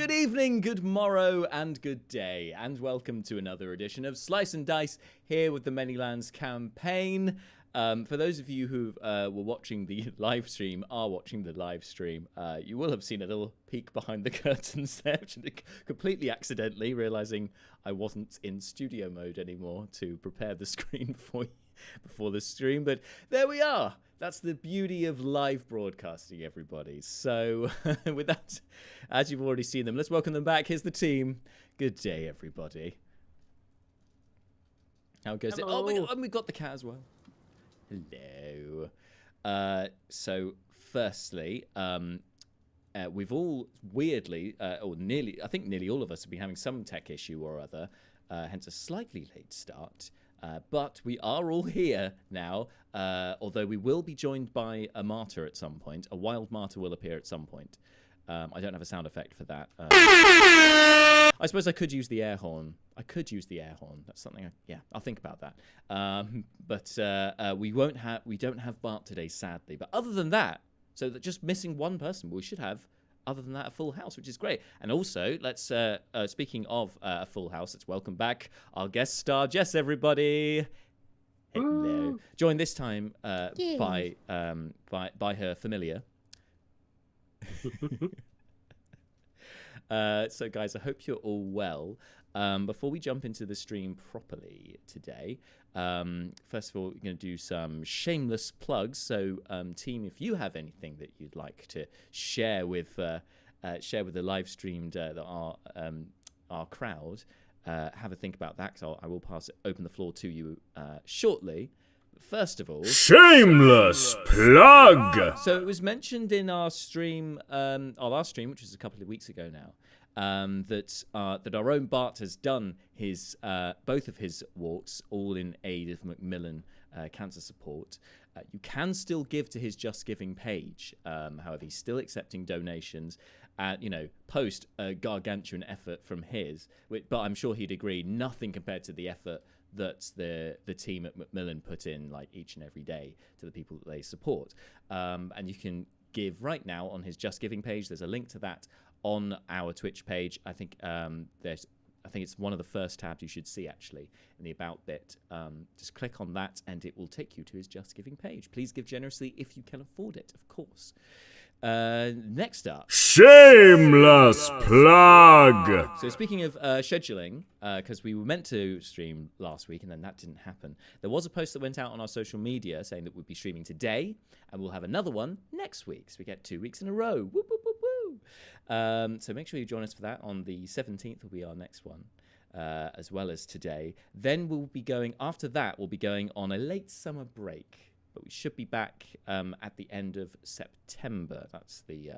Good evening, good morrow, and good day, and welcome to another edition of Slice and Dice here with the Manylands campaign. For those of you who were watching the live stream, you will have seen a little peek behind the curtains there, completely accidentally realizing I wasn't in studio mode anymore to prepare the screen for you before the stream, but there we are. That's the beauty of live broadcasting, everybody. So with that, as you've already seen them, let's welcome them back. Here's the team. Good day, everybody. How goes it? Oh, we've got the cat as well. Hello. So firstly, we've all weirdly, or nearly, I think nearly all of us have been having some tech issue or other, hence a slightly late start. But we are all here now, although we will be joined by a martyr at some point. A wild martyr will appear at some point. I don't have a sound effect for that. I suppose I could use the air horn. That's something. I'll think about that. But we don't have Bart today, sadly. But other than that, so that just missing one person, we should have. Other than that, a full house, which is great. And also, let's speaking of a full house, let's welcome back our guest star, Jess. Everybody, hello. Joined this time by her familiar. So, guys, I hope you're all well. Before we jump into the stream properly today, first of all, we're going to do some shameless plugs. So, team, if you have anything that you'd like to share with the live streamed our crowd, have a think about that. Because I will open the floor to you shortly. First of all, shameless plug. So it was mentioned in our stream, our last stream, which was a couple of weeks ago now, that our own Bart has done his both of his walks, all in aid of Macmillan cancer support. You can still give to his Just Giving page. However, he's still accepting donations. Post a gargantuan effort from his, but I'm sure he'd agree, nothing compared to the effort that the team at Macmillan put in, like, each and every day to the people that they support. And you can give right now on his Just Giving page. There's a link to that on our Twitch page. I think it's one of the first tabs you should see, actually, in the About bit. Just click on that and it will take you to his Just Giving page. Please give generously if you can afford it, of course. Next up, shameless plug. So speaking of scheduling, because we were meant to stream last week and then that didn't happen, there was a post that went out on our social media saying that we'd be streaming today and we'll have another one next week. So we get 2 weeks in a row. Woo, woo, woo, woo. So make sure you join us for that. On the 17th will be our next one, as well as today. Then after that, we'll be going on a late summer break. But we should be back at the end of September. That's the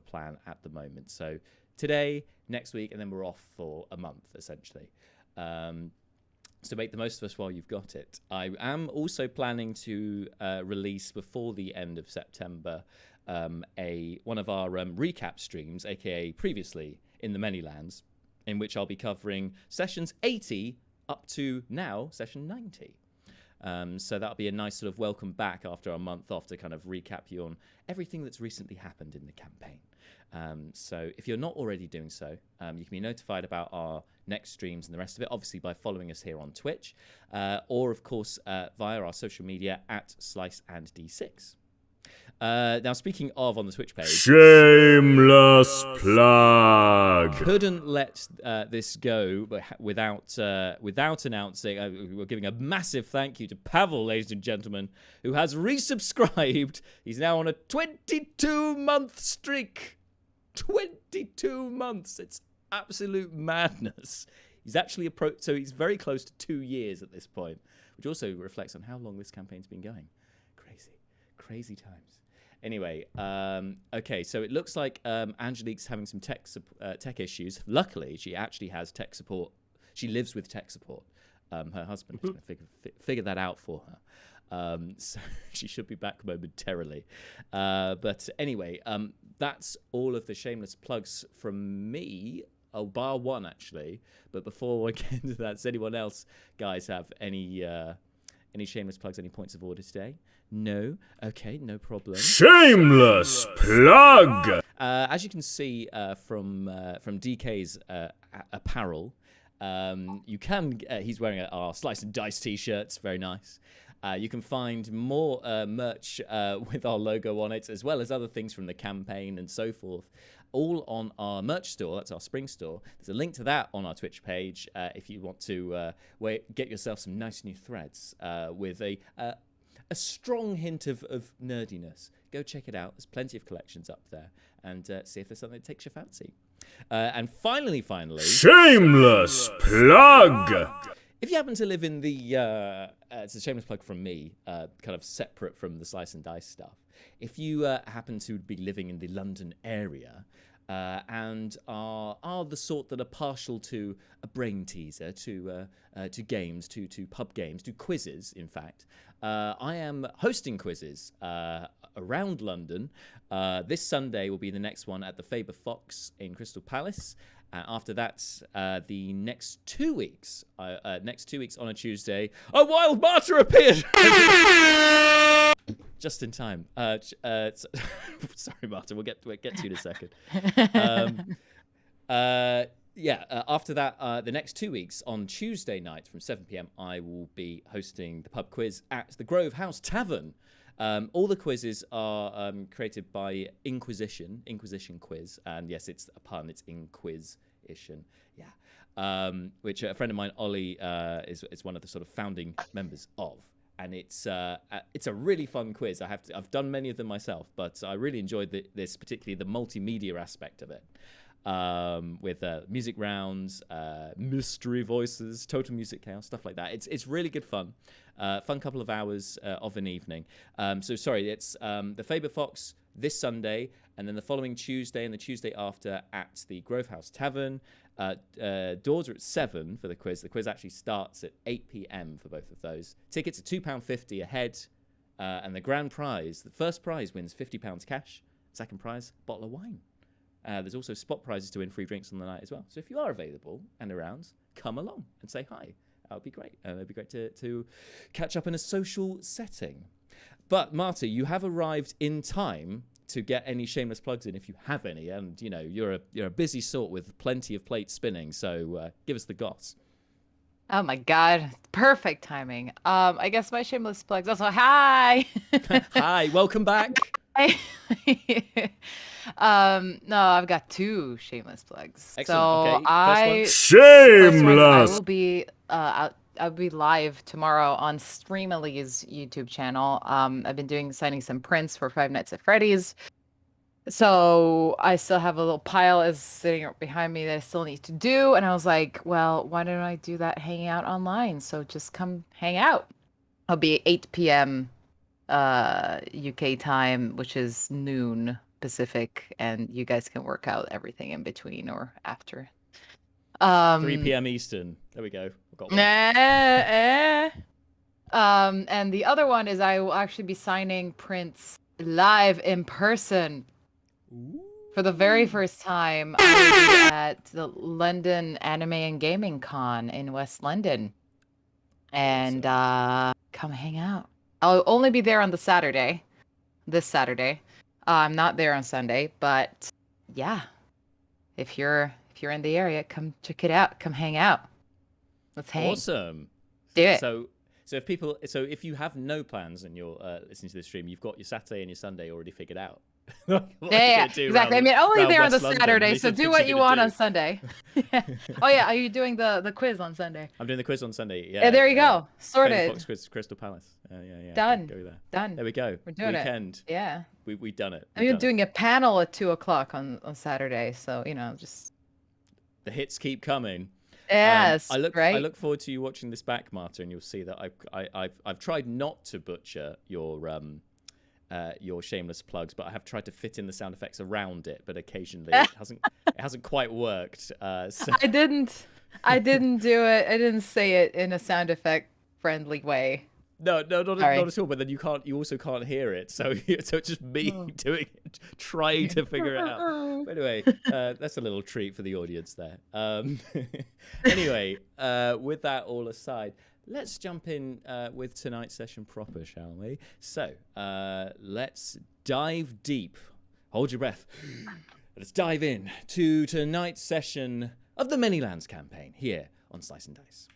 plan at the moment. So today, next week, and then we're off for a month, essentially. So make the most of us while you've got it. I am also planning to release before the end of September one of our recap streams, aka previously in the Manylands, in which I'll be covering sessions 80 up to now session 90. So that'll be a nice sort of welcome back after a month off to kind of recap you on everything that's recently happened in the campaign. So if you're not already doing so, you can be notified about our next streams and the rest of it, obviously by following us here on Twitch, or of course via our social media at slice&d6. Now, speaking of on the Twitch page, shameless plug. Couldn't let this go without announcing. We're giving a massive thank you to Pavel, ladies and gentlemen, who has resubscribed. He's now on a 22-month streak. 22 months. It's absolute madness. He's actually so he's very close to 2 years at this point, which also reflects on how long this campaign's been going. Crazy times. Anyway, okay, so it looks like Angelique's having some tech issues. Luckily, she actually has tech support. She lives with tech support. Her husband is going to figure that out for her. So she should be back momentarily. But anyway, that's all of the shameless plugs from me. Oh, bar one, actually. But before I get into that, does anyone else, guys, have any shameless plugs, any points of order today? No? Okay, no problem. Shameless plug! As you can see from DK's apparel, you can. He's wearing our Slice and Dice t-shirts. Very nice. You can find more merch with our logo on it, as well as other things from the campaign and so forth, all on our merch store. That's our spring store. There's a link to that on our Twitch page if you want to get yourself some nice new threads with a strong hint of nerdiness. Go check it out. There's plenty of collections up there, and see if there's something that takes your fancy. And finally, shameless plug! If you happen to live in the, it's a shameless plug from me, kind of separate from the Slice and Dice stuff. If you happen to be living in the London area and are the sort that are partial to a brain teaser, to games, to pub games, to quizzes, in fact, I am hosting quizzes around London. This Sunday will be the next one at the Faber Fox in Crystal Palace. After that, the next 2 weeks, on a Tuesday, a wild martyr appeared. Just in time. Sorry, Martin. We'll get to you in a second. After that, the next 2 weeks, on Tuesday night from 7 p.m, I will be hosting the pub quiz at the Grove House Tavern. All the quizzes are created by Inquisition Quiz, and yes, it's a pun. It's Inquisition, yeah. Which a friend of mine, Ollie, is one of the sort of founding members of, and it's a really fun quiz. I've done many of them myself, but I really enjoyed this, particularly the multimedia aspect of it. With music rounds, mystery voices, total music chaos, stuff like that. It's really good fun. Fun couple of hours of an evening. So sorry, it's the Faber Fox this Sunday, and then the following Tuesday and the Tuesday after at the Grove House Tavern. Doors are at 7 for the quiz. The quiz actually starts at 8 p.m. for both of those. Tickets are £2.50 a head, and the grand prize, the first prize wins £50 cash. Second prize, bottle of wine. There's also spot prizes to win, free drinks on the night as well. So if you are available and around, come along and say hi. That would be great. It'd be great to catch up in a social setting. But Marty, you have arrived in time to get any shameless plugs in, if you have any. And you know you're a busy sort with plenty of plates spinning. So give us the goss. Oh my God, perfect timing. I guess my shameless plugs. Also, hi. Hi, welcome back. No, I've got 2 shameless plugs. Excellent. So okay. Shameless. I will be I'll be live tomorrow on Streamali's YouTube channel. I've been signing some prints for Five Nights at Freddy's. So I still have a little pile is sitting behind me that I still need to do, and I was like, well, why don't I do that hanging out online? So just come hang out. I'll be 8 p.m. UK time, which is noon Pacific, and you guys can work out everything in between or after. 3 p.m. Eastern. There we go. I've got one. And the other one is I will actually be signing prints live in person. Ooh. For the very first time. I will be at the London Anime and Gaming Con in West London, and come hang out. I'll only be there on the Saturday, this Saturday. I'm not there on Sunday, but yeah, if you're in the area, come check it out. Come hang out. Let's hang. Awesome. Do it. So if you have no plans and you're listening to this stream, you've got your Saturday and your Sunday already figured out. Yeah, exactly. I mean, only there on the Saturday, so do what you want on Sunday. Yeah. Oh yeah, are you doing the quiz on Sunday? I'm doing the quiz on Sunday. Yeah. There you go. Sorted. Fox Quiz, Crystal Palace. Yeah. Done. Go there. Done. There we go. We're doing Weekend. it. Yeah. We've done it. I'm doing a panel at 2:00 on Saturday, so just the hits keep coming. Yes. I right? look forward to you watching this back, Marta, and you'll see that I've tried not to butcher your shameless plugs, but I have tried to fit in the sound effects around it, but occasionally it hasn't quite worked. So. I didn't do it. I didn't say it in a sound effect friendly way. No, not at all. But then you also can't hear it, so it's just me doing it, trying to figure it out. But anyway, that's a little treat for the audience there. Anyway, with that all aside, let's jump in with tonight's session proper, shall we? So, let's dive deep. Hold your breath. Let's dive in to tonight's session of the Manylands campaign here on Slice and Dice.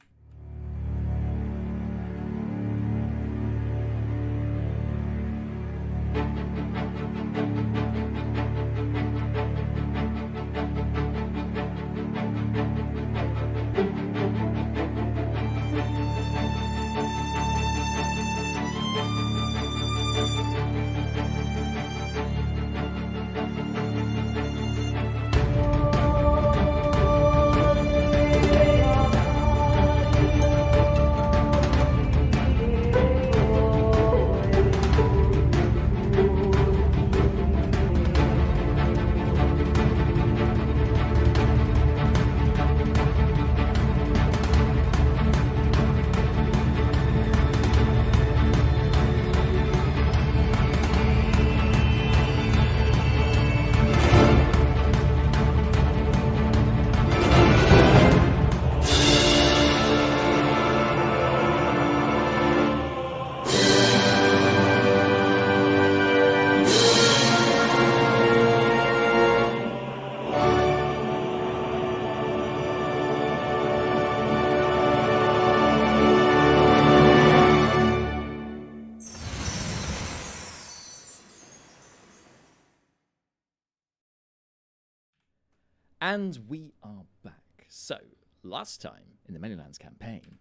And we are back. So, last time in the Manylands campaign,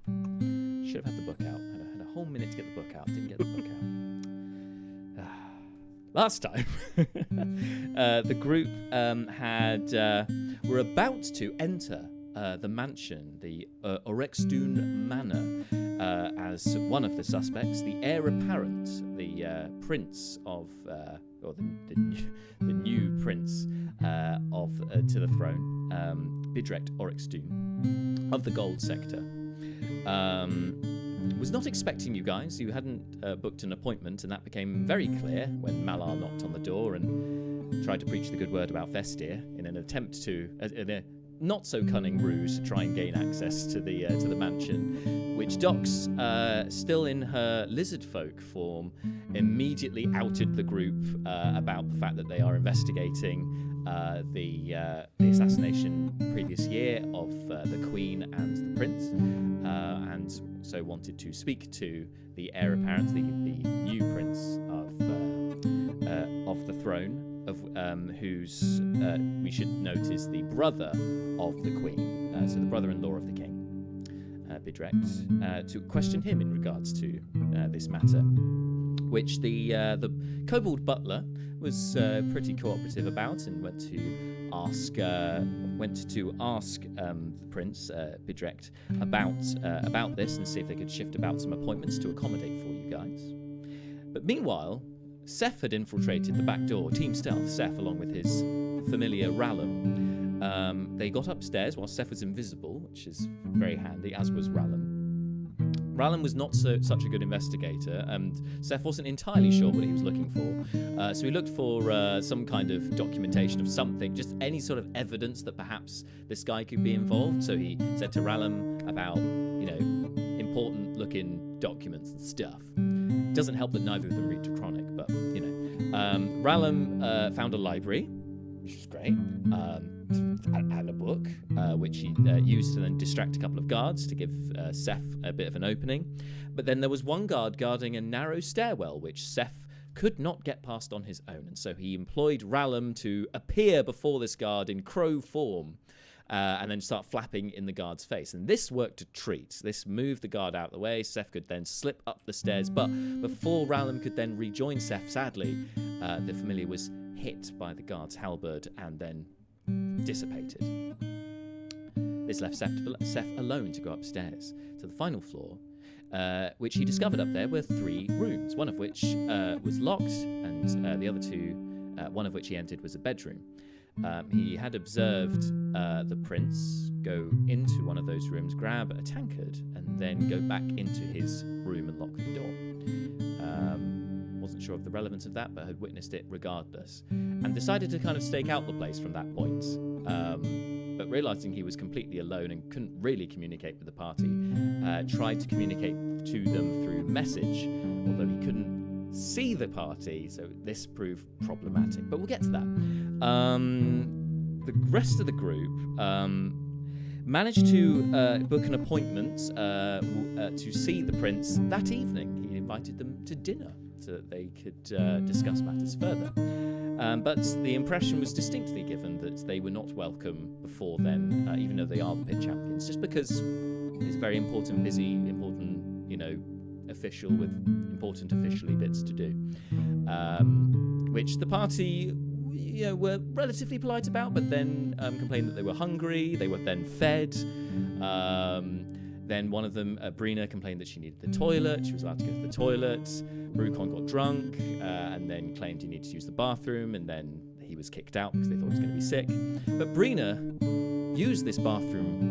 should have had the book out. Had a whole minute to get the book out. Didn't get the book out. Last time, the group were about to enter the mansion, the Orekstun Manor, as one of the suspects, the heir-apparent, the prince of, or the new prince to the throne, Bidrekt Orekstun of the gold sector. Was not expecting you guys. You hadn't booked an appointment, and that became very clear when Malar knocked on the door and tried to preach the good word about Vestir in an attempt to, in a not so cunning ruse, to try and gain access to the mansion, which Dox, still in her lizard folk form, immediately outed the group about the fact that they are investigating the assassination previous year of the Queen and the Prince, and so wanted to speak to the heir-apparent, the new Prince of the throne, whose we should note is the brother of the Queen, so the brother-in-law of the King, Bidrekt, to question him in regards to this matter, which the kobold butler was pretty cooperative about, and went to ask the Prince Bidrekt about this and see if they could shift about some appointments to accommodate for you guys. But meanwhile, Seth had infiltrated the back door, Team Stealth, Seth, along with his familiar Rallum. They got upstairs while Seth was invisible, which is very handy, as was Rallum. Rallum was not such a good investigator, and Seth wasn't entirely sure what he was looking for. So he looked for some kind of documentation of something, just any sort of evidence that perhaps this guy could be involved. So he said to Rallum about, important-looking documents and stuff. Doesn't help that neither of them read Draconic, but, Rallum found a library, which was great, and a book, which he used to then distract a couple of guards to give Seth a bit of an opening. But then there was one guard guarding a narrow stairwell, which Seth could not get past on his own, and so he employed Rallum to appear before this guard in crow form, and then start flapping in the guard's face. And this worked a treat. This moved the guard out of the way. Seth could then slip up the stairs, but before Rallum could then rejoin Seth, sadly, the familiar was hit by the guard's halberd and then dissipated. This left Seth alone to go upstairs to the final floor, which he discovered up there were 3 rooms, one of which was locked, and the other 2, one of which he entered, was a bedroom. He had observed the prince go into one of those rooms, grab a tankard, and then go back into his room and lock the door. Wasn't sure of the relevance of that, but had witnessed it regardless, and decided to kind of stake out the place from that point. but realizing he was completely alone and couldn't really communicate with the party, tried to communicate to them through message, although he couldn't see the party, so this proved problematic. But we'll get to that. The rest of the group managed to book an appointment to see the prince that evening. He invited them to dinner so that they could discuss matters further. But the impression was distinctly given that they were not welcome before then, even though they are the pit champions, just because it's a very important, busy, important, official with important officially bits to do, which the party were relatively polite about, but then complained that they were hungry. They were then fed. Then one of them, Brina, complained that she needed the toilet. She was allowed to go to the toilet. Rukon got drunk and then claimed he needed to use the bathroom, and then he was kicked out because they thought he was going to be sick. But Brina used this bathroom.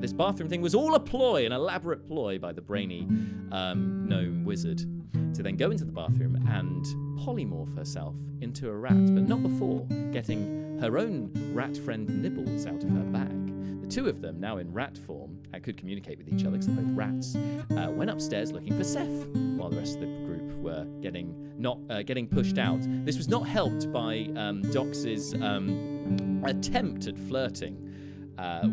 This bathroom thing was all a ploy, an elaborate ploy by the brainy gnome wizard to then go into the bathroom and polymorph herself into a rat, but not before getting her own rat friend Nibbles out of her bag. The two of them, now in rat form, could communicate with each other because they're both rats, went upstairs looking for Seth, while the rest of the group were getting pushed out. This was not helped by Dox's attempt at flirting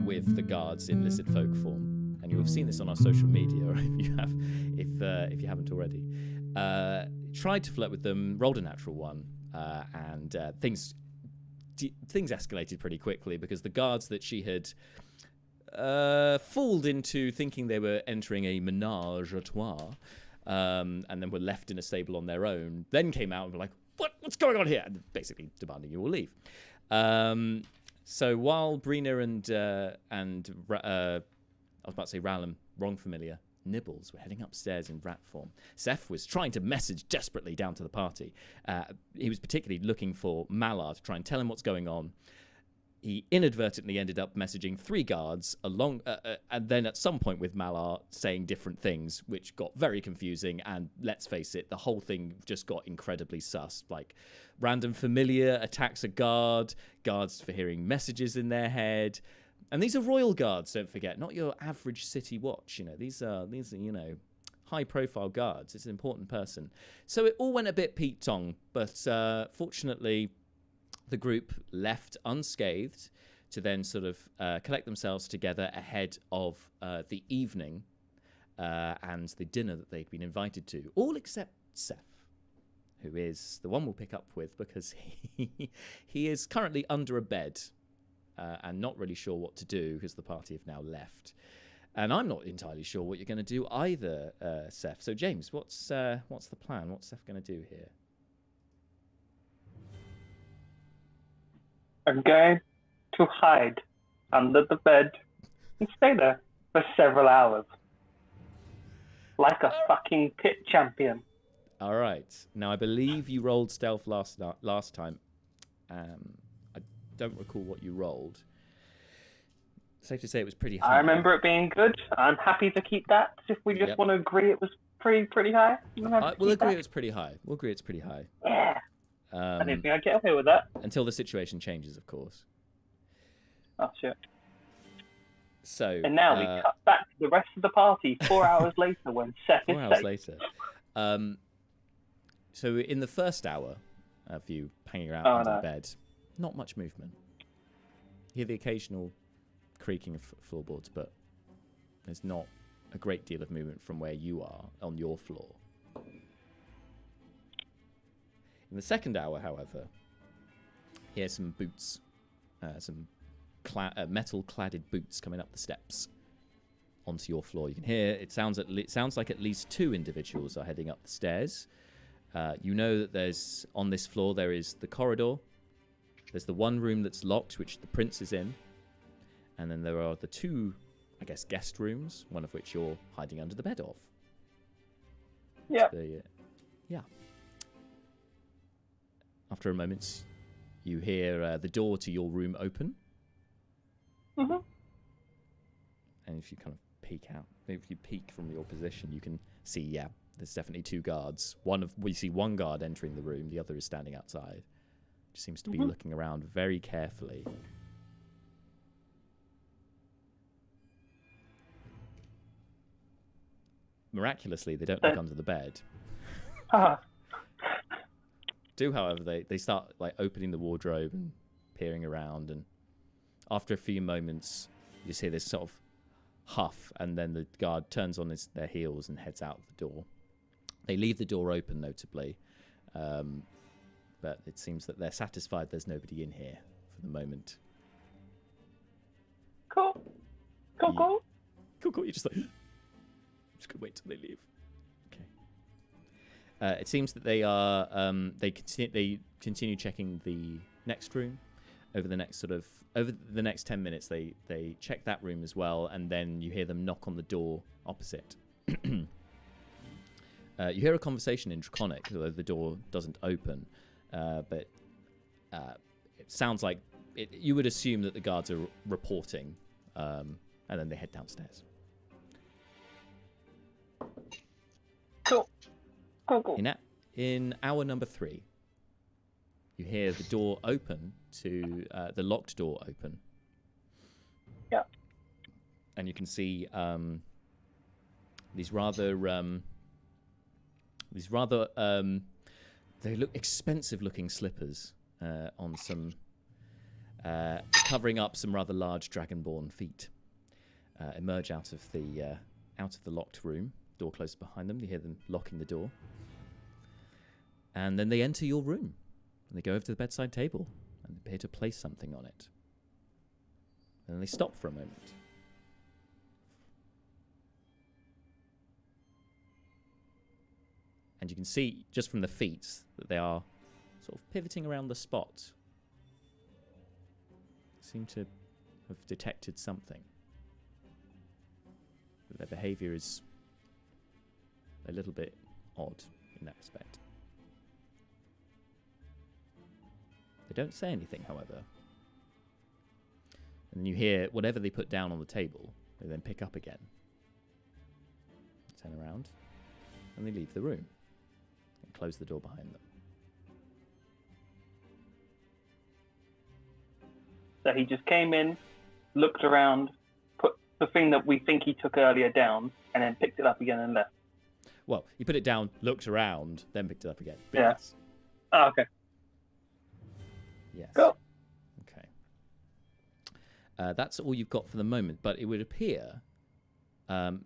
with the guards in lizard folk form, and you have seen this on our social media, or if you haven't already. Tried to flirt with them, rolled a natural one, and things escalated pretty quickly because the guards that she had fooled into thinking they were entering a menage a trois, and then were left in a stable on their own, then came out and were like, what's going on here? And basically demanding you all leave. So while Brina and I was about to say Rallum, wrong familiar, Nibbles were heading upstairs in rat form, Seth was trying to message desperately down to the party. He was particularly looking for Malar to try and tell him what's going on. He inadvertently ended up messaging 3 guards along, and then at some point with Malar saying different things, which got very confusing. And let's face it, the whole thing just got incredibly sus. Like, random familiar attacks a guard, guards for hearing messages in their head. And these are royal guards, don't forget, not your average city watch. These are high-profile guards. It's an important person. So it all went a bit Pete Tong, but fortunately, the group left unscathed to then sort of collect themselves together ahead of the evening and the dinner that they'd been invited to, all except Seth, who is the one we'll pick up with because he is currently under a bed and not really sure what to do because the party have now left. And I'm not entirely sure what you're going to do either, Seth. So, James, what's the plan? What's Seth going to do here? I'm going to hide under the bed and stay there for several hours. Like a fucking pit champion. All right. Now, I believe you rolled stealth last time. I don't recall what you rolled. Safe to say it was pretty high. I remember it being good. I'm happy to keep that. If we just want to agree it was pretty high. We'll agree it's pretty high. Yeah. I didn't think I'd get away with that. Until the situation changes, of course. Oh, shit. So, and now we cut back to the rest of the party 4 hours later when Seth is 4 hours later. So in the first hour of you hanging around under the bed, not much movement. You hear the occasional creaking of floorboards, but there's not a great deal of movement from where you are on your floor. In the second hour, however, here's some boots, some metal-cladded boots coming up the steps onto your floor. You can hear it sounds like at least 2 individuals are heading up the stairs. You know that there's on this floor there is the corridor. There's the one room that's locked, which the prince is in, and then there are the 2, I guess, guest rooms, one of which you're hiding under the bed of. Yeah. Yeah. After a moment, you hear the door to your room open. Mm-hmm. And if you kind of peek out, if you peek from your position, you can see, there's definitely 2 guards. We see one guard entering the room, the other is standing outside. Just seems to be looking around very carefully. Miraculously, they don't look under the bed. Ah, However, they start like opening the wardrobe and peering around, and after a few moments, you just hear this sort of huff, and then the guard turns on their heels and heads out the door. They leave the door open, notably, but it seems that they're satisfied there's nobody in here for the moment. cool. Cool. You're just like, I'm just gonna wait till they leave. Okay. It seems that they are they continue checking the next room over the next 10 minutes. They check that room as well, and then you hear them knock on the door opposite. You hear a conversation in Draconic, although the door doesn't open, but it sounds like you would assume that the guards are reporting, and then they head downstairs. Cool. In hour number 3, you hear the door open to the locked door open. Yeah. And you can see these rather they look expensive looking slippers on some covering up some rather large dragonborn feet emerge out of the locked room. Door closed behind them. You hear them locking the door, and then they enter your room, and they go over to the bedside table and appear to place something on it. And then they stop for a moment. And you can see, just from the feet, that they are sort of pivoting around the spot. Seem to have detected something. But their behavior is a little bit odd in that respect. They don't say anything, however. And then you hear whatever they put down on the table, they then pick up again. Turn around, and they leave the room. And close the door behind them. So he just came in, looked around, put the thing that we think he took earlier down, and then picked it up again and left. Well, he put it down, looked around, then picked it up again. But Yeah. Yes. Oh, okay. Yes. Go. Okay. That's all you've got for the moment, but it would appear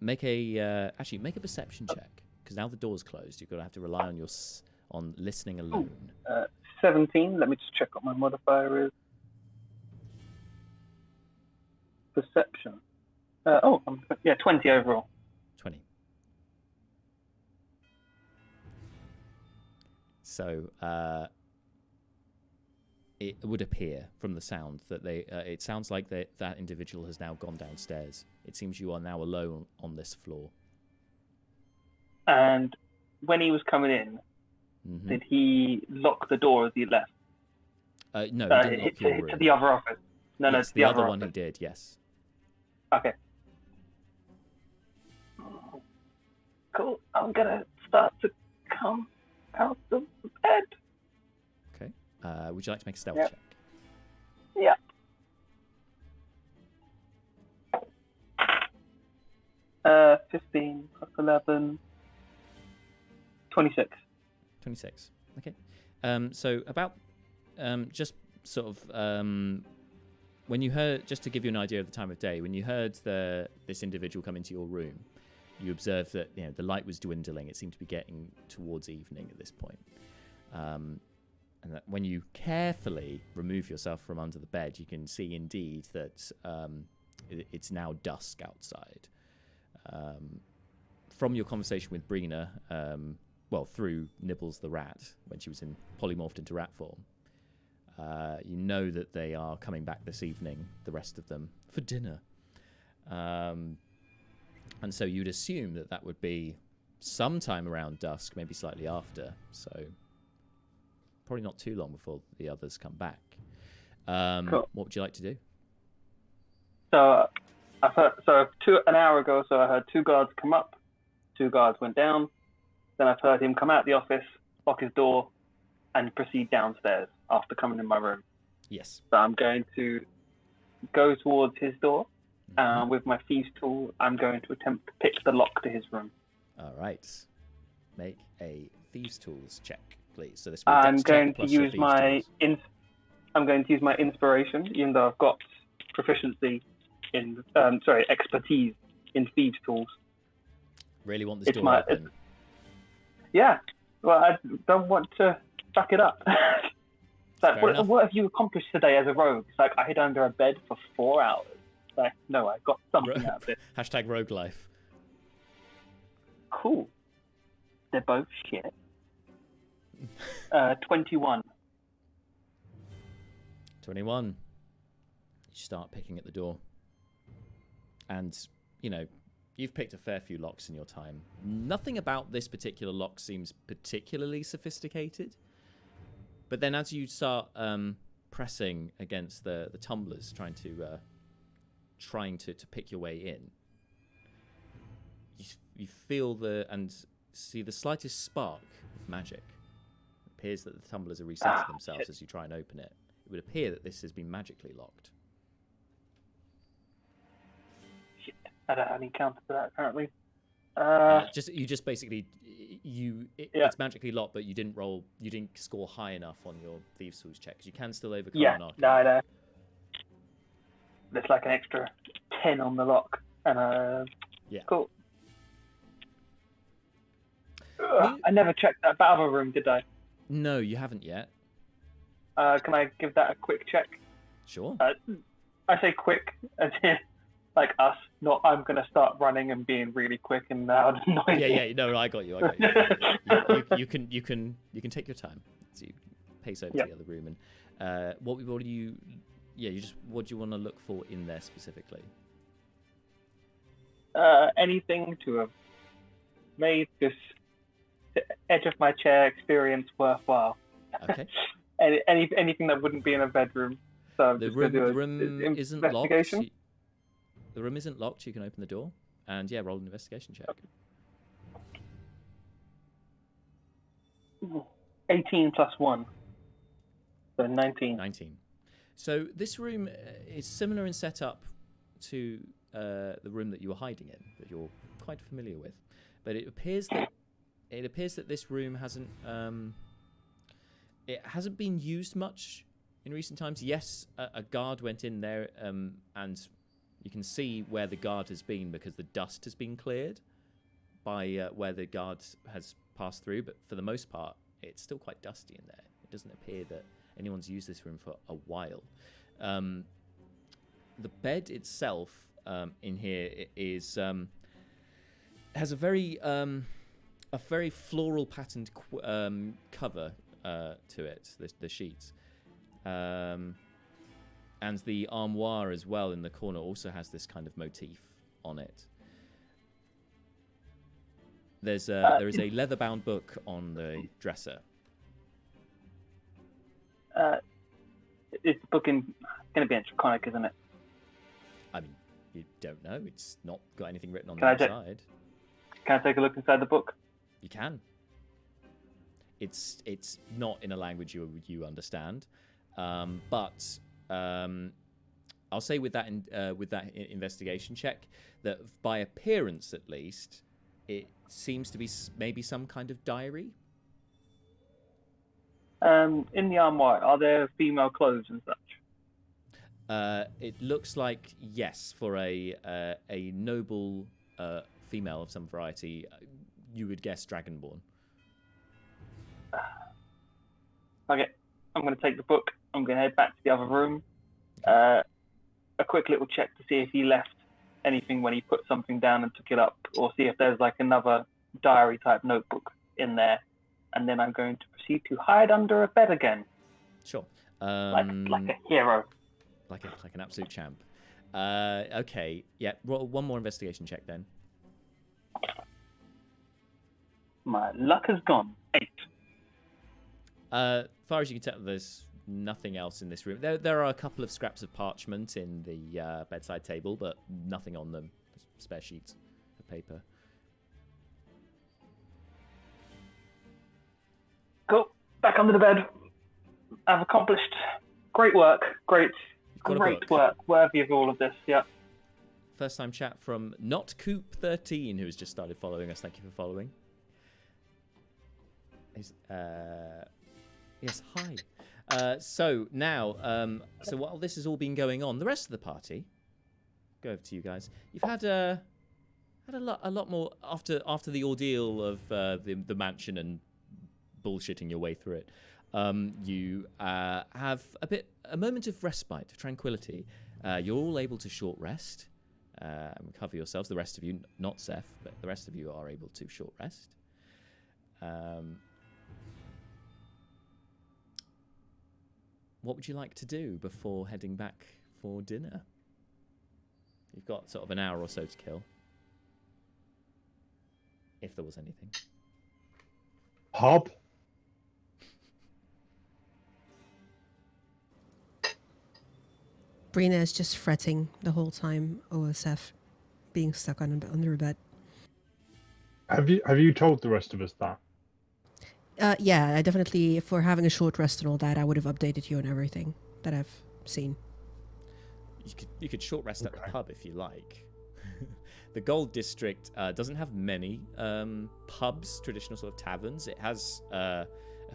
make a perception check, because now the door's closed. You've got to have to rely on on listening alone. 17. Let me just check what my modifier is. Perception. 20 overall. 20. So it would appear from the sound that it sounds like that individual has now gone downstairs. It seems you are now alone on this floor. And when he was coming in, did he lock the door as he left? No, he didn't lock your room. To the other office. No, Yes, to the other one office. he did, yes. Okay. Cool. I'm gonna start to come out of bed. Okay. Would you like to make a stealth Yep. check? Yeah. 15 plus 11. 26. 26. Okay. So about just sort of when you heard, just to give you an idea of the time of day, when you heard this individual come into your room, you observed that the light was dwindling. It seemed to be getting towards evening at this point. And that when you carefully remove yourself from under the bed, you can see indeed that it's now dusk outside. From your conversation with Brina, through Nibbles the rat, when she was polymorphed into rat form, you know that they are coming back this evening, the rest of them, for dinner. And so you'd assume that would be sometime around dusk, maybe slightly after. So probably not too long before the others come back. Cool. What would you like to do? So I heard, an hour ago, I heard 2 guards come up, 2 guards went down. Then I've heard him come out the office, lock his door, and proceed downstairs after coming in my room. Yes. So I'm going to go towards his door. With my thieves tool, I'm going to attempt to pick the lock to his room. All right. Make a thieves' tools check, please. So this will be I'm dex going check to plus your use thieves' my tools. I'm going to use my inspiration, even though I've got proficiency in expertise in thieves' tools. Really want this It's door open. Yeah. Well, I don't want to fuck it up. It's like, Fair enough. what have you accomplished today as a rogue? It's like I hid under a bed for 4 hours. It's like, no, I got something out of this. Hashtag rogue life. Cool. They're both shit. 21. 21. You start picking at the door. And, you know, you've picked a fair few locks in your time. Nothing about this particular lock seems particularly sophisticated. But then as you start pressing against the tumblers, trying to pick your way in, you feel and see the slightest spark of magic. It appears that the tumblers are resetting themselves shit. as you try and open it. It would appear that this has been magically locked. Shit. I don't have any counter for that, apparently. It's magically locked, but you didn't score high enough on your thieves' tools check. You can still overcome Yeah, an arcane. no. There's like an extra 10 on the lock. And Yeah. Cool. I never checked that other room, did I? No, you haven't yet. Can I give that a quick check? Sure. I say quick, as in, like us, not I'm going to start running and being really quick and loud and noisy. Yeah. No, I got you. You can take your time. So you pace over to the other room and what do you want to look for in there specifically? Anything to have made this edge of my chair experience worthwhile. Okay. Anything that wouldn't be in a bedroom. So The room isn't locked. The room isn't locked. You can open the door and roll an investigation check. 18 plus 1. So 19. 19. So this room is similar in setup to the room that you were hiding in, that you're quite familiar with. But it appears that this room hasn't been used much in recent times. Yes, a guard went in there, and you can see where the guard has been because the dust has been cleared by where the guard has passed through. But for the most part, it's still quite dusty in there. It doesn't appear that anyone's used this room for a while. The bed itself in here has a very floral patterned cover to it, the sheet. And the armoire as well in the corner also has this kind of motif on it. There is a leather-bound book on the dresser. It's the book going to be in Draconic, isn't it? I mean, you don't know. It's not got anything written on Can I the inside. Can I take a look inside the book? You can. It's not in a language you understand, but I'll say with that investigation check that by appearance at least, it seems to be maybe some kind of diary. In the armoire, are there female clothes and such? It looks like yes, for a noble female of some variety. You would guess Dragonborn. Okay, I'm going to take the book. I'm going to head back to the other room. A quick little check to see if he left anything when he put something down and took it up, or see if there's like another diary type notebook in there. And then I'm going to proceed to hide under a bed again. Sure. Like a hero. Like an absolute champ. Okay. Yeah. Roll one more investigation check then. My luck has gone. 8. Far as you can tell, there's nothing else in this room. There are a couple of scraps of parchment in the bedside table, but nothing on them. Spare sheets of paper. Cool. Back under the bed. I've accomplished great work. Great work. Worthy of all of this. Yeah. first time chat from NotCoop13, who's just started following us. Thank you for following. Yes, hi. So now, so while this has all been going on, the rest of the party, go over to you guys. You've had a lot more after the ordeal of the mansion and bullshitting your way through it. You have a moment of respite, of tranquility. You're all able to short rest and recover yourselves. The rest of you, not Seth, but the rest of you are able to short rest. What would you like to do before heading back for dinner? You've got sort of an hour or so to kill. If there was anything. Pub? Brina is just fretting the whole time over Seth being stuck under a bed. Have you told the rest of us that? Yeah, I definitely, if we're having a short rest and all that, I would have updated you on everything that I've seen. You could short rest at the pub if you like. The Gold District doesn't have many pubs, traditional sort of taverns. It has a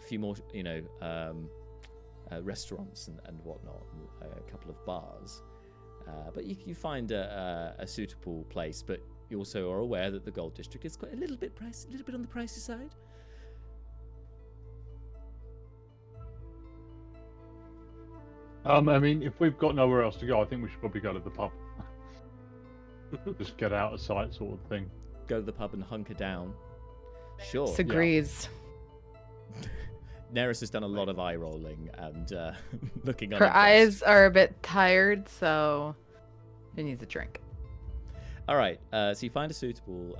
few more, restaurants and whatnot, a couple of bars. But you find a suitable place. But you also are aware that the Gold District is quite a little bit on the pricey side. I mean, if we've got nowhere else to go, I think we should probably go to the pub. Just get out of sight, sort of thing. Go to the pub and hunker down. Sure. Agrees. Neris has done a lot of eye rolling and looking. Her eyes are a bit tired, so she needs a drink. All right. So you find a suitable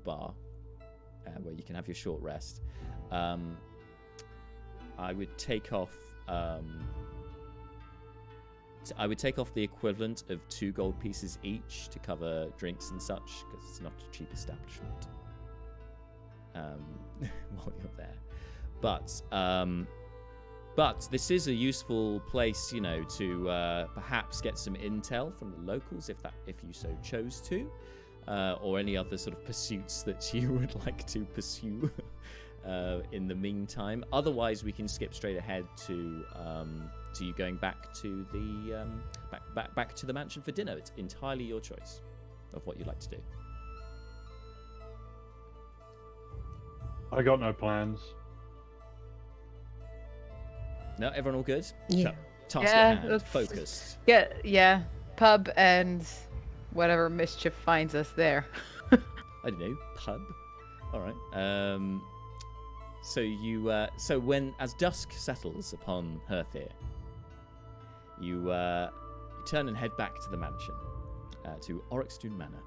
bar where you can have your short rest. I would take off. I would take off the equivalent of 2 gold pieces each to cover drinks and such, because it's not a cheap establishment. While you're there, but this is a useful place, to perhaps get some intel from the locals, if you so chose to, or any other sort of pursuits that you would like to pursue. In the meantime, otherwise we can skip straight ahead to you going back to the back to the mansion for dinner. It's entirely your choice of what you'd like to do. I got no plans. No, everyone all good? Yeah. Task at hand, focused. Yeah. Pub and whatever mischief finds us there. I don't know, pub. All right. So when as dusk settles upon Herthir, you turn and head back to the mansion, to Oryxstone Manor.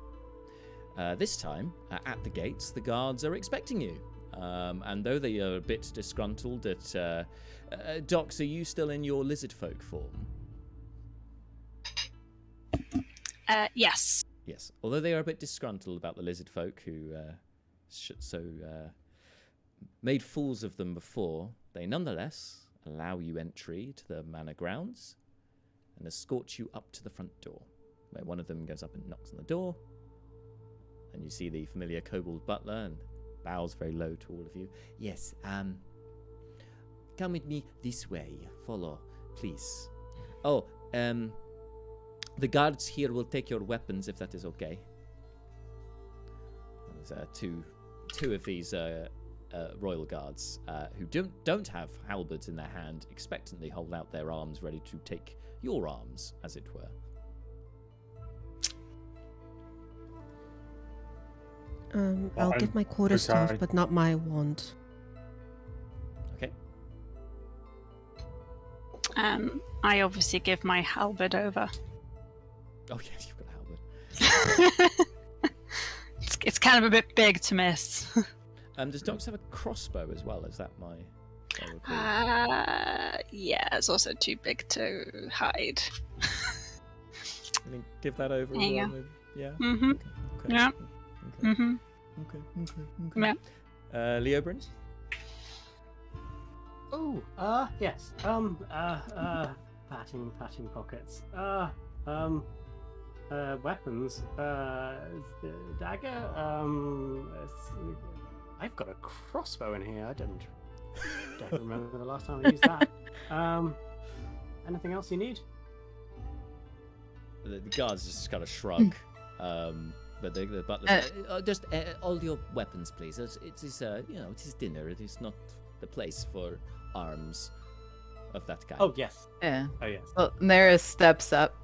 This time, at the gates, the guards are expecting you. And though they are a bit disgruntled at... Dox, are you still in your lizard folk form? Yes. Yes. Although they are a bit disgruntled about the lizard folk who made fools of them before, they nonetheless allow you entry to the manor grounds and escort you up to the front door, where one of them goes up and knocks on the door, and you see the familiar kobold butler and bows very low to all of you. Yes, come with me this way. Follow, please. Oh, the guards here will take your weapons if that is okay. There's two of these royal guards who don't have halberds in their hand, expectantly hold out their arms ready to take your arms, as it were. I'll give my quarterstaff, but not my wand. Okay. I obviously give my halberd over. Oh yes, you've got a halberd. It's kind of a bit big to miss. Does Dox have a crossbow as well? Is that my... Yeah, it's also too big to hide. I mean, give that over. There you go. Yeah. Mm-hmm. Okay. Yeah. Okay. Mm-hmm. Okay. Yeah. Leo Bryn? Oh, yes. Patting pockets. weapons. Dagger. I've got a crossbow in here. I don't remember the last time I used that. Anything else you need? The guards just kind of shrug. But the butler just all your weapons, please. It is it is dinner. It is not the place for arms of that kind. Oh yes. Yeah. Oh yes. Well, Nera steps up.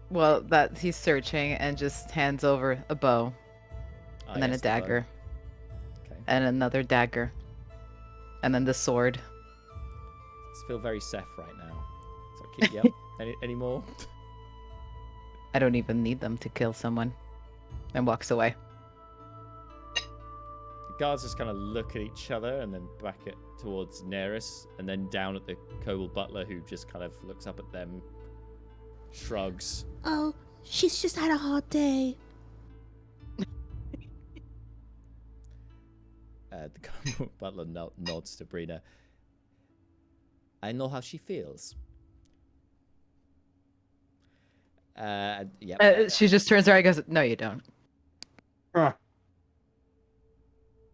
Well, that he's searching and just hands over a bow, and then a yes, the bow. dagger, Okay. and another dagger, and then the sword. I feel very Seth right now. So keep yep. Any more? I don't even need them to kill someone. And walks away. The guards just kind of look at each other and then back it towards Neris and then down at the kobold butler who just kind of looks up at them, shrugs. Oh, she's just had a hard day. The kobold butler nods to Brina. I know how she feels. Yeah. She just turns around and goes, "No, you don't."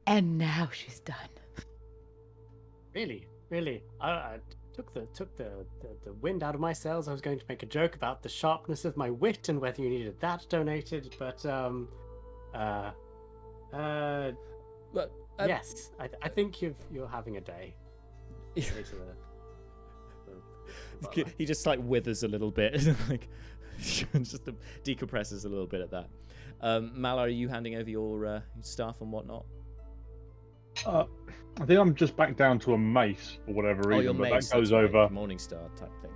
And now she's done. Really? I took the wind out of my sails. I was going to make a joke about the sharpness of my wit and whether you needed that donated, but yes, I think you're having a day. He just like withers a little bit, like just decompresses a little bit at that. Malar, are you handing over your staff and whatnot? I think I'm just back down to a mace for whatever reason, your but mace, that goes that's right, over Morningstar type thing.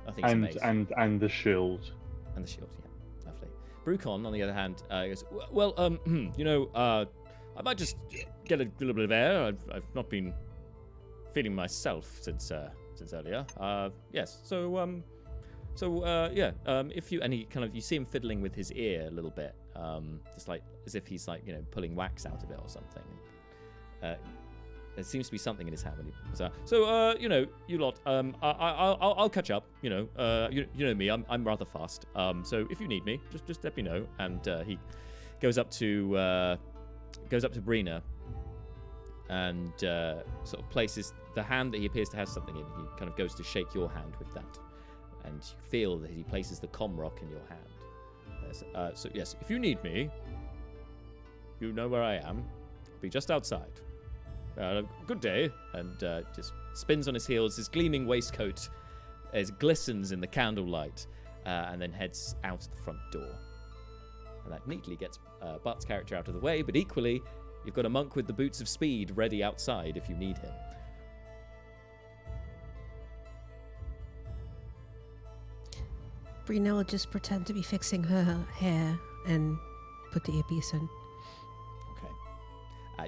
I think it's a mace. and the shield. And the shield, yeah, lovely. Brucon, on the other hand, goes, well, I might just get a little bit of air. I've not been feeling myself since earlier. Yes. So if you see him fiddling with his ear a little bit, just like as if he's like pulling wax out of it or something. There seems to be something in his hand when he pulls out. So you lot, I'll catch up. You know me, I'm rather fast. So if you need me, just let me know. And he goes up to Brina and sort of places the hand that he appears to have something in. He kind of goes to shake your hand with that, and you feel that he places the comrock in your hand. So yes, if you need me, you know where I am. I'll be just outside. Good day. And just spins on his heels. His gleaming waistcoat glistens in the candlelight, and then heads out the front door. And that neatly gets Bart's character out of the way, but equally, you've got a monk with the boots of speed ready outside if you need him. Brina will just pretend to be fixing her hair and put the earpiece in. Okay.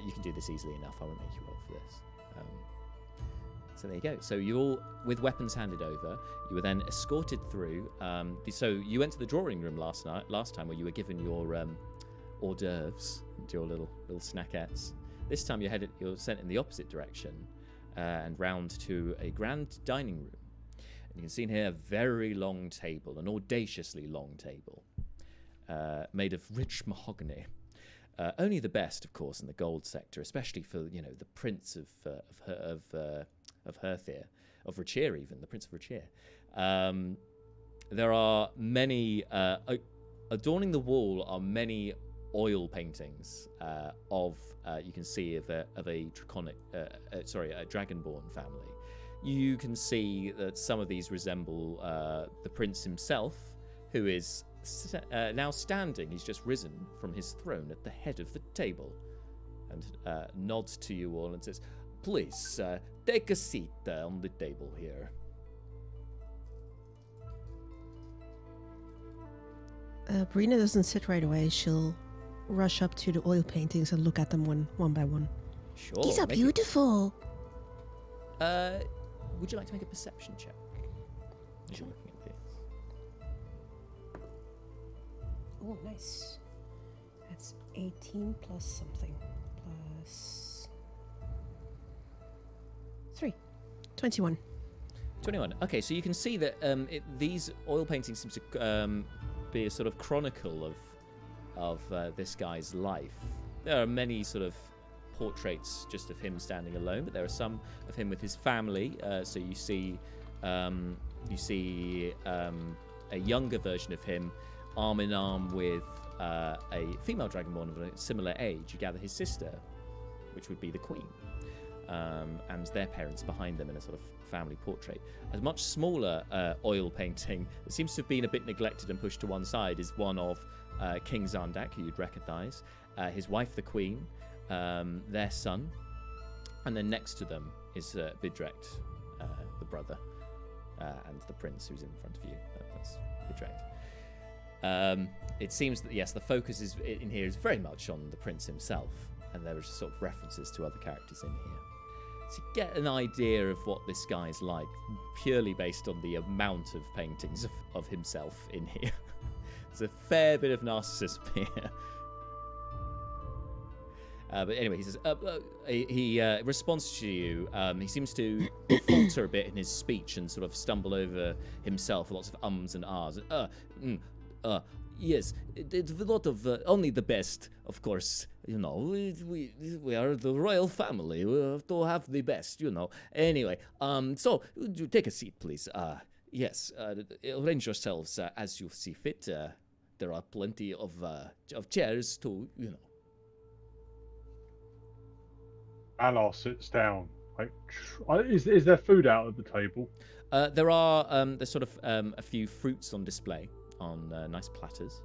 You can do this easily enough. I won't make you roll for this. So there you go. So you all, with weapons handed over, you were then escorted through. So you went to the drawing room last time where you were given your hors d'oeuvres, your little snackettes. This time you're sent in the opposite direction and round to a grand dining room. And you can see in here a very long table, an audaciously long table, made of rich mahogany. Only the best, of course, in the gold sector, especially for the Prince of Herthir, of Rachir, even the Prince of Rachir. There are many adorning the wall are many oil paintings of you can see of a Dragonborn family. You can see that some of these resemble the prince himself, who is now standing. He's just risen from his throne at the head of the table and nods to you all and says, "Please, take a seat on the table here." Brina doesn't sit right away. She'll rush up to the oil paintings and look at them one by one. Sure. These are beautiful. Would you like to make a perception check? As you're looking at this. Oh, nice. That's 18 plus something. Plus 3. 21. 21. Okay, so you can see that these oil paintings seem to be a sort of chronicle of this guy's life. There are many sort of portraits just of him standing alone, but there are some of him with his family. So you see a younger version of him, arm in arm with a female dragonborn of a similar age. You gather his sister, which would be the queen, and their parents behind them in a sort of family portrait. A much smaller oil painting that seems to have been a bit neglected and pushed to one side is one of King Zardak, who you'd recognise, his wife, the queen, their son, and then next to them is Bidrekt, the brother, and the prince who's in front of you. That's Bidrekt. It seems that, yes, the focus in here is very much on the prince himself, and there are sort of references to other characters in here. So you get an idea of what this guy's like, purely based on the amount of paintings of himself in here. There's a fair bit of narcissism here. But anyway, he says, he responds to you. He seems to falter a bit in his speech and sort of stumble over himself, lots of ums and ahs. Yes, it's a lot of only the best, of course. You know, we are the royal family. We have to have the best, you know. Anyway, so take a seat, please. Yes, arrange yourselves as you see fit. There are plenty of chairs to, you know. Manor sits down. Like, is there food out at the table? There are there's sort of a few fruits on display on nice platters.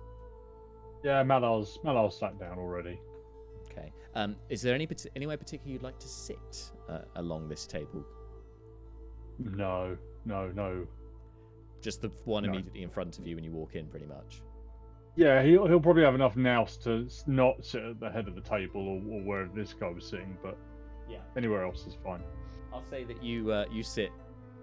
Yeah, Manor's sat down already. Okay. Is there anywhere particular you'd like to sit along this table? No. Just the one immediately in front of you when you walk in, pretty much. Yeah, he'll probably have enough nous to not sit at the head of the table or wherever this guy was sitting, but yeah, anywhere else is fine. I'll say that you sit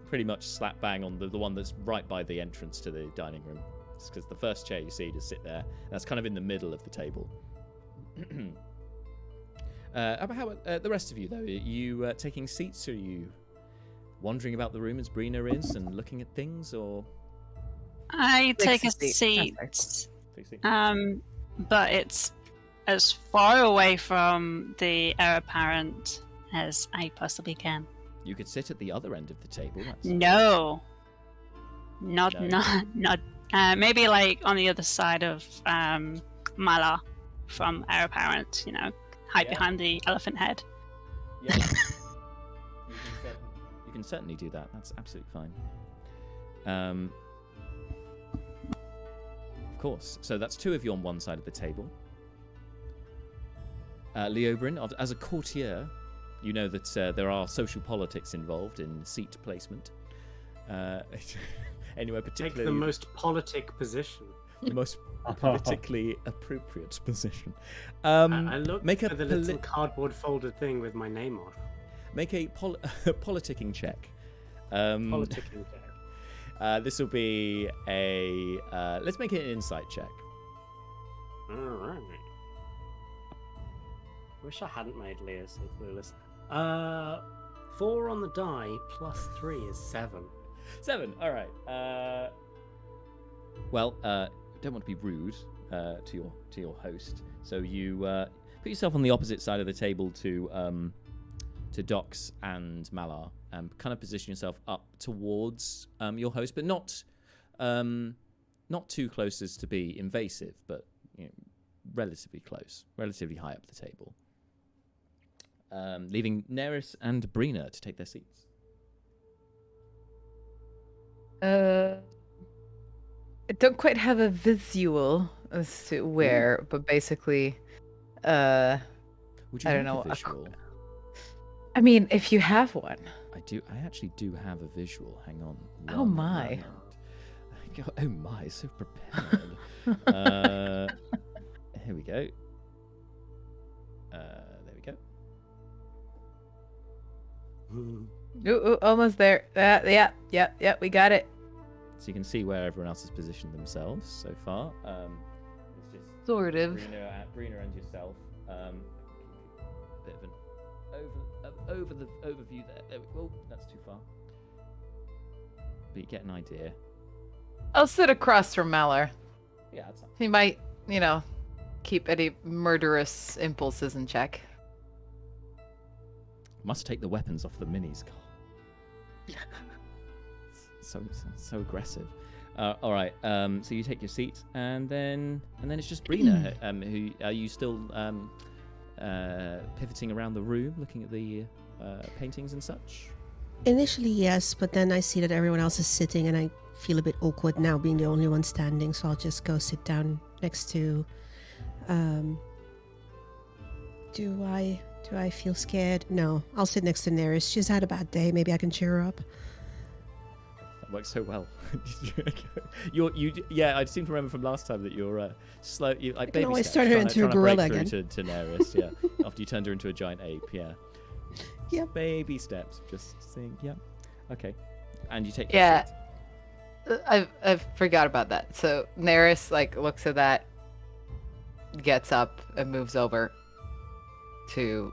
pretty much slap bang on the one that's right by the entrance to the dining room. It's because the first chair you see to sit there, that's kind of in the middle of the table. How about the rest of you, though? Are you taking seats, or are you wandering about the room as Brina is and looking at things, or...? I take a seat, but it's as far away from the heir-apparent as I possibly can. You could sit at the other end of the table. No. Not. Maybe like on the other side of Mala from heir-apparent, you know, hide behind the elephant head. Yeah. You can certainly do that. That's absolutely fine. Of course. So that's two of you on one side of the table. Leobrin, as a courtier, you know that there are social politics involved in seat placement. Anywhere particularly... Take the most politic position. The most politically appropriate position. I look at the little cardboard folded thing with my name on. Make a politicking check. Politicking check. This will be a... let's make it an insight check. Alright. Wish I hadn't made Leah so clueless. 4 on the die plus 3 is 7. 7, alright. Well, don't want to be rude to your host, so you put yourself on the opposite side of the table to Dox and Malar, and kind of position yourself up towards your host, but not too close as to be invasive, but you know, relatively close, relatively high up the table. Leaving Neris and Brina to take their seats. I don't quite have a visual as to where, but basically, Would you I don't like know. a visual? I mean, if you have one. I actually do have a visual. Hang on. Oh my. Moment. Oh my, so prepared. Here we go. There we go. Ooh, almost there. Yeah, we got it. So you can see where everyone else has positioned themselves so far. It's just Sort of. Brina and yourself. Bit of an overview there. There we go. That's too far. But you get an idea. I'll sit across from Malor. Yeah, that's fine. He might, keep any murderous impulses in check. Must take the weapons off the minis, Carl. So aggressive. All right. So you take your seat, and then it's just Brina. Who are you still pivoting around the room, looking at the paintings and such? Initially, yes, but then I see that everyone else is sitting, and I feel a bit awkward now being the only one standing. So I'll just go sit down next to. Do I feel scared? No, I'll sit next to Neris. She's had a bad day. Maybe I can cheer her up. That works so well. Yeah, I seem to remember from last time that you're slow. You like baby always steps, turn her trying into a to gorilla break again. through to Daenerys, yeah. After you turned her into a giant ape, yeah. Yep. Baby steps, just seeing, yeah. Okay, and you take. Yeah. Your seat. I forgot about that. So Neris looks at that, gets up and moves over to,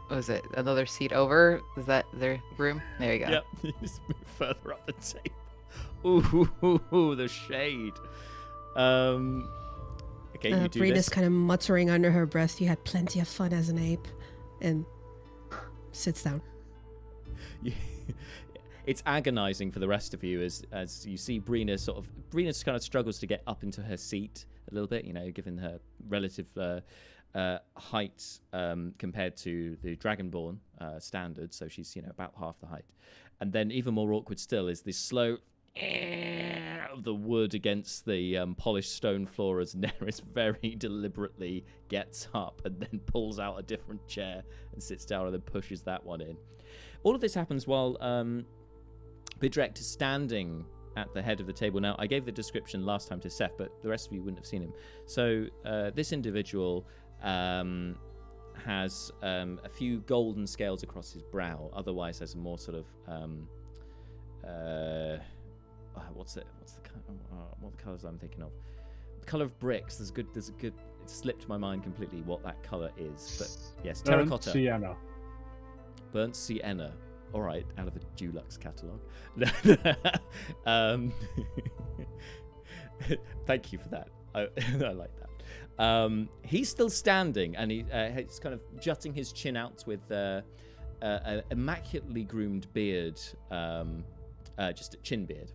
what was it, another seat over? Is that their room? There you go. Yep. You just move further up the table. Ooh, the shade. Okay, you do Brina's this. kind of muttering under her breath, "You had plenty of fun as an ape," and sits down. It's agonizing for the rest of you as you see Brina kind of struggles to get up into her seat a little bit, given her relative height compared to the Dragonborn standard. So she's, about half the height. And then even more awkward still is this slow of the wood against the polished stone floor as Neris very deliberately gets up and then pulls out a different chair and sits down and then pushes that one in. All of this happens while Bidrekt is standing at the head of the table. Now, I gave the description last time to Seth, but the rest of you wouldn't have seen him. So this individual has a few golden scales across his brow. Otherwise, has a more sort of what are the colours I'm thinking of? The colour of bricks. There's a good. It slipped my mind completely what that colour is. But yes, terracotta. Sienna. Burnt sienna. All right, out of the Dulux catalogue. Thank you for that. I like that. He's still standing, and he's kind of jutting his chin out with an immaculately groomed beard, just a chin beard,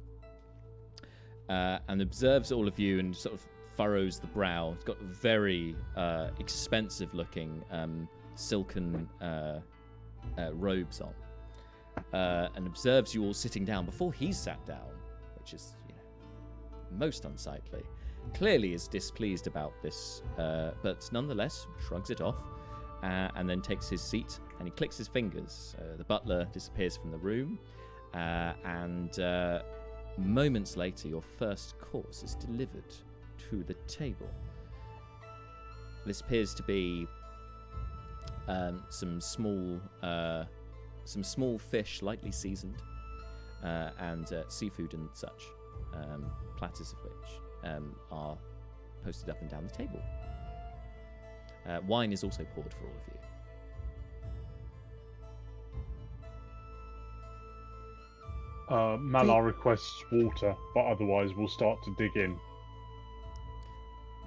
and observes all of you and sort of furrows the brow. He's got very expensive-looking silken robes on. And observes you all sitting down before he's sat down, which is most unsightly. Clearly is displeased about this, but nonetheless shrugs it off and then takes his seat and he clicks his fingers. The butler disappears from the room, and moments later your first course is delivered to the table. This appears to be some small fish, lightly seasoned, and seafood and such, platters of which are posted up and down the table. Wine is also poured for all of you. Malar requests water, but otherwise we'll start to dig in.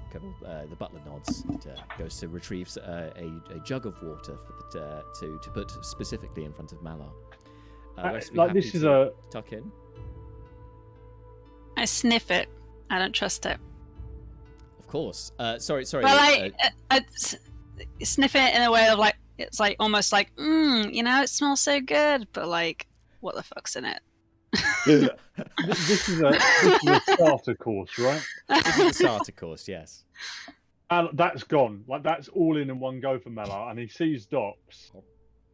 Okay, well, the butler nods and goes to retrieve a jug of water to put specifically in front of Malar. This is a tuck in. I sniff it. I don't trust it. Of course. Sorry. Well, I sniff it in a way of it's almost like, it smells so good, but what the fuck's in it? this is a starter course, right? This is a starter course, yes. And that's gone. That's all in one go for Malar, and he sees Docs.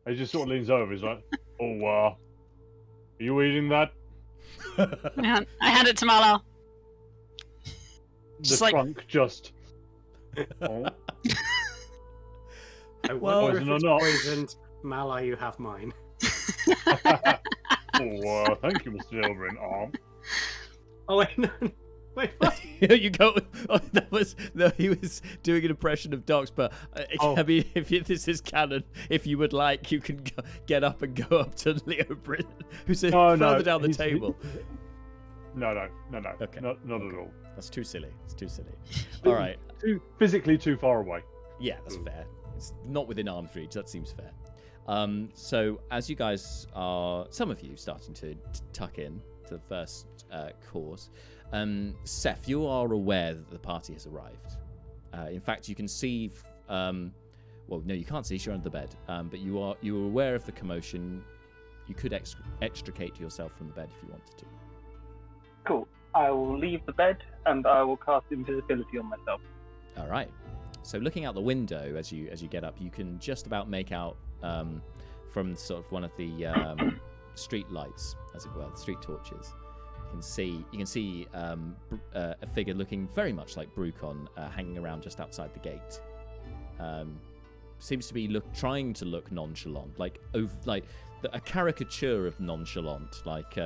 He just sort of leans over. He's like, "Oh, are you eating that?" I hand it to Malar. The trunk just. Oh. I Well, wonder if poison or it's not. poisoned. Mala, you have mine. Oh, thank you, Mr. Delbrin. Oh wait, no. Wait, what? You go. Oh, he was doing an impression of Docs, but Oh. I mean, this is canon. If you would like, you can get up and go up to Leo Brit, who's further down the table. No. Okay. Not at all. That's too silly. It's too silly. All right. Physically too far away. Yeah, that's fair. It's not within arm's reach. That seems fair. So as you guys are, some of you starting to tuck in to the first course, Seth, you are aware that the party has arrived. In fact, you can see. Well, no, you can't see. You're under the bed. But you're aware of the commotion. You could extricate yourself from the bed if you wanted to. Cool. I will leave the bed and I will cast invisibility on myself. All right. So looking out the window as you get up, you can just about make out from sort of one of the street lights, as it were, the street torches. You can see a figure looking very much like Brucon hanging around just outside the gate. Seems to be trying to look nonchalant, like a caricature of nonchalant,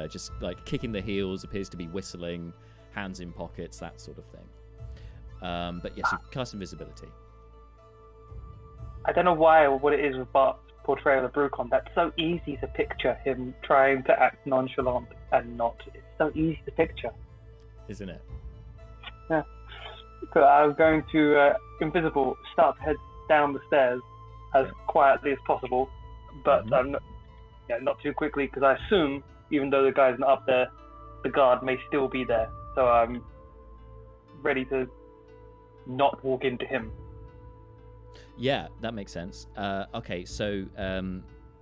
just like kicking the heels, appears to be whistling, hands in pockets, that sort of thing. But yes, you cast invisibility. I don't know why or what it is with Bart's portrayal of Brucon. That's so easy to picture him trying to act nonchalant and not. It's so easy to picture. Isn't it? Yeah. So I was going to invisible start to head down the stairs as quietly as possible, but not too quickly, because I assume even though the guy's not up there, the guard may still be there. So I'm ready to not walk into him. Yeah, that makes sense. Okay, so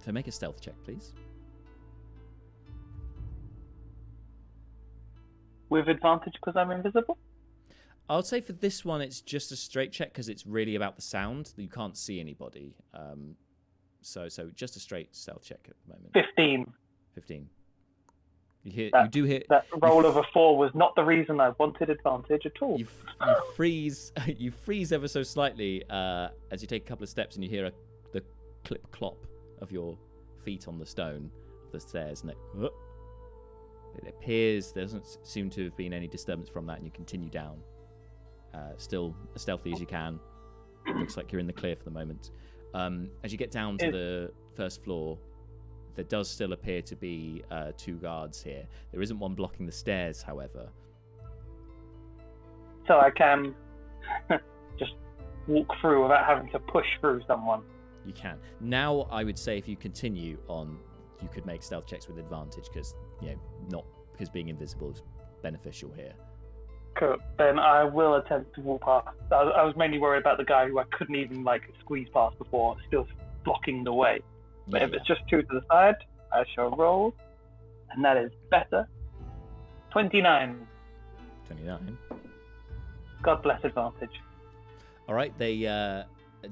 make a stealth check, please. With advantage because I'm invisible? I would say for this one, it's just a straight check because it's really about the sound. You can't see anybody. So just a straight stealth check at the moment. 15. You do hear that roll of a 4 was not the reason I wanted advantage at all. You freeze ever so slightly as you take a couple of steps and you hear the clip clop of your feet on the stone of the stairs, and it appears there doesn't seem to have been any disturbance from that, and you continue down. Still as stealthy as you can. Looks like you're in the clear for the moment. As you get down to the first floor, there does still appear to be 2 guards here. There isn't one blocking the stairs, however. So I can just walk through without having to push through someone. You can. Now, I would say if you continue on, you could make stealth checks with advantage because, not because being invisible is beneficial here. Cool. Then I will attempt to walk past. I was mainly worried about the guy who I couldn't even squeeze past before, still blocking the way. But if it's just 2 to the side, I shall roll, and that is better. 29. 29. God bless advantage. All right, they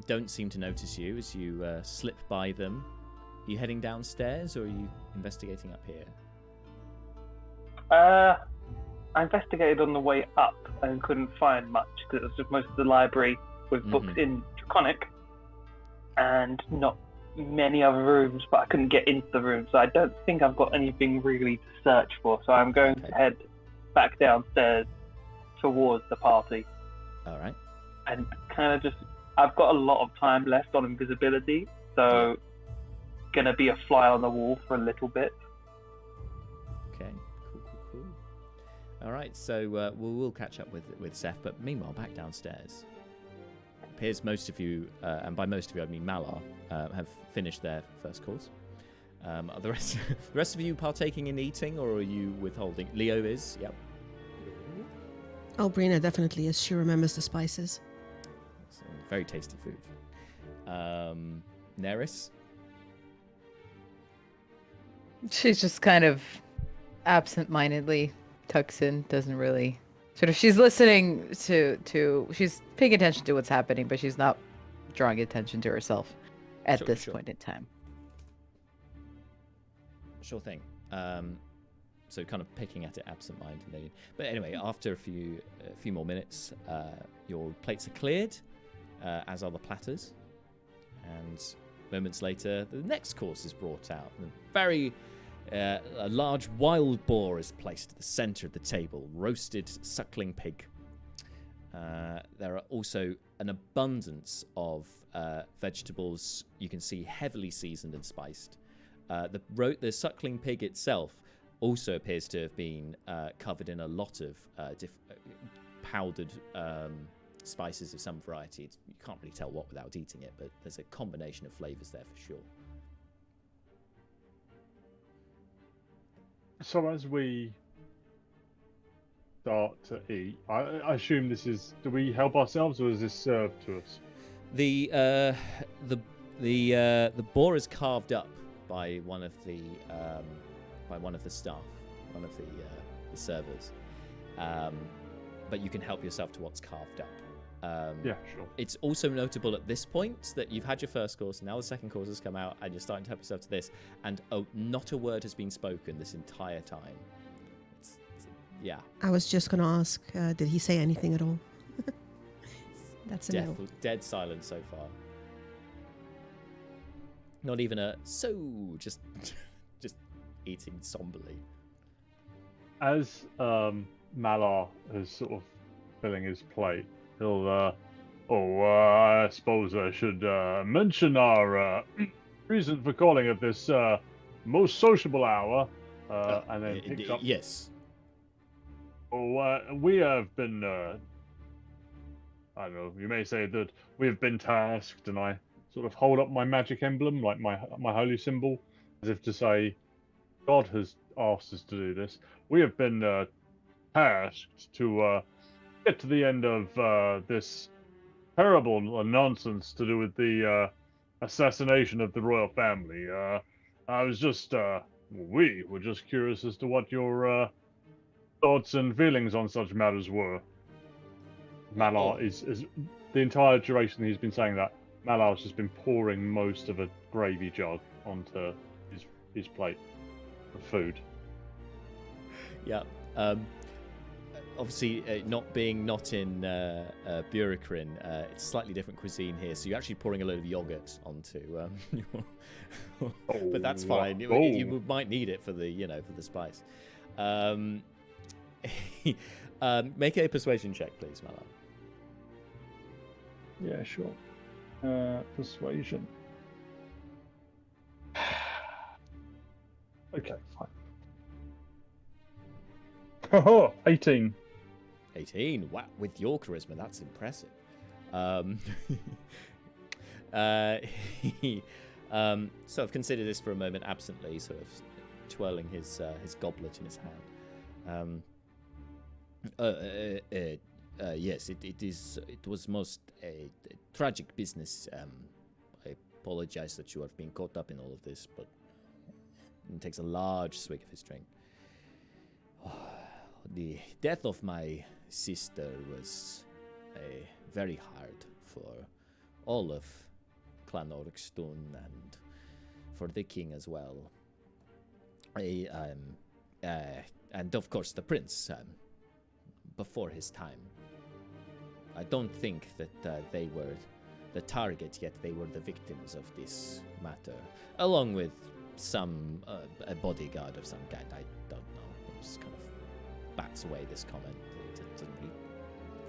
don't seem to notice you as you slip by them. Are you heading downstairs, or are you investigating up here? I investigated on the way up and couldn't find much because it was just most of the library with books in Draconic and not many other rooms, but I couldn't get into the room, so I don't think I've got anything really to search for. So I'm going to head back downstairs towards the party. All right. And kind of I've got a lot of time left on invisibility, so gonna be a fly on the wall for a little bit. Okay. Cool. All right, so we'll catch up with Seth, but meanwhile, back downstairs. It appears most of you, and by most of you I mean Malar, have finished their first course. Are the rest of you partaking in eating, or are you withholding? Leo is, yep. Oh, Brina definitely is. She remembers the spices. It's very tasty food. Neris? She's just kind of absent-mindedly tucks in, doesn't really she's listening to she's paying attention to what's happening, but she's not drawing attention to herself at this point in time. Sure thing. So kind of picking at it absent-mindedly. But anyway, after a few more minutes, your plates are cleared, as are the platters. And moments later, the next course is brought out. A large wild boar is placed at the center of the table, roasted suckling pig. There are also an abundance of vegetables you can see heavily seasoned and spiced. The suckling pig itself also appears to have been covered in a lot of powdered spices of some variety. You can't really tell what without eating it, but there's a combination of flavors there for sure. So as we start to eat, I assume this is. Do we help ourselves, or is this served to us? The boar is carved up by one of the staff, one of the servers. But you can help yourself to what's carved up. Yeah, sure. It's also notable at this point that you've had your first course, and now the second course has come out, and you're starting to help yourself to this, and not a word has been spoken this entire time. Yeah. I was just going to ask, did he say anything at all? That's a no. Dead silence so far. Not even just eating somberly. As Malar is sort of filling his plate, he'll I suppose I should mention our reason for calling it this most sociable hour, and then picks up. Yes. We have been I don't know, you may say that we have been tasked, and I sort of hold up my magic emblem, like my holy symbol, as if to say, God has asked us to do this. We have been tasked to get to the end of this terrible nonsense to do with the assassination of the royal family. I was just, we were just curious as to what your thoughts and feelings on such matters were. Malar is the entire duration he's been saying that, Malar's just been pouring most of a gravy jug onto his plate of food. Yeah. Obviously, not in Burekrin, it's a slightly different cuisine here, so you're actually pouring a load of yogurt onto your... But that's fine. You might need it for the spice. Make a persuasion check, please, Malar. Yeah, sure. Persuasion. Okay, fine. Oh, 18. 18. Wow, with your charisma, that's impressive. Sort of consider this for a moment absently, sort of twirling his goblet in his hand. Yes, it was most a tragic business. I apologize that you have been caught up in all of this, but he takes a large swig of his drink. The death of my sister was very hard for all of Clan Orkstun and for the king as well. And of course the prince before his time. I don't think that they were the target yet. They were the victims of this matter, along with some a bodyguard of some kind. I don't know. It just kind of bats away this comment. It doesn't really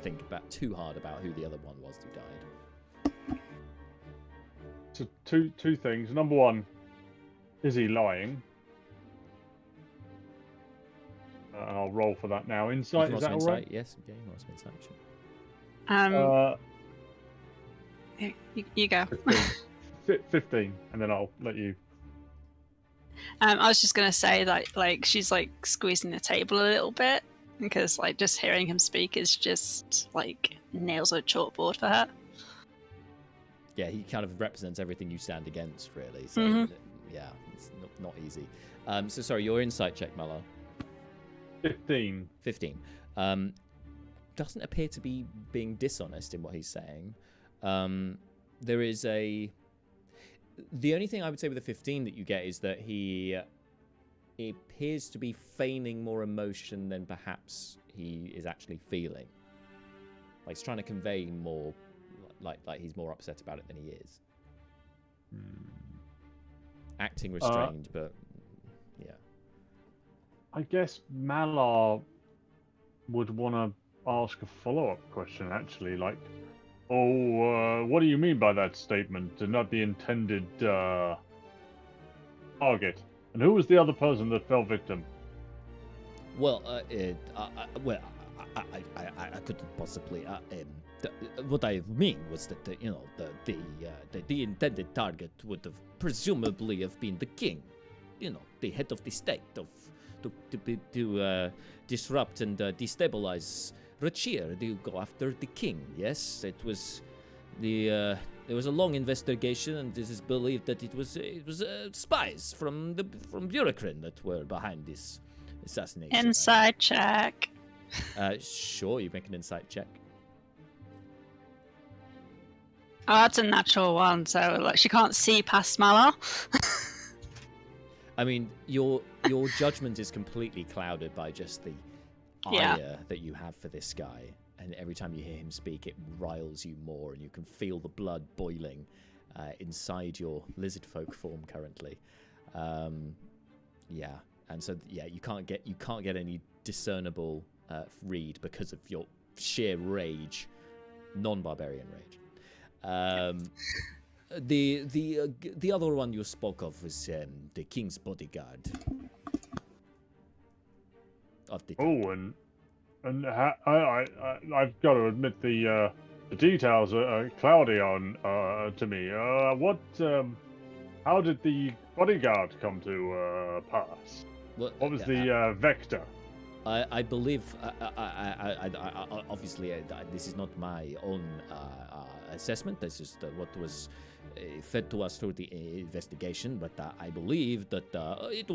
think too hard about who the other one was who died. So two things. Number one, is he lying? And I'll roll for that now. Insight, is that all right? Yes, yeah, you want some insight, sure. You go. 15, and then I'll let you. I was just gonna say that, like, she's like squeezing the table a little bit because, like, just hearing him speak is just like nails on a chalkboard for her. Yeah, he kind of represents everything you stand against, really. So, yeah, it's not easy. So, sorry, your insight check, Malar. 15. 15. Doesn't appear to be being dishonest in what he's saying. There is the only thing I would say with the 15 that you get is that he appears to be feigning more emotion than perhaps he is actually feeling. Like he's trying to convey more, like he's more upset about it than he is. Acting restrained, but yeah. I guess Malar would want to ask a follow-up question, actually, like, what do you mean by that statement? Not the intended target. And who was the other person that fell victim? Well, I couldn't possibly. What I mean was that the intended target would have presumably have been the king, the head of the state, to disrupt and destabilize Rachir, to go after the king. Yes, it was there was a long investigation, and it is believed that it was spies from Burekrin that were behind this assassination. Inside check. Sure, you make an insight check. Oh, that's a natural one, so like she can't see past Mala. I mean, your judgment is completely clouded by just the ire that you have for this guy, and every time you hear him speak, it riles you more, and you can feel the blood boiling inside your lizard folk form currently. And so you can't get any discernible read because of your sheer rage, non-barbarian rage. The other one you spoke of was the king's bodyguard. I've got to admit the details are cloudy on to me. How did the bodyguard come to pass? What was the vector? I believe, obviously, this is not my own assessment. This is what was fed to us through the investigation. But I believe that it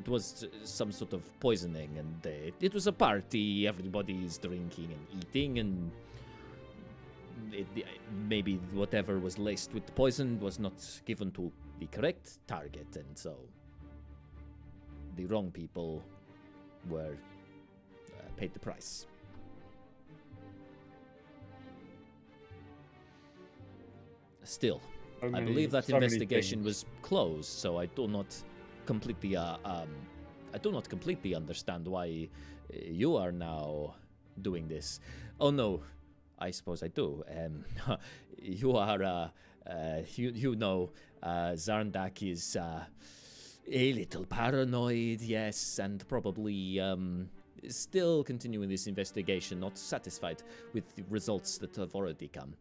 was some sort of poisoning, and it was a party. Everybody's drinking and eating, and maybe whatever was laced with the poison was not given to the correct target, and so the wrong people were paid the price. Still, I believe that investigation was closed, so I do not completely understand why you are now doing this. Oh no, I suppose I do. You are, Zarndak is a little paranoid, yes, and probably still continuing this investigation, not satisfied with the results that have already come.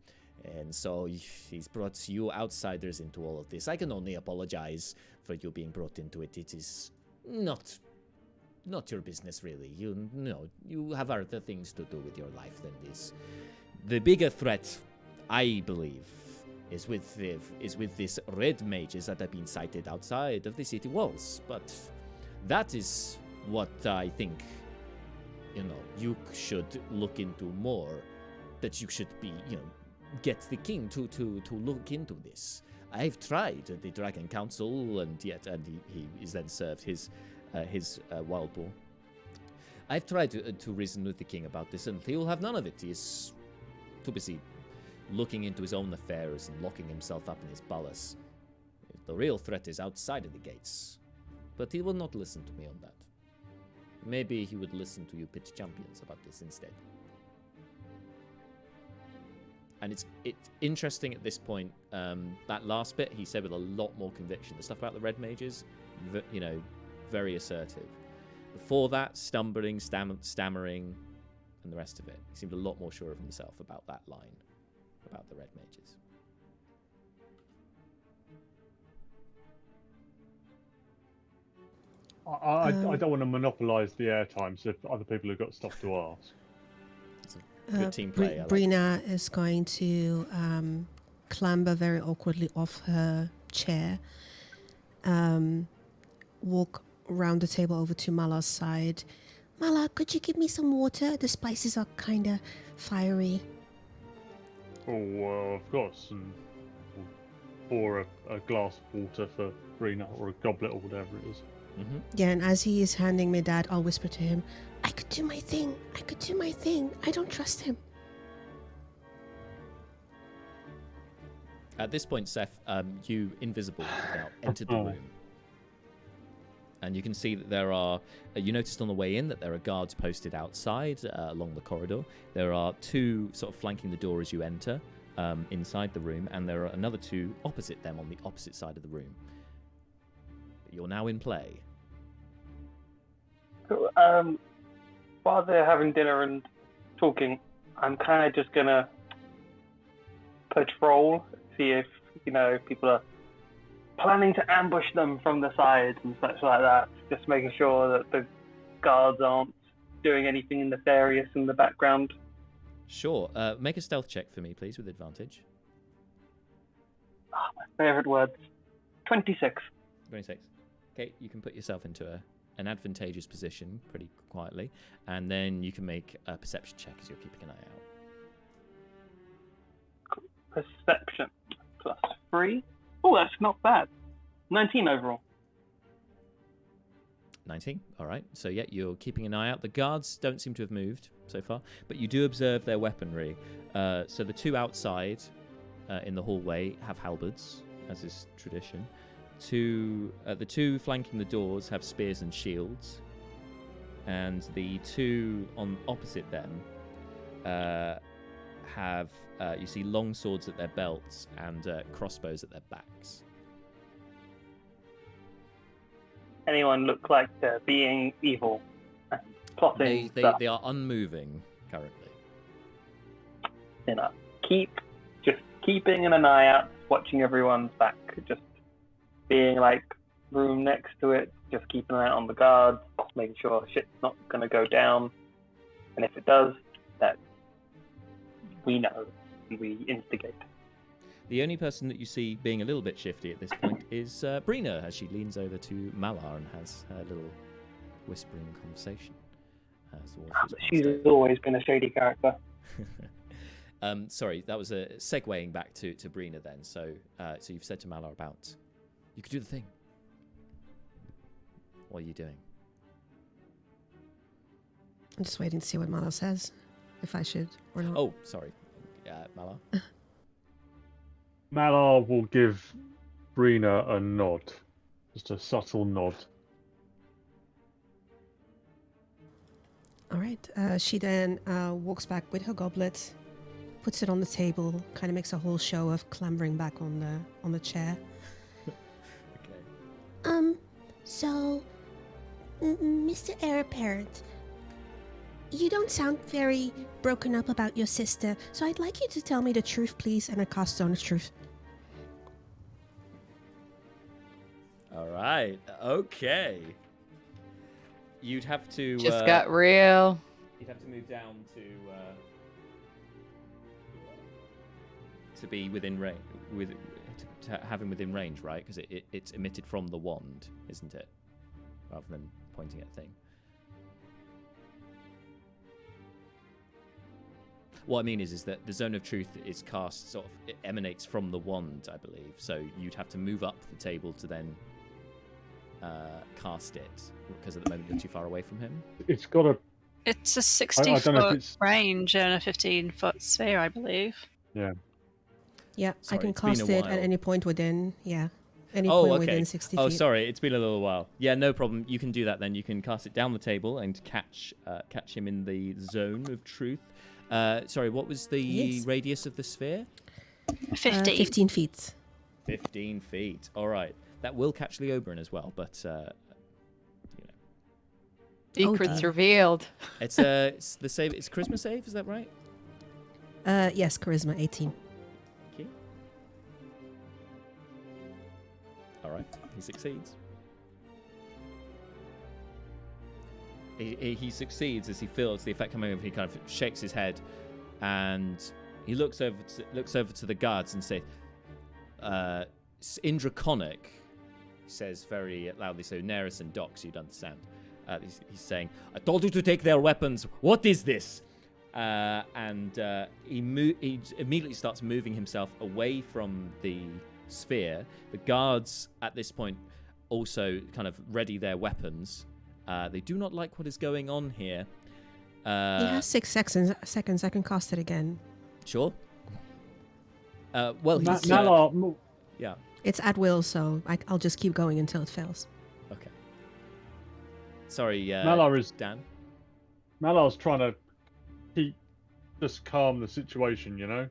And so he's brought you outsiders into all of this. I can only apologize for you being brought into it. It is not your business, really. You have other things to do with your life than this. The bigger threat, I believe, is with these red mages that have been sighted outside of the city walls. But that is what I think, you should look into more. That you should be, get the king to look into this. I've tried the Dragon Council, and he is then served his wild boar. I've tried to reason with the king about this, and he will have none of it. He is too busy looking into his own affairs and locking himself up in his palace. The real threat is outside of the gates. But he will not listen to me on that. Maybe he would listen to you pitch champions about this instead. And it's interesting at this point, that last bit he said with a lot more conviction. The stuff about the red mages, very assertive. Before that, stumbling, stammering, and the rest of it. He seemed a lot more sure of himself about that line, about the red mages. I don't want to monopolise the airtime, so if other people have got stuff to ask. Good team play. Brina is going to clamber very awkwardly off her chair, walk around the table over to Mala's side. Mala, could you give me some water? The spices are kind of fiery. Oh, of course. And we'll pour a glass of water for Brina, or a goblet, or whatever it is. Mm-hmm. Yeah, and as he is handing me that, I'll whisper to him, I could do my thing. I don't trust him. At this point, Seth, you, invisible, have now entered the room. And you can see that there are... you noticed on the way in that there are guards posted outside along the corridor. There are two sort of flanking the door as you enter inside the room, and there are another two opposite them on the opposite side of the room. You're now in play. While they're having dinner and talking, I'm kind of just gonna patrol, see if people are planning to ambush them from the sides and such like that. Just making sure that the guards aren't doing anything nefarious in the background. Sure. Make a stealth check for me, please, with advantage. My favorite words. 26. 26. Okay, you can put yourself into an advantageous position pretty quietly, and then you can make a perception check as you're keeping an eye out. Perception +3. Oh, that's not bad. 19 overall. 19. All right. So yeah, you're keeping an eye out. The guards don't seem to have moved so far, but you do observe their weaponry. So the two outside in the hallway have halberds, as is tradition. The two flanking the doors have spears and shields, and the two on opposite them have you see long swords at their belts and crossbows at their backs. Anyone look like they're being evil and plotting stuff? They are unmoving currently. Just keeping an eye out, watching everyone's back, just being like room next to it, just keeping an eye on the guards, making sure shit's not going to go down, and if it does, that we know and we instigate. The only person that you see being a little bit shifty at this point is Brina, as she leans over to Malar and has her little whispering conversation. She's always been a shady character. Sorry, that was a segueing back to Brina then. So you've said to Malar about you could do the thing. What are you doing? I'm just waiting to see what Malar says, if I should or not. Oh, sorry, Malar. Malar will give Brina a nod, just a subtle nod. All right. She then walks back with her goblet, puts it on the table, kind of makes a whole show of clambering back on the chair. Okay. So, Mr. Heir-apparent, you don't sound very broken up about your sister, so I'd like you to tell me the truth, please, and I cast Stone of Truth. All right. Okay. You'd have to. Just got real. You'd have to move down to be within range, to have him within range, right? Because it's emitted from the wand, isn't it? Rather than pointing at a thing. What I mean is that the Zone of Truth is cast it emanates from the wand, I believe. So you'd have to move up the table to then cast it, because at the moment you're too far away from him. It's got a. It's a 60-foot range and a 15-foot sphere, I believe. Yeah. Yeah, Sorry, I can it's been cast a it while. at any point within. Yeah, any Oh, point okay. within 60 feet. Oh, sorry, it's been a little while. Yeah, no problem. You can do that then. You can cast it down the table and catch him in the Zone of Truth. Sorry, what was the radius of the sphere? 15. 15 feet. 15 feet. All right. That will catch Leoberon as well, but Secrets revealed. it's the save. It's charisma save. Is that right? Yes, charisma 18. Okay. All right. He succeeds. He succeeds as he feels the effect coming over. He kind of shakes his head, and he looks over to the guards and says, in Draconic, he says very loudly, so Neris and Dox, you'd understand. He's saying, "I told you to take their weapons. What is this?" And he immediately starts moving himself away from the sphere. The guards at this point also kind of ready their weapons. They do not like what is going on here. He has 6 seconds. I can cast it again. Sure. Well, he's... yeah. It's at will, so I'll just keep going until it fails. Okay. Sorry, Dan. Malar's trying to just calm the situation, you know?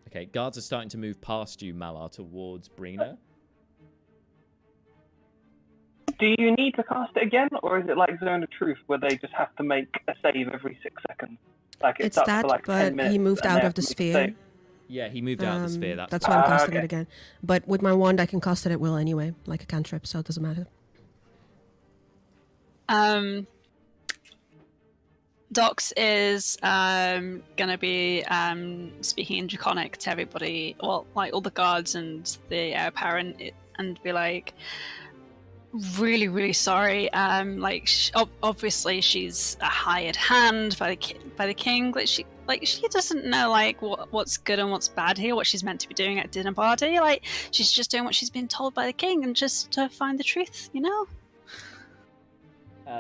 Okay, guards are starting to move past you, Malar, towards Brina. Do you need to cast it again, or is it like Zone of Truth, where they just have to make a save every 6 seconds? Like It's up that, for like 10 but minutes he moved and out they of have the to make a sphere. save? Yeah, he moved out of the sphere. That's why I'm casting it okay. again. But with my wand, I can cast it at will anyway, like a cantrip, so it doesn't matter. Dox is gonna be speaking in Draconic to everybody, well, like all the guards and the heir-apparent, and be like, really, really sorry. Like, obviously she's a hired hand by the king. Like she doesn't know like what's good and what's bad here, what she's meant to be doing at dinner party. Like she's just doing what she's been told by the king, and just to find the truth, you know.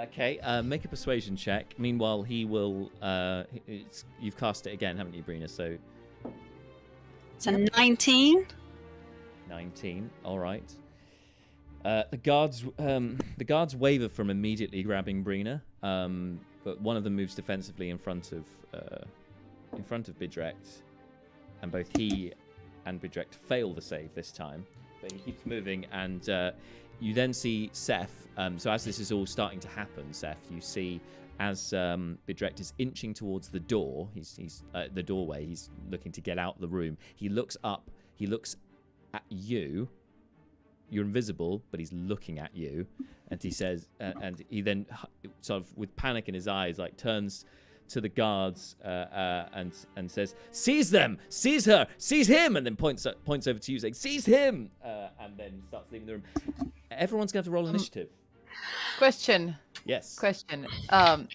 Okay, make a persuasion check. Meanwhile, he will. You've cast it again, haven't you, Brina? So It's a 19. 19. All right. The guards waver from immediately grabbing Brina, but one of them moves defensively in front of Bidrekt, and both he and Bidrekt fail the save this time. But he keeps moving, and you then see Seth. So as this is all starting to happen, Seth, you see as Bidrekt is inching towards the door. He's at the doorway. He's looking to get out the room. He looks up. He looks at you. You're invisible, but he's looking at you, and he says, and he then sort of with panic in his eyes, like turns to the guards and says, "Seize them! Seize her! Seize him!" And then points over to you, saying, "Seize him!" And then starts leaving the room. Everyone's going to have to roll initiative. Question. Yes. Question.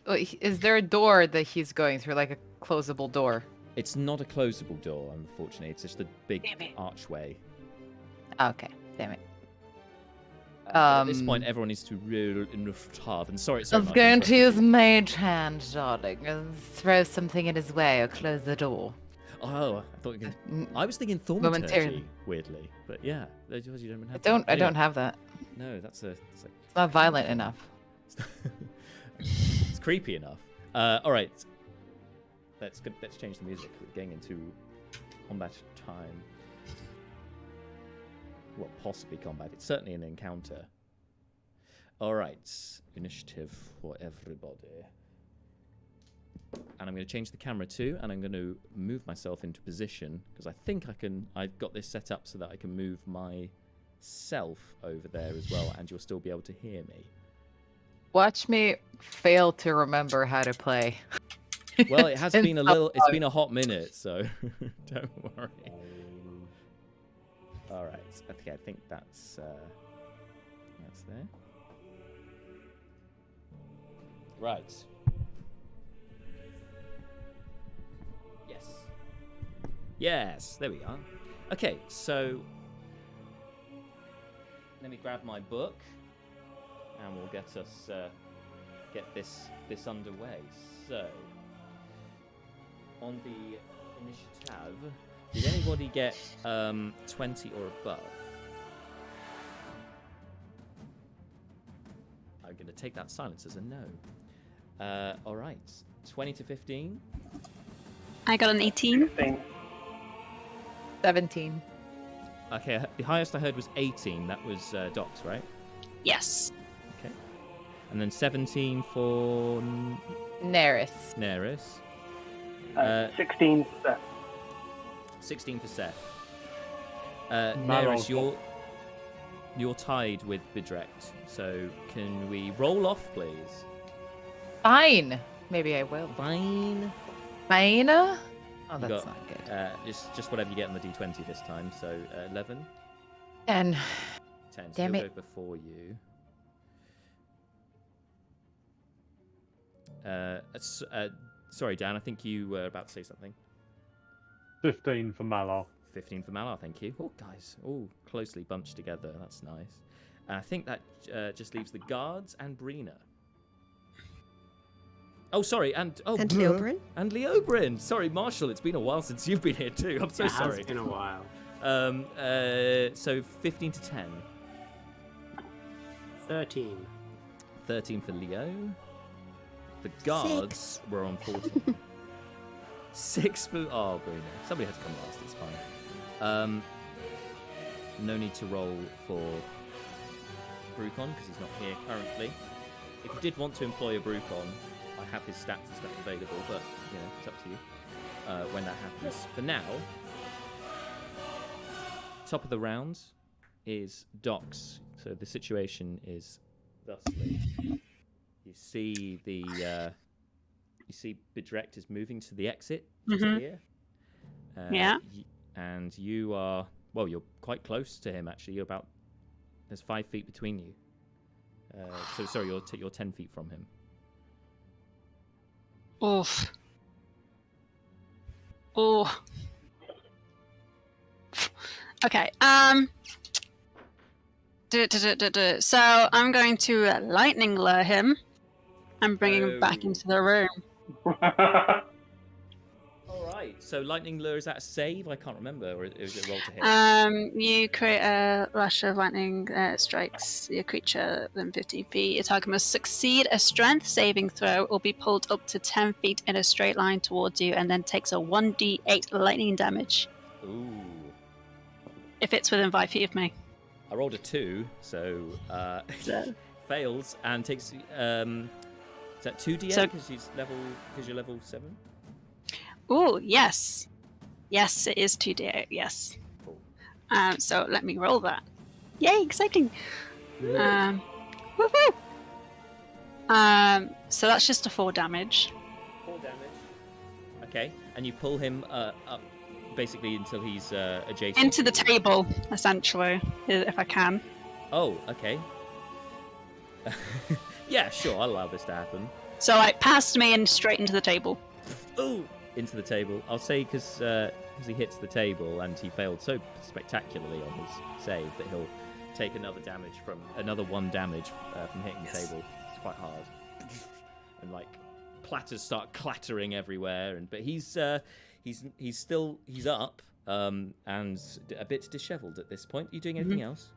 Is there a door that he's going through, like a closable door? It's not a closable door, unfortunately. It's just a big archway. Okay, damn it. At this point, everyone needs to roll initiative. And sorry, I was going to use Mage Hand, darling, and throw something in his way or close the door. Oh, I thought you could... I was thinking Momentarily. thaumaturgy, weirdly, but yeah, you don't have. That. I don't have that. No, that's It's not violent enough. It's creepy enough. All right, let's change the music. We're getting into combat time. Well, possibly combat. It's certainly an encounter. All right, initiative for everybody. And I'm going to change the camera too, and I'm going to move myself into position because I think I can. I've got this set up so that I can move myself over there as well, and you'll still be able to hear me. Watch me fail to remember how to play. Well, it has been a little. It's been a hot minute, so don't worry. All right. Okay, I think that's there. Right. Yes, there we are. Okay, so let me grab my book, and we'll get us get this underway. So, on the initiative, did anybody get 20 or above? I'm going to take that silence as a no. All right, 20 to 15. I got an 18. 17. Okay, the highest I heard was 18. That was Docs, right? Yes. Okay. And then 17 for... Neris. 16 for Seth. 16 for Seth. Neris, you're tied with Bidrekt. So can we roll off, please? Fine. Maybe I will. Fine. Fine? Oh, that's got, not good. Just whatever you get on the d20 this time. So 11. 10. 10. So Damn he'll it. go before you. Sorry, Dan. I think you were about to say something. 15 for Malar. 15 for Malar, thank you. Oh, guys, all closely bunched together. That's nice. I think that just leaves the guards and Brina. Oh, sorry, and Leobrin? And Leobrin. Sorry, Marshall. It's been a while since you've been here too. I'm so sorry. It has been a while. So 15 to 10. 13. 13 for Leo. The guards were on 14. 6 for... Oh, Brina. Somebody had to come last. It's fine. No need to roll for Brucon because he's not here currently. If you did want to employ a Brucon, I have his stats and stuff available, but it's up to you when that happens. For now, top of the round is Docs. So the situation is thusly: you see Bidrekt is moving to the exit just here. Yeah. And you are you're quite close to him actually. There's 5 feet between you. So sorry, you're 10 feet from him. Oof. Oh. Okay. So I'm going to lightning lure him and bring him back into the room. All right. So lightning lure, is that a save? I can't remember, or is it a roll to hit? You create a rush of lightning strikes your creature within 15 feet. Your target must succeed a strength saving throw or be pulled up to 10 feet in a straight line towards you, and then takes a 1d8 lightning damage. Ooh. If it's within 5 feet of me. I rolled a 2, so fails and takes. Is that 2d8 because you're level 7? Oh, yes. Yes, it is 2d8, yes. Cool. So let me roll that. Yay, exciting! Woohoo! So that's just a 4 damage. 4 damage. Okay, and you pull him up basically until he's adjacent. Into the table, essentially, if I can. Oh, okay. Yeah, sure, I'll allow this to happen. So, past me and straight into the table. Ooh! Into the table. I'll say because he hits the table and he failed so spectacularly on his save that he'll take another 1 damage from hitting the table. It's quite hard, and platters start clattering everywhere. But he's up and a bit dishevelled at this point. Are you doing anything else?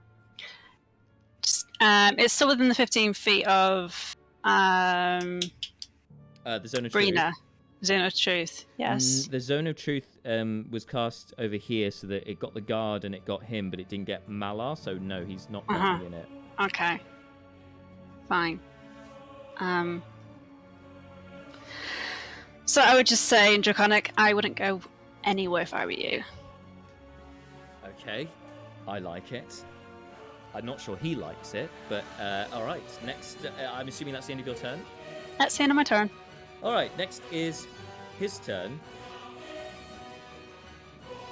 It's still within the 15 feet of the zone of truth. Brina. Zone of Truth, yes. The Zone of Truth was cast over here so that it got the guard and it got him, but it didn't get Malar, so no, he's not currently in it. Okay. Fine. So I would just say, in Draconic, I wouldn't go anywhere if I were you. Okay. I like it. I'm not sure he likes it, but alright. Next, I'm assuming that's the end of your turn? That's the end of my turn. All right, next is his turn.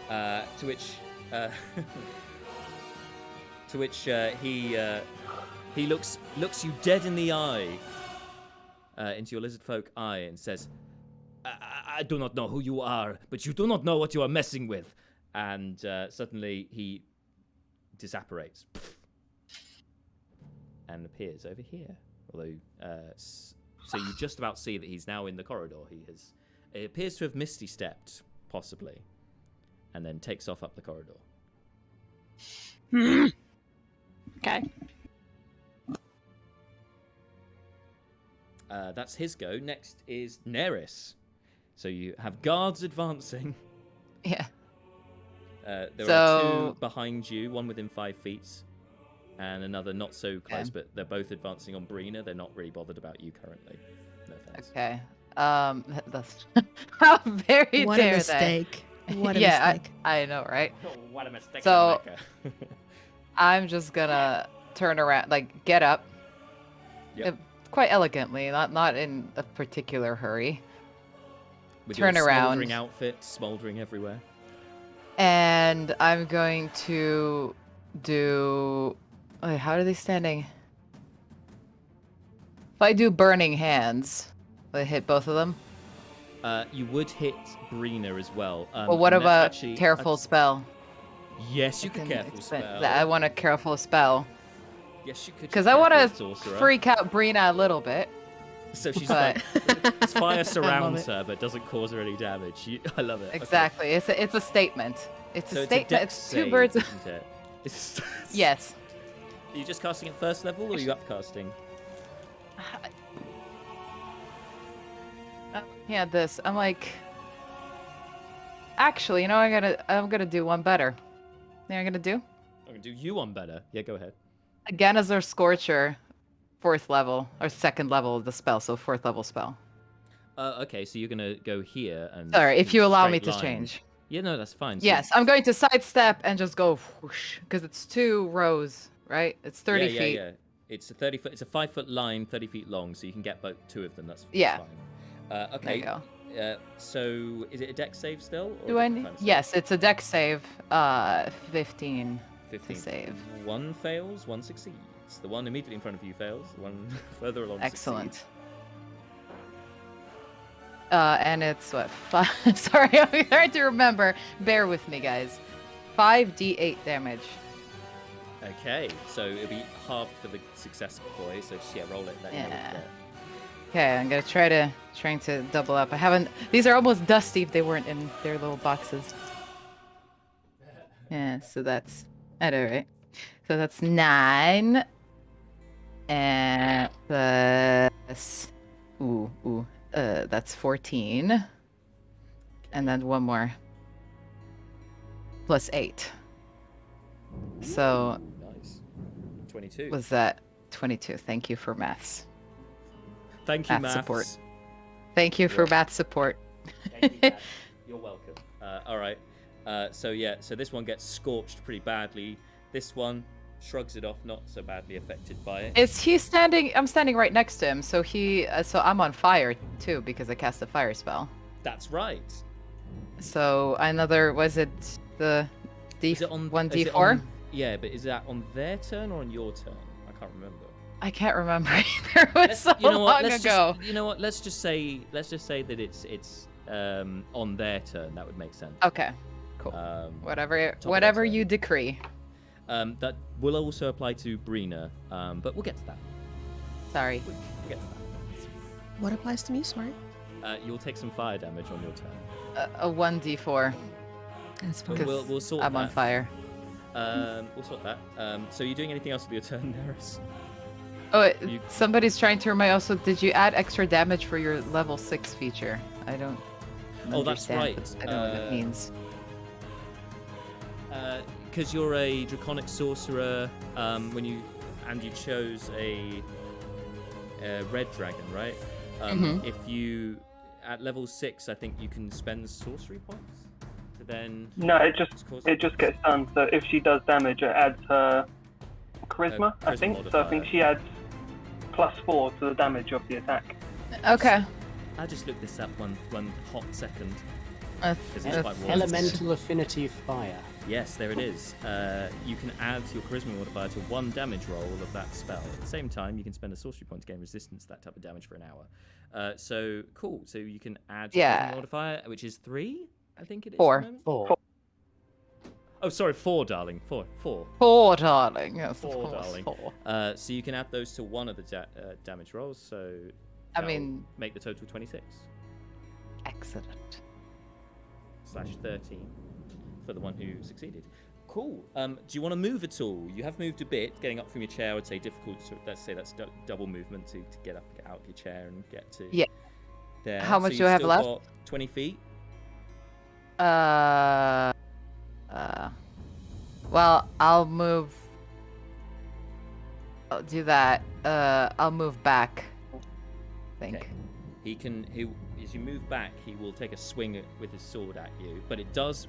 To which he looks you dead in the eye, into your lizard folk eye, and says, I do not know who you are, but you do not know what you are messing with. And suddenly he disapparates and appears over here. Although, so you just about see that he's now in the corridor. It appears to have misty stepped, possibly, and then takes off up the corridor. Okay. That's his go. Next is Neris. So you have guards advancing. Yeah. There are 2 behind you, one within 5 feet, and another not so close, but they're both advancing on Brina. They're not really bothered about you currently. No offense. Okay. That's how very What dare a mistake. What a yeah, mistake. I know, right? Oh, what a mistake. So I'm just gonna turn around, get up, quite elegantly, not in a particular hurry. With turn your around. Smoldering outfit, smoldering everywhere. And I'm going to do. Wait, how are they standing? If I do burning hands, will I hit both of them? You would hit Brina as well. Well, what and about actually, careful spell? Yes, you could careful spell. I want a careful spell. Yes, you could. Because I want to Sorcerer. freak out Brina a little bit. So she's but- fire surrounds it. her, but doesn't cause her any damage. I love it. Okay. Exactly. It's a statement. It's So a it's statement. dex It's 2 save, birds. Isn't it? It's... Yes. Are you just casting at first level, or are you upcasting? Yeah, this. I'm like. Actually, I'm gonna do one better. You know what I'm gonna do? I'm gonna do you one better. Yeah, go ahead. Again, as our Scorcher, 4th level, or 2nd level of the spell, so 4th level spell. Okay, so you're gonna go here and. Sorry, if do you allow me straight to line. change. Yeah, no, that's fine. So- Yes, I'm going to sidestep and just go whoosh, because it's 2 rows, right? It's 30 yeah, feet. Yeah. It's a 30 foot. It's a 5 foot line, 30 feet long, so you can get both 2 of them. That's Yeah. fine. Okay. There you go. So is it a dex save still? Or Do a I different need? kind of save? Yes, it's a dex save. 15 15. to save. 1 fails, 1 succeeds. The one immediately in front of you fails. The one further along Excellent. succeeds. And it's what? 5. Sorry, I'm trying to remember. Bear with me, guys. 5d8 damage. Okay, so it'll be halved for the success boy. So just roll it. Let me know what you Yeah. get. Okay, I'm gonna trying to double up. I haven't. These are almost dusty if they weren't in their little boxes. Yeah, so that's at all right. So that's 9. And plus, that's 14. And then one more. Plus 8. So Nice. 22. was that 22? Thank you for maths. Thank you, math maths. support. Thank you for math support. Thank you, Matt. You're welcome. All right. So this one gets scorched pretty badly. This one shrugs it off, not so badly affected by it. Is he standing? I'm standing right next to him, so so I'm on fire too because I cast a fire spell. That's right. So another, was it the Is it on 1d4? Yeah, but is that on their turn or on your turn? I can't remember. I can't remember either. It was so You know what? long Let's ago. you know what? Let's just say that it's on their turn. That would make sense. Okay, cool. Whatever Whatever turn. you decree. That will also apply to Brina, but we'll get to that. Sorry. We'll get to that. What applies to me? Sorry. You'll take some fire damage on your turn. A 1d4. That's But fine. we'll sort I'm that. on fire. We'll sort that. So you doing anything else with your turn, Neris? Oh, You- somebody's trying to remind. Also, did you add extra damage for your level 6 feature? I don't. Oh, that's understand. right. I don't know what that means. Because you're a draconic sorcerer, when you chose a red dragon, right? If you at level 6, I think you can spend sorcery points to then. No, it cause- just gets done. So if she does damage, it adds her charisma, I charisma think. So I modifier. think she adds +4 to the damage of the attack. Okay. I just looked this up one hot second. That's, Because it's quite that's- warm. Elemental affinity fire. Yes, there it is. You can add your charisma modifier to 1 damage roll of that spell. At the same time, you can spend a sorcery point to gain resistance to that type of damage for an hour. So cool. So you can add your charisma modifier, which is 3, I think it is. 4. at the moment? 4. Oh, sorry, 4, darling. 4. 4, darling. Yes, of 4, course, darling. 4. So you can add those to one of the damage rolls. So I that'll mean, make the total 26 excellent. / 13 for the one who succeeded. Cool. Do you want to move at all? You have moved a bit. Getting up from your chair, I would say difficult. So let's say that's double movement to get up, get out of your chair, and get to there. How much so do I have still left? Got 20 feet. Well, I'll move. I'll do that. I'll move back. I think. Okay. As you move back, he will take a swing with his sword at you. But it does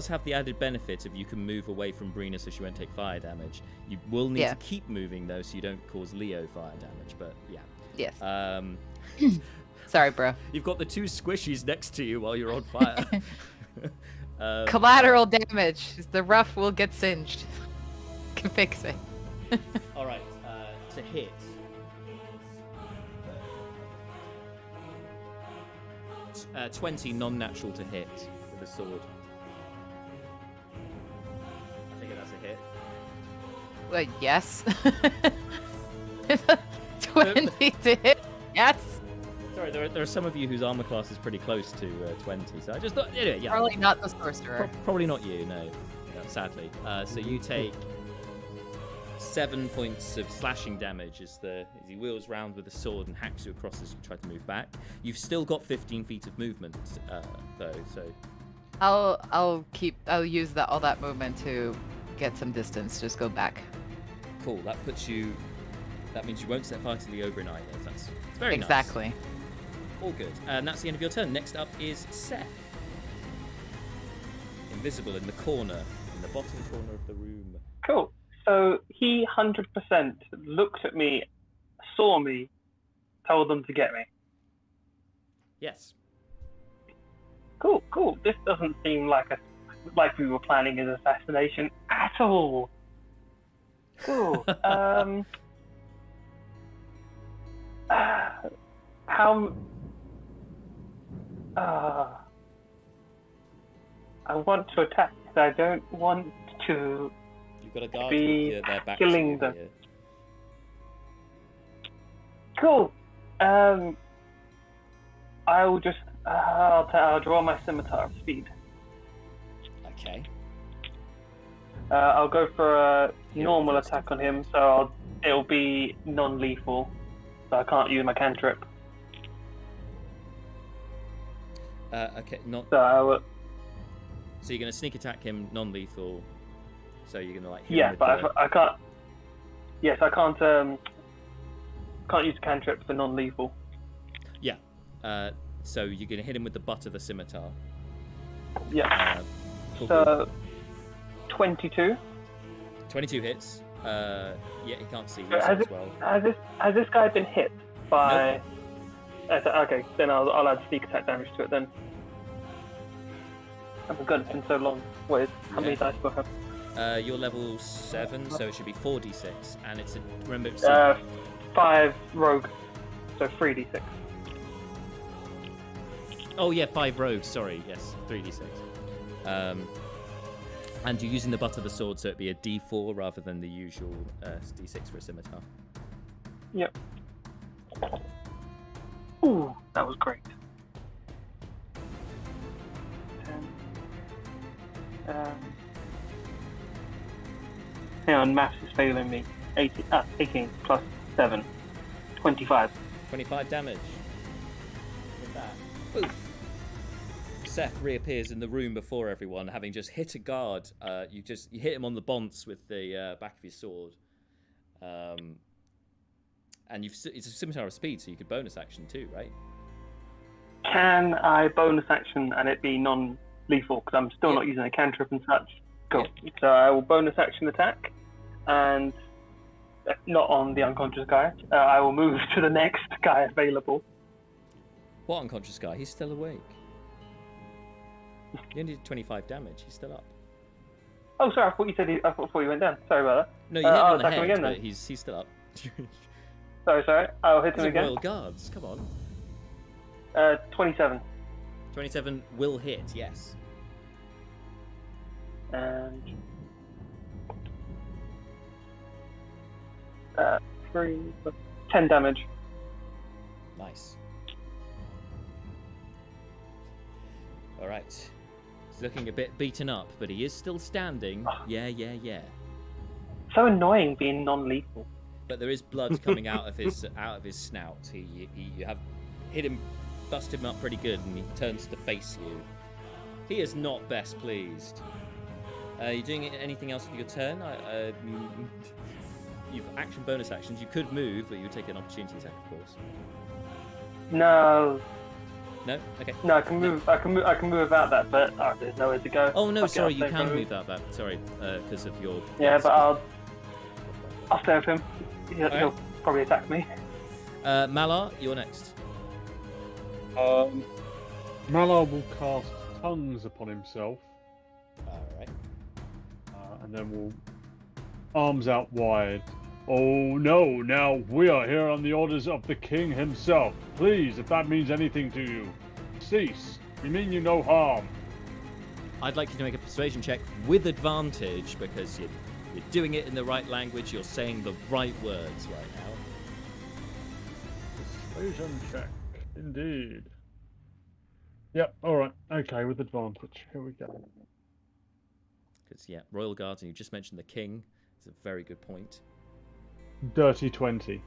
have the added benefit of you can move away from Brina so she won't take fire damage. You will need to keep moving though, so you don't cause Leo fire damage. But yeah. Yes. Sorry, bro. You've got the 2 squishies next to you while you're on fire. Collateral damage. The rough will get singed. Can fix it. All right. To hit. 20 non-natural to hit with a sword. I think that's a hit. Well, yes. 20 to hit. Yes. Sorry, there are some of you whose armor class is pretty close to 20, so I just thought, anyway, yeah. Probably not the sorcerer. Probably not you, no. Sadly. So you take 7 points of slashing damage as he wheels round with a sword and hacks you across as you try to move back. You've still got 15 feet of movement, though. So I'll use all that movement to get some distance. Just go back. Cool. That puts you. That means you won't set fire to the ogre either. That's very nice. Exactly. All good. And that's the end of your turn. Next up is Seth. Invisible in the corner, in the bottom corner of the room. Cool. So he 100% looked at me, saw me, told them to get me. Yes. Cool. This doesn't seem like we were planning his assassination at all. Cool. How? I want to attack. I don't want to. You've got a guard be with their back killing to you them. here. Cool. I'll just. I'll draw my scimitar of speed. Okay. I'll go for a Yeah, normal first attack on him, so it'll be non-lethal, so I can't use my cantrip. Okay. So So you're gonna sneak attack him, non-lethal. So you're gonna like. Hit him yeah, with but the... I can't. Yes, I can't. Can't use cantrip for non-lethal. Yeah. So you're gonna hit him with the butt of the scimitar. Yeah. Cool. So 22. 22 hits. Yeah, he can't see you So as well. Has this guy been hit by? Okay, then I'll add sneak attack damage to it then. Oh my god, it's been so long. How many dice do I have? You're level 7, so it should be 4d6, and it's remember. It's 5 rogue, so 3d6. Oh yeah, 5 rogues. Sorry, yes, 3d6. And you're using the butt of the sword, so it'd be a d4 rather than the usual d6 for a scimitar. Yep. Ooh, that was great. 10. Hang on, maths is failing me. 18 plus 7. 25. 25 damage. With that, poof. Seth reappears in the room before everyone, having just hit a guard. You hit him on the bonce with the back of his sword, and it's a scimitar of speed, so you could bonus action too, right? Can I bonus action and it be non-lethal? Because I'm still not using a cantrip and such. Cool. Yeah. So I will bonus action attack, and not on the unconscious guy. I will move to the next guy available. What unconscious guy? He's still awake. You only did 25 damage. He's still up. Oh, sorry. I thought you said I thought you went down. Sorry about that. No, you hit him on the attack him head, again, but then. he's still up. Sorry. I'll hit him These are again. Royal Guards. Come on. 27. 27 will hit. Yes. And 10 damage. Nice. All right. He's looking a bit beaten up, but he is still standing. Yeah. So annoying being non-lethal. But there is blood coming out of his snout. You have hit him, busted him up pretty good, and he turns to face you. He is not best pleased. Are you doing anything else with your turn? You've action bonus actions. You could move, but you would take an opportunity attack, of course. No. No? Okay. No, I can move. I can move without that, but there's nowhere to go. Oh no, Okay, sorry, I'll you stay can with him. move that. Sorry, because of your. Yeah, but I'll stay with him. He'll Alright. probably attack me. Malar, you're next. Malar will cast tongues upon himself, All right. and then will arms out wide. Oh no! Now we are here on the orders of the king himself. Please, if that means anything to you, cease. We mean you no harm. I'd like you to make a persuasion check with advantage because you're doing it in the right language. You're saying the right words right now. Persuasion check, indeed. Yep. All right. Okay, with advantage. Here we go. Because Royal Guards, and you just mentioned the king. It's a very good point. Dirty 20.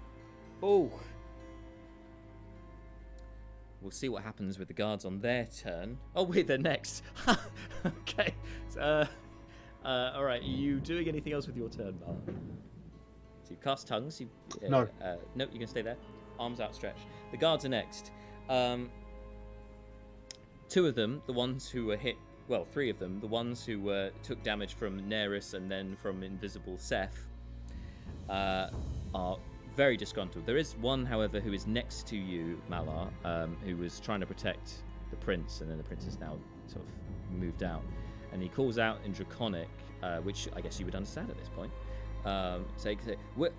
Oh. We'll see what happens with the guards on their turn. Oh wait, they're next. Okay. All right. Are you doing anything else with your turn, Val? So you cast tongues. No. No, you can stay there. Arms outstretched. The guards are next. Two of them, the ones who were hit. Well, three of them, the ones who took damage from Neris and then from Invisible Seth, are very disgruntled. There is one, however, who is next to you, Malar, who was trying to protect the prince, and then the prince is now sort of moved out. And he calls out in Draconic, which I guess you would understand at this point. Say, where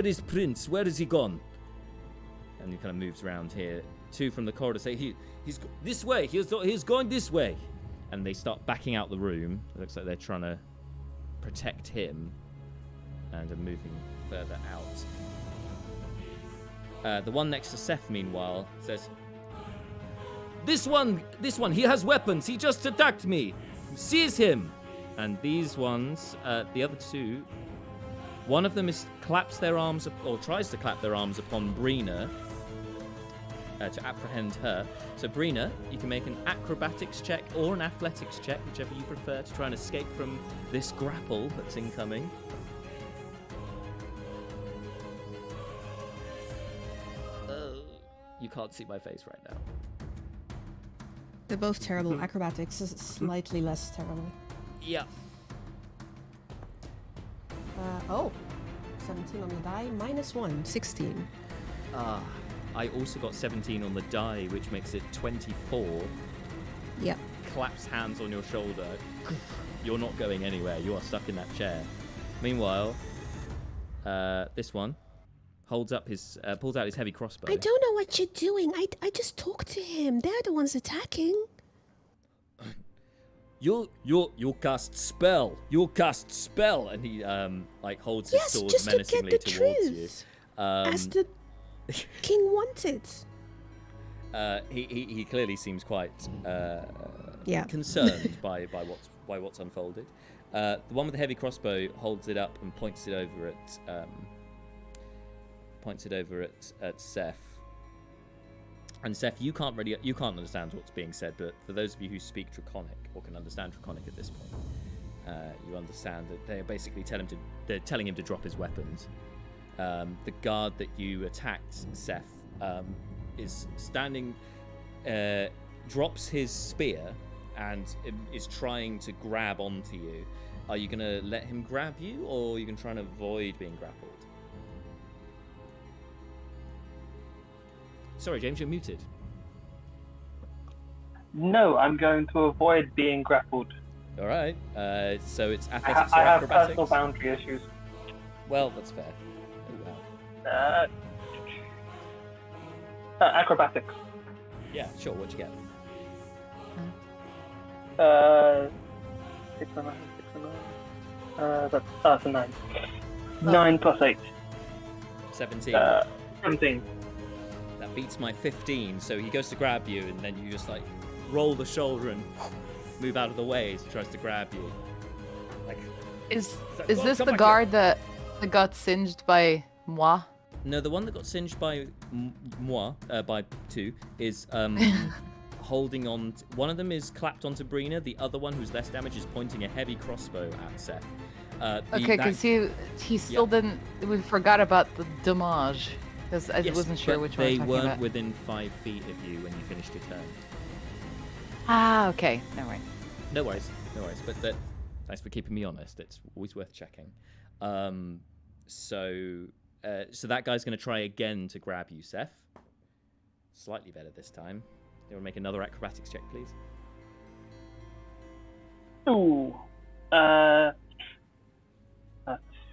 is Prince? Where is he gone? And he kind of moves around here. Two from the corridor say, he's this way. He's going this way. And they start backing out the room. It looks like they're trying to protect him, and are moving further out. The one next to Seth, meanwhile, says, This one, he has weapons. He just attacked me. Seize him. And these ones, the other two, one of them claps their arms, or tries to clap their arms upon Brina to apprehend her. So Brina, you can make an acrobatics check or an athletics check, whichever you prefer, to try and escape from this grapple that's incoming. You can't see my face right now. They're both terrible. Acrobatics is slightly less terrible. Yeah. 17 on the die, -1, 16. I also got 17 on the die, which makes it 24. Yep. Claps hands on your shoulder. You're not going anywhere. You are stuck in that chair. Meanwhile, this one pulls out his heavy crossbow. I don't know what you're doing. I just talked to him. They're the ones attacking. You'll cast spell. You'll cast spell, and he holds his sword menacingly towards you. As the king wanted. He clearly seems quite concerned by what's unfolded. The one with the heavy crossbow holds it up and points it over at Seth. And Seth, you can't understand what's being said, but for those of you who speak Draconic or can understand Draconic at this point, you understand that they're basically telling him to drop his weapons. The guard that you attacked, Seth, is standing, drops his spear and is trying to grab onto you. Are you going to let him grab you, or are you going to try and avoid being grappled? Sorry, James, you're muted. No, I'm going to avoid being grappled. All right. So it's athletics or I have acrobatics? personal boundary issues. Well, that's fair. Oh, wow. Acrobatics. Yeah, sure. What'd you get? 6 and 9. That's a 9. 9 plus 8. 17. 17. That beats my 15. So he goes to grab you, and then you just roll the shoulder and move out of the way as he tries to grab you. Is this the guard that got singed by moi? No, the one that got singed by moi, by 2, is holding on. One of them is clapped onto Brina. The other one, who's less damaged, is pointing a heavy crossbow at Seth. Okay, because he still didn't. We forgot about the damage. Because I wasn't sure which one they we're talking weren't about. within 5 feet of you when you finished your turn. Ah, okay. No worries. No worries. But thanks for keeping me honest. It's always worth checking. So that guy's going to try again to grab you, Seth. Slightly better this time. You want to make another acrobatics check, please? Ooh.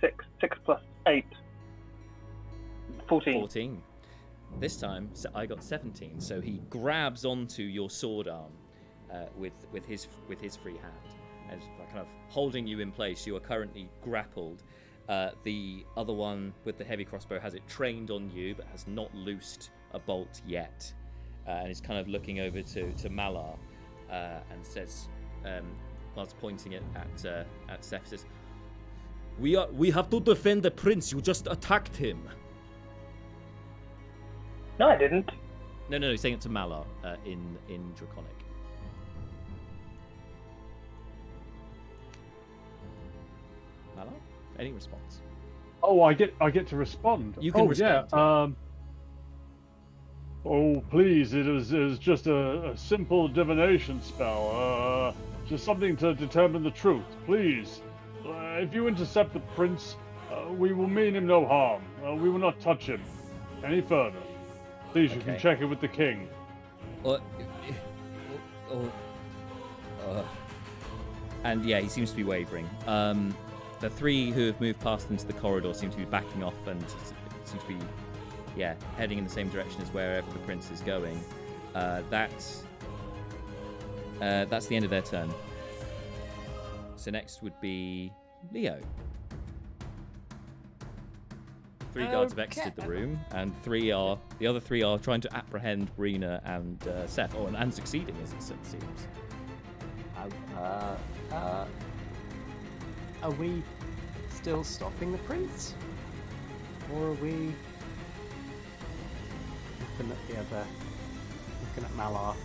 6 plus 8. 14. This time, I got 17. So he grabs onto your sword arm with his free hand, and kind of holding you in place. You are currently grappled. The other one with the heavy crossbow has it trained on you, but has not loosed a bolt yet, and is kind of looking over to Malar and says, whilst pointing it at Seth, says, "We have to defend the prince. You just attacked him." No, I didn't. No, he's saying it to Malar in Draconic. Malar? Any response? Oh, I get to respond. You can respond, yeah. Oh, please! It is just a simple divination spell. Just something to determine the truth. Please, if you intercept the prince, we will mean him no harm. We will not touch him any further. Please, you can check it with the king. And yeah, he seems to be wavering. The three who have moved past into the corridor seem to be backing off and seem to be, heading in the same direction as wherever the prince is going. That's the end of their turn. So next would be Leo. 3 guards have exited the room, and the other three are trying to apprehend Brina and Seth, and succeeding, as it seems. Are we still stopping the prince? Or are we looking at the other, looking at Malar,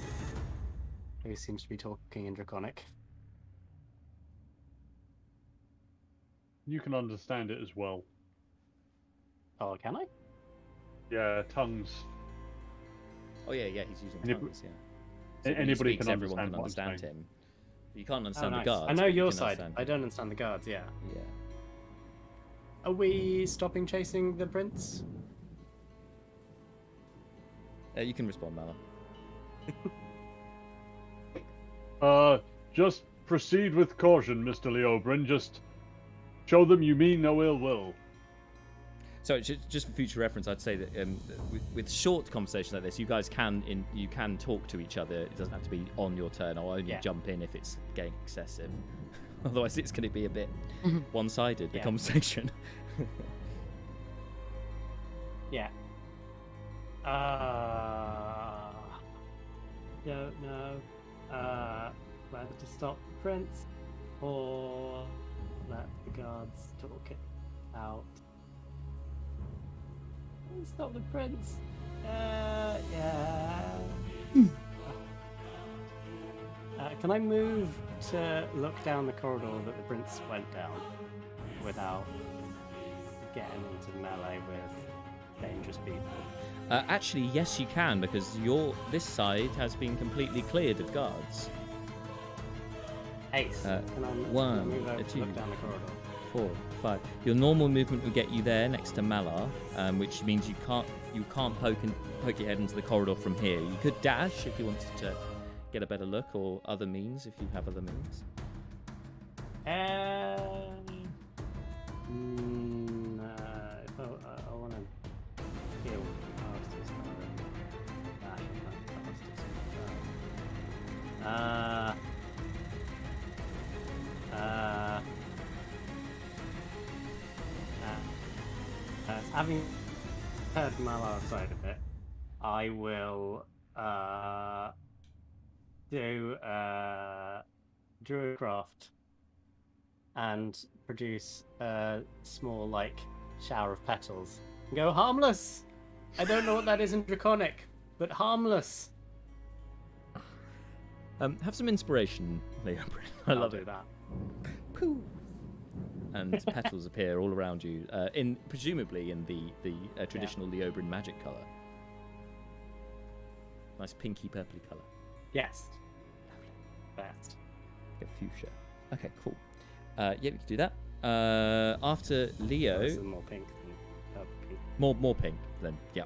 who seems to be talking in Draconic? You can understand it as well. Oh, can I? Yeah, tongues. Oh yeah, he's using tongues, yeah. So when he Anybody speaks, can everyone can understand understand him. You can't understand nice. the guards. I know but you your can side. understand I him. don't understand the guards, yeah. Yeah. Are we stopping chasing the prince? You can respond, Mala. Just proceed with caution, Mr. Leobrin. Just show them you mean no ill will. So just for future reference, I'd say that with short conversations like this, you guys can talk to each other. It doesn't have to be on your turn. I'll only jump in if it's getting excessive. Otherwise, it's going to be a bit one-sided, the conversation. Yeah. Don't know whether to stop the prince or let the guards talk it out. Stop the prince. Can I move to look down the corridor that the prince went down without getting into melee with dangerous people? Actually, yes, you can, because this side has been completely cleared of guards. Ace. Can I move 1, over to 2, look down the corridor? 4, 5. Your normal movement will get you there next to Malar, which means you can't poke your head into the corridor from here. You could dash if you wanted to get a better look, or other means if you have other means. If I want to heal casters, having heard Malar's side of it, I will do Druidcraft and produce a small, shower of petals and go harmless. I don't know what that is in Draconic, but harmless. Have some inspiration, Leo. I love it. That. Pooh. And petals appear all around you, presumably in the traditional Leobrin magic colour. Nice pinky purpley colour. Yes. Best. Like a fuchsia. Okay, cool. Yeah, we can do that. After Leo, More pink than purple pink. more pink then. Yeah.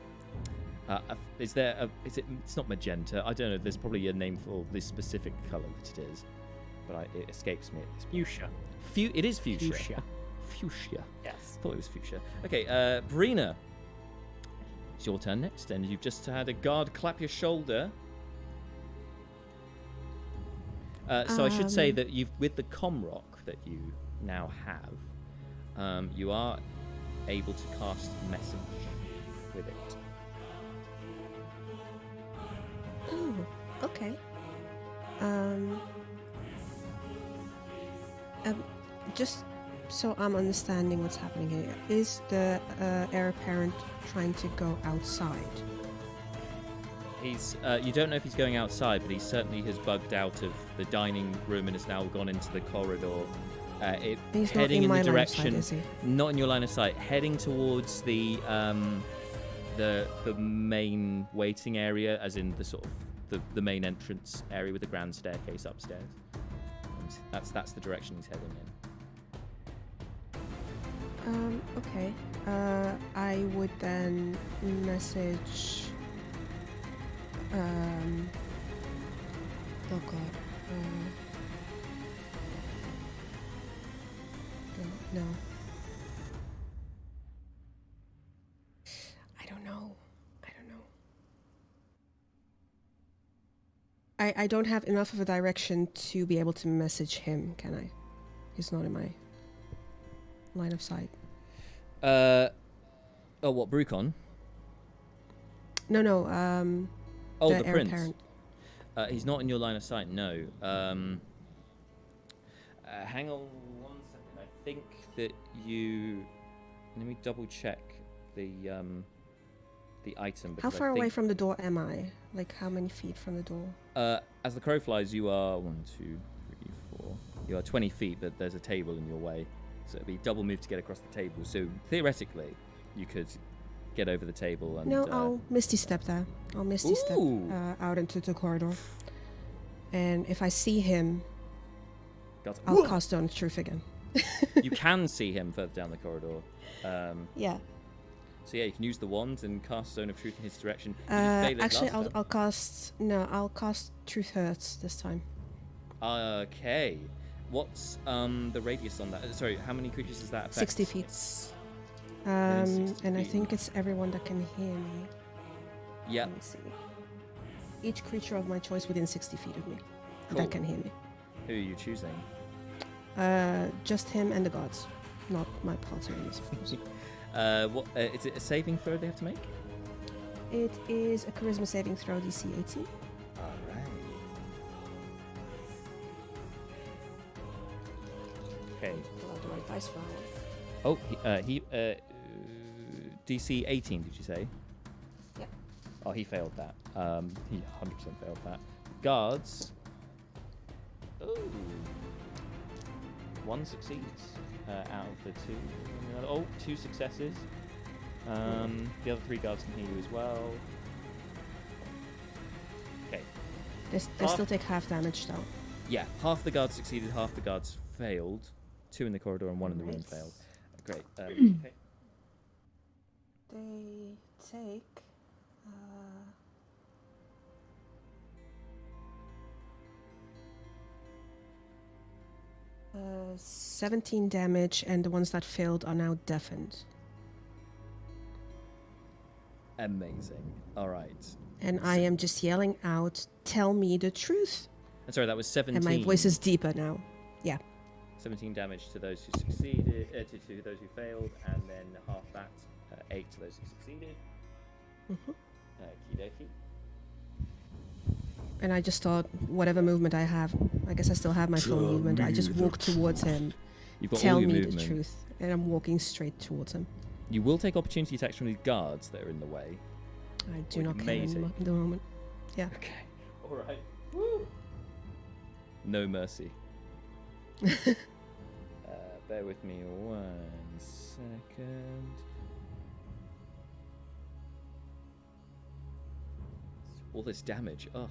It's not magenta. I don't know. There's probably a name for this specific colour that it is, but it escapes me at this point. Fuchsia. It is fuchsia. Fuchsia. Yes. Thought it was fuchsia. Okay, Brina. It's your turn next, and you've just had a guard clap your shoulder. So I should say that with the Comrock that you now have, you are able to cast message with it. Oh, okay. Just so I'm understanding what's happening here, is the heir-apparent trying to go outside? He's. You don't know if he's going outside, but he certainly has bugged out of the dining room and has now gone into the corridor He's not heading in in my the line of sight, direction, is he? not in your line of sight, heading towards the main waiting area, as in the sort of the main entrance area with the grand staircase upstairs. And that's the direction he's heading in. Okay. I would then message. Oh God. No. I don't know. I don't have enough of a direction to be able to message him, can I? He's not in my line of sight. Oh, what, Brucon? No. Oh, the prince. heir-apparent. He's not in your line of sight, no. Hang on 1 second. I think that you... Let me double check the item. How because far I away think, from the door am I? Like, how many feet from the door? as the crow flies, you are 1, 2, 3, 4. You are 20 feet, but there's a table in your way. So it'd be double move to get across the table. So theoretically, you could get over the table and... No, I'll Misty Step there. I'll Misty Step out into the corridor. And if I see him, I'll cast Stone of Truth again. You can see him further down the corridor. Yeah. So yeah, you can use the wand and cast Stone of Truth in his direction. Actually, I'll cast Truth Hurts this time. Okay. What's the radius on that? Sorry, how many creatures does that affect? 60 feet. 60 and I feet. think it's everyone that can hear me. Yeah. Let me see. Each creature of my choice within 60 feet of me Cool. that can hear me. Who are you choosing? Just him and the gods, not my party members, of course. Is it a saving throw they have to make? It is a charisma saving throw, DC 18. Alright. Okay. Pull out the right dice file. Oh, DC 18, did you say? Yep. Oh, he failed that. He 100% failed that. Guards. Ooh. One succeeds out of the two. Oh, 2 successes. The other 3 guards can hear you as well. Okay. They still take half damage though. Yeah, half the guards succeeded, half the guards failed. 2 in the corridor and 1 in the room Nice. failed. Great. Okay. They take 17 damage, and the ones that failed are now deafened. Amazing. All right. And I am just yelling out, "Tell me the truth!" Sorry, that was 17. And my voice is deeper now. Yeah. 17 damage to those who succeeded, to those who failed, and then half that, 8 to those who succeeded. Mhm. Okie dokie. And I just thought, whatever movement I have, I guess I still have my full Tell movement. I me just the walk towards him. You've got Tell all your me movement. the truth. And I'm walking straight towards him. You will take opportunity attacks from these guards that are in the way. I do Well, not you care may in take- the moment. Yeah. Okay. All right. Woo. No mercy. Bear with me 1 second. All this damage. Oh.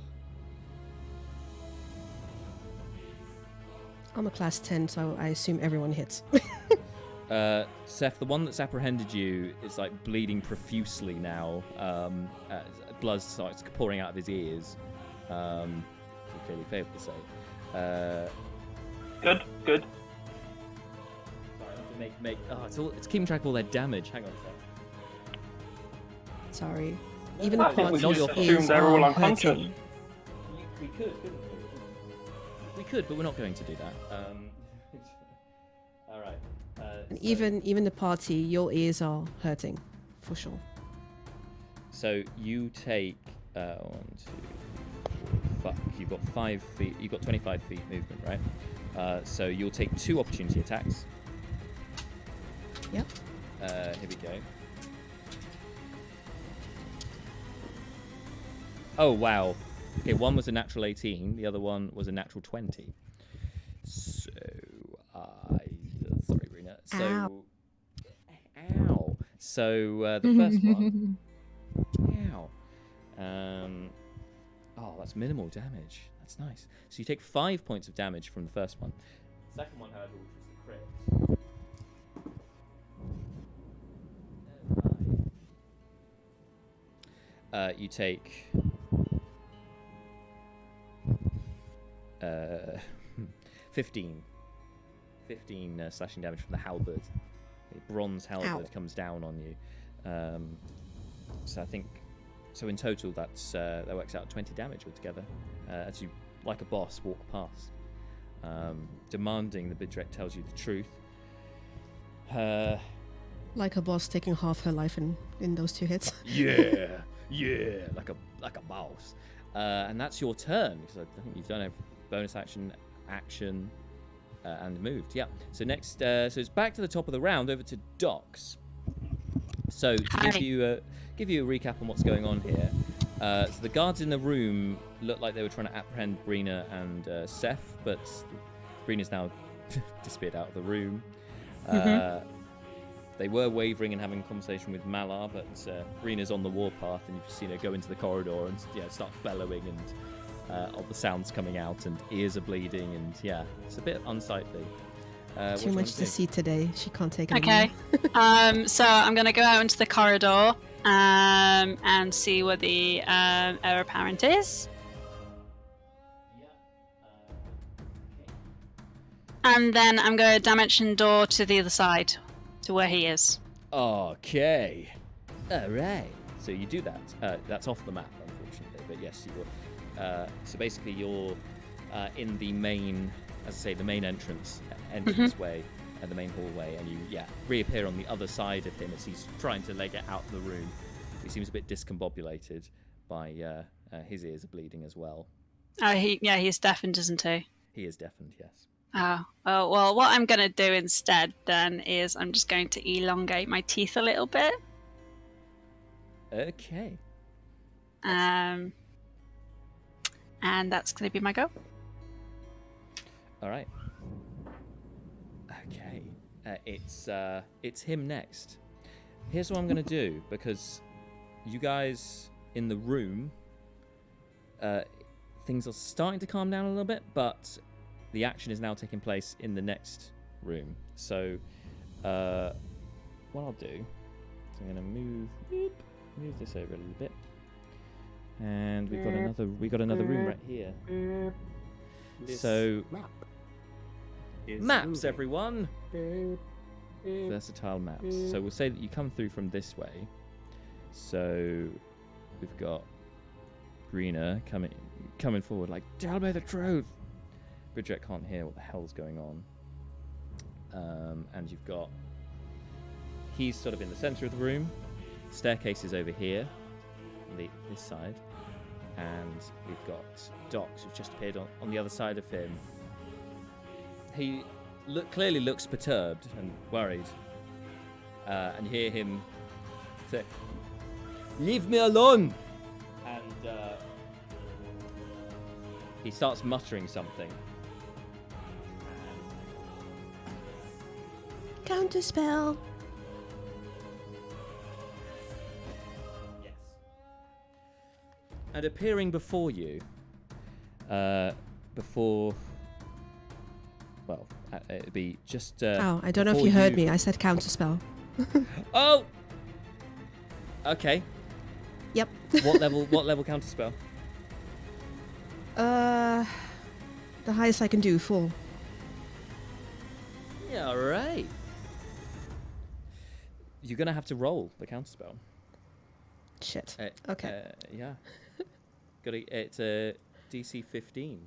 I'm a class 10, so I assume everyone hits. Seth, the one that's apprehended you is like bleeding profusely now. Blood starts pouring out of his ears. He clearly failed to say. Good. Sorry, I have to make. It's keeping track of all their damage. Hang on a sec. Sorry. Even the I think we party just is assumed they're all all unconscious. hurting. We could, couldn't we? We could, but we're not going to do that. All right. And So- even the party, your ears are hurting, for sure. So you take 1, 2, 3, 4. Fuck, you've got 5 feet. You've got 25 feet movement, right? So you'll take 2 opportunity attacks. Yep. Here we go. Oh wow. Okay, one was a natural 18. The other one was a natural 20. So Sorry, Rena. So, Ow. ow. So the first one. Ow. Oh, that's minimal damage. That's nice. So you take 5 points of damage from the first one. Second one, however, which was the crit. You take 15 slashing damage from the halberd. The bronze halberd comes down on you. So I think, so in total that works out 20 damage altogether as you, like a boss, walk past, demanding the Bidrekt tells you the truth. Like a boss taking half her life in those 2 hits. Yeah, like a boss. And that's your turn, because I think you've done a bonus action, and moved. Yeah. So next, so it's back to the top of the round, over to Docs. So to give you a recap on what's going on here. So the guards in the room looked like they were trying to apprehend Brina and Seth, but Brina's now disappeared out of the room. They were wavering and having a conversation with Malar, but Brina's on the warpath, and you've seen her go into the corridor and start bellowing, and all the sounds coming out, and ears are bleeding, and it's a bit unsightly. Too much to see today. She can't take it. Okay. So I'm going to go out into the corridor and see where the heir-apparent is. And then I'm going to dimension door to the other side, to where he is. Okay. Alright. So you do that. That's off the map, unfortunately, but yes, you will. So basically you're in the main, as I say, the main entranceway and the main hallway, and you reappear on the other side of him as he's trying to get out of the room. He seems a bit discombobulated by his ears are bleeding as well. He's deafened, isn't he? He is deafened, yes. Oh, well, what I'm going to do instead then is I'm just going to elongate my teeth a little bit. Okay. And that's going to be my go. All right. Okay. It's him next. Here's what I'm going to do, because you guys in the room, things are starting to calm down a little bit, but the action is now taking place in the next room. So what I'll do is I'm going to move this over a little bit. And we got another room right here. So maps, everyone. Versatile maps. So we'll say that you come through from this way. So we've got Brina coming forward, like, tell me the truth. Bidrekt can't hear what the hell's going on. And you've got, he's sort of in the center of the room. Staircase is over here, on this side. And we've got Docs, who's just appeared on the other side of him. He clearly looks perturbed and worried. And you hear him say, "Leave me alone!" And he starts muttering something. Counterspell. Yes. And appearing before you, it'd be just. I don't know if you heard me. I said counterspell. Oh. Okay. Yep. What level counterspell? The highest I can do, 4. Yeah, all right. You're gonna have to roll the counterspell. Shit. Okay. Yeah. It's a DC 15.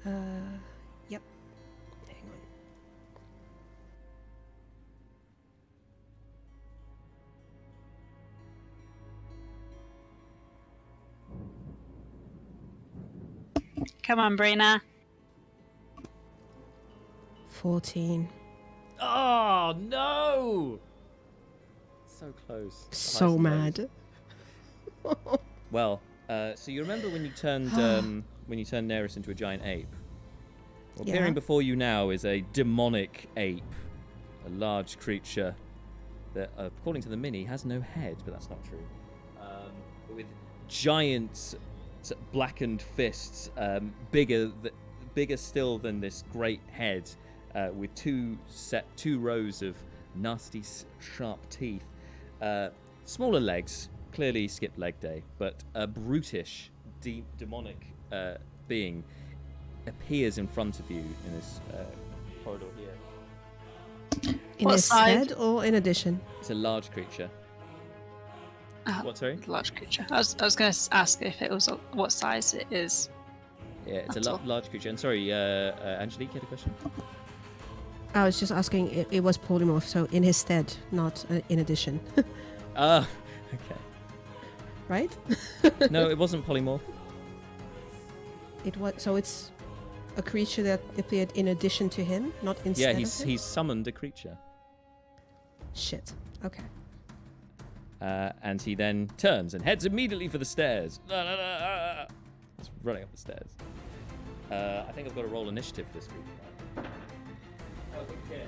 Yep. Hang on. Come on, Brina. 14. Oh no! So close. So mad. Well, so you remember when you turned Neris into a giant ape, Well, Yeah. appearing before you now is a demonic ape, a large creature that, according to the mini, has no head, but that's not true. With giant blackened fists, bigger still than this great head, with two rows of nasty, sharp teeth. Smaller legs, clearly skipped leg day, but a brutish, demonic being appears in front of you in this corridor here. In What his side? stead or in addition? It's a large creature. Oh, What, sorry? large creature. I was going to ask if it was what size it is. Yeah, it's That's a all. large creature. And sorry, Angelique, you had a question? I was just asking, it was polymorph, so in his stead, not in addition. Ah, okay. Right? No, it wasn't polymorph. It was, so it's a creature that appeared in addition to him, not instead Yeah, of him? he's summoned a creature. Shit. Okay. And he then turns and heads immediately for the stairs. It's running up the stairs. I think I've got to roll initiative this week. Okay.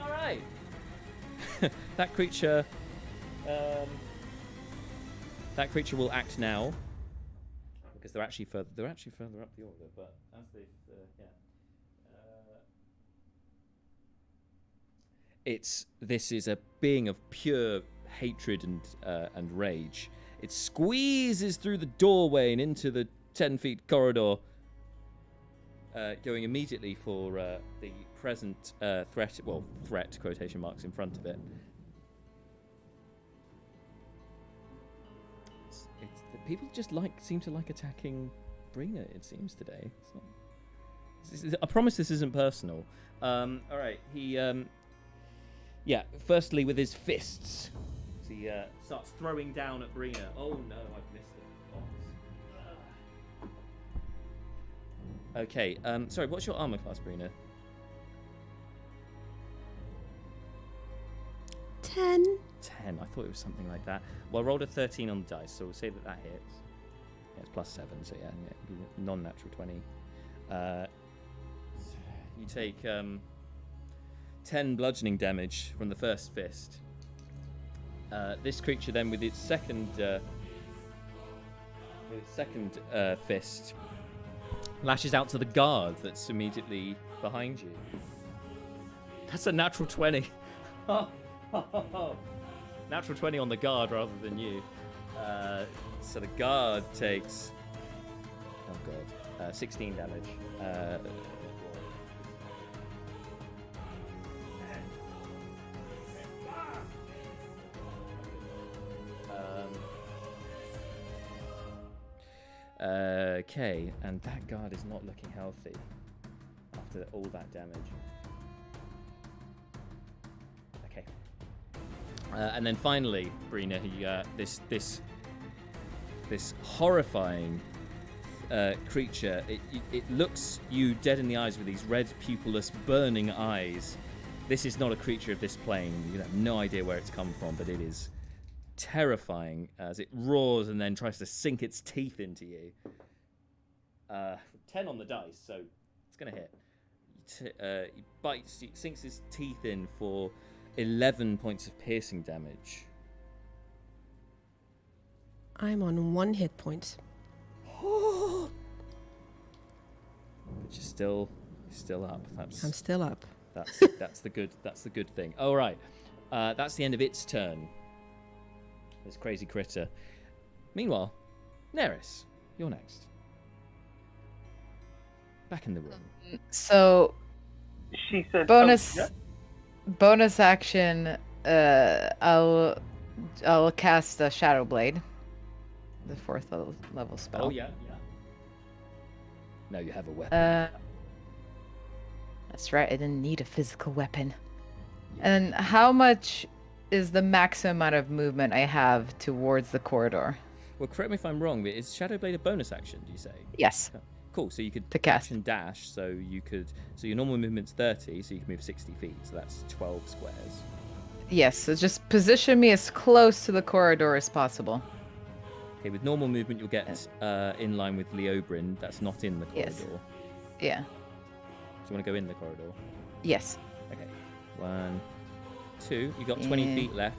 All right. That creature will act now because they're actually further up the order. But as they, This is a being of pure hatred and rage. It squeezes through the doorway and into the 10-feet corridor, going immediately for the present threat. Well, threat quotation marks in front of it. People just seem to like attacking Brina. It seems today. I promise this isn't personal. All right, he. Yeah, firstly with his fists. He starts throwing down at Brina. Oh no, I've missed it. Okay, sorry, what's your armor class, Brina? 10. 10, I thought it was something like that. Well, I rolled a 13 on the dice, so we'll say that hits. Yeah, it's plus 7, so yeah, non-natural 20. You take 10 bludgeoning damage from the first fist. This creature then, with its second fist, lashes out to the guard that's immediately behind you. That's a natural 20. Natural 20 on the guard rather than you. So the guard takes 16 damage. Okay, and that guard is not looking healthy after all that damage. Okay. And then finally, Brina, this horrifying creature, it looks you dead in the eyes with these red, pupilless, burning eyes. This is not a creature of this plane. You have no idea where it's come from, but it is terrifying as it roars and then tries to sink its teeth into you. 10 on the dice, so it's going to hit. He bites, he sinks his teeth in for 11 points of piercing damage. I'm on 1 hit point. Which is still up. I'm still up. That's the good thing. All right, that's the end of its turn. This crazy critter. Meanwhile, Neris, you're next. Back in the room. So, She said bonus yeah. bonus action. I'll cast a Shadow Blade, the 4th level spell. Oh yeah. Now you have a weapon. That's right. I didn't need a physical weapon. And how much is the maximum amount of movement I have towards the corridor? Well, correct me if I'm wrong, but is Shadow Blade a bonus action, do you say? Yes. Cool, so you could To cast. action dash, so your normal movement's 30, so you can move 60 feet, so that's 12 squares. Yes, so just position me as close to the corridor as possible. Okay, with normal movement, you'll get in line with Leobrin. That's not in the corridor. Yes. Yeah. Do you want to go in the corridor? Yes. Okay. 1, 2. You got 20 feet left.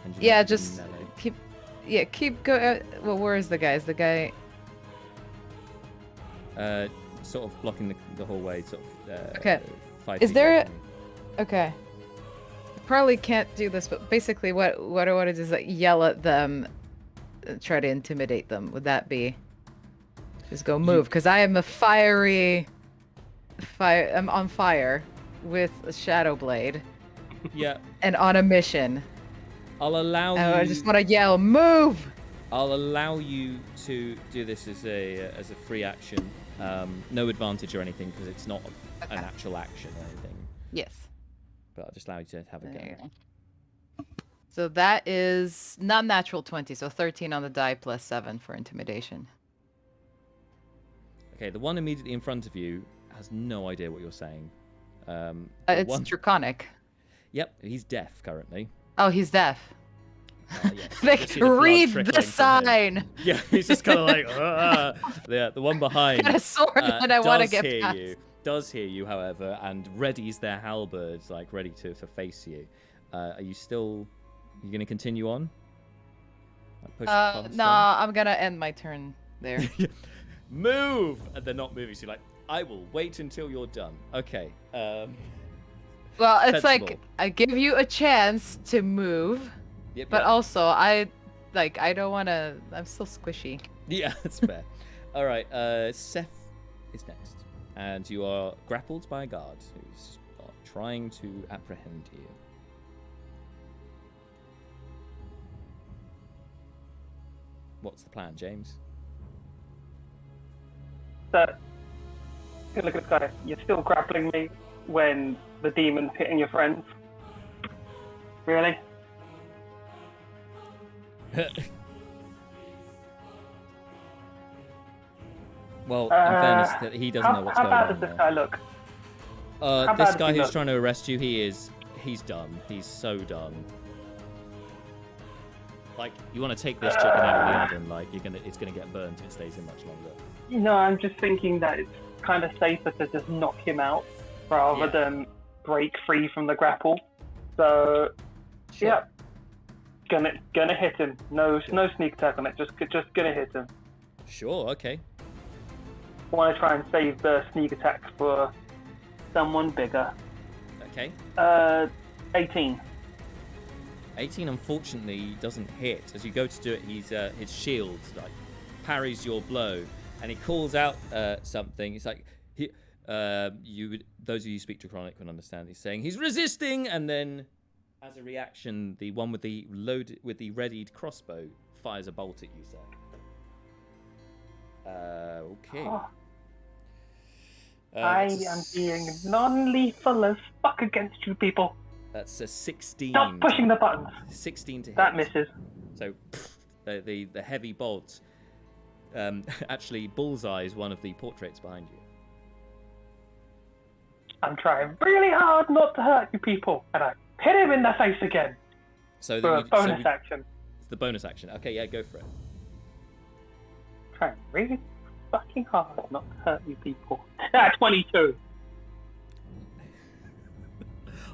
And you're Yeah, not in just melee. keep going. Well, where is the guy? Is the guy? Sort of blocking the hallway. Sort of. Okay. 5 Is feet there away a- from you. Okay. Probably can't do this, but basically, what I want to do is like yell at them, try to intimidate them. Would that be? Just go move, because I am a fire. I'm on fire with a shadow blade Yeah. and on a mission. I'll allow And you. I just want to yell, move! I'll allow you to do this as a free action. No advantage or anything because it's not an actual action or anything. Yes. But I'll just allow you to have a There you go. go. So that is not natural 20, so 13 on the die plus 7 for intimidation. Okay, the one immediately in front of you has no idea what you're saying. The It's one... draconic. Yep, he's deaf currently. Oh, he's deaf. Yes. They You see the blood read trickling the from him. sign. Yeah, he's just kind of like, the one behind Got a sword and I want to get hear past. you. Does hear you, however, and readies their halberds, like ready to face you. Are you still? You gonna continue on? Like push past No, them? I'm gonna end my turn there. Move, and they're not moving. So you're like, I will wait until you're done. Okay. Well, it's like Sensible. I give you a chance to move, Yep, but yep. also I don't want to. I'm still squishy. Yeah, that's fair. All right, Seth is next, and you are grappled by a guard who's trying to apprehend you. What's the plan, James? So, look at this guy. You're still grappling me when the demon's hitting your friends. Really? Well, in fairness, that he doesn't know what's how going bad on. does this there. guy look? how This bad guy does he who's look? trying to arrest you, he's done. He's so done. Like, you want to take this chicken out of the oven, like it's gonna get burnt if it stays in much longer. You know, I'm just thinking that it's kind of safer to just knock him out rather Yeah. than break free from the grapple. So, Sure. yeah, gonna hit him. No sneak attack on it. Just gonna hit him. Sure. Okay. Want to try and save the sneak attack for someone bigger. Okay. 18. 18, unfortunately, doesn't hit. As you go to do it, his shield like parries your blow, and he calls out something. It's like those of you who speak Draconic can understand. He's saying he's resisting, and then, as a reaction, the one with the readied crossbow fires a bolt at you, sir. Okay. Oh, I That's a am being non-lethal as fuck against you people. That's a 16. Stop pushing the buttons. 16 to hit. That misses. So the heavy bolt actually bullseyes one of the portraits behind you. I'm trying really hard not to hurt you people, and I hit him in the face again So for a bonus action. It's the bonus action. Okay, yeah, go for it. Trying really fucking hard not to hurt you people. 22.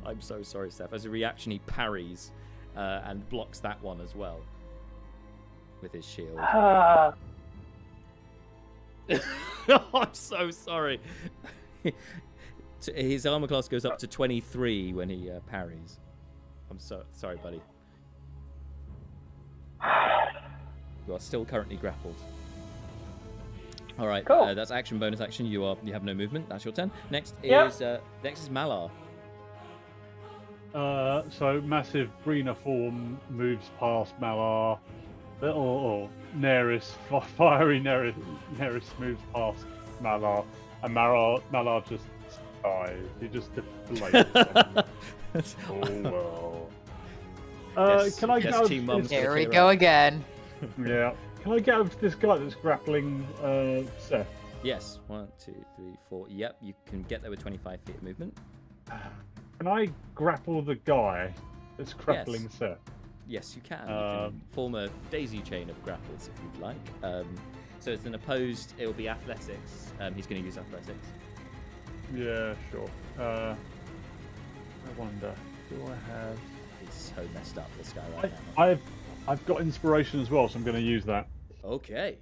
I'm so sorry, Steph. As a reaction, he parries and blocks that one as well with his shield. I'm so sorry. His armor class goes up to 23 when he parries. I'm so sorry, buddy. You are still currently grappled. All right, Cool. that's action, bonus action. You have no movement. That's your turn. Next Yep. is Malar. So massive Brina form moves past Malar, or Neris, fiery Neris moves past Malar, and Malar just dies. He just deflates. Oh well. Yes, Can I yes, go? Team Mum's gonna Here we clear go up. again. Yeah. Can I get over to this guy that's grappling Seth? Yes, 1, 2, 3, 4. Yep, you can get there with 25 feet of movement. Can I grapple the guy that's grappling Seth? Yes, you can. You can form a daisy chain of grapples if you'd like. So it's an opposed. It will be athletics. He's going to use athletics. Yeah, sure. I wonder, do I have? He's so messed up, this guy right now. I've got inspiration as well, so I'm going to use that. Okay.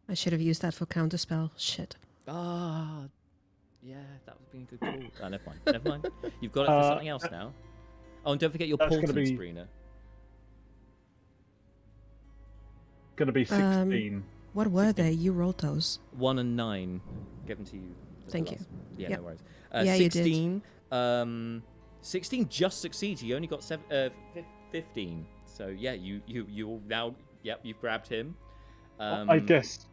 I should have used that for counterspell. Shit. Ah, yeah, that would be a good call. Oh, never mind. Never mind. You've got it for something else now. Oh, and don't forget your That's portents, gonna be- Brina. Going to be 16. What were they? You rolled those. 1 and 9. Give them to you. as Thank the you. last- Yeah, Yep. no worries. Yeah, you did. 16. 16 just succeeds. You only got 15. So yeah, you now. Yep, you've grabbed him. I guess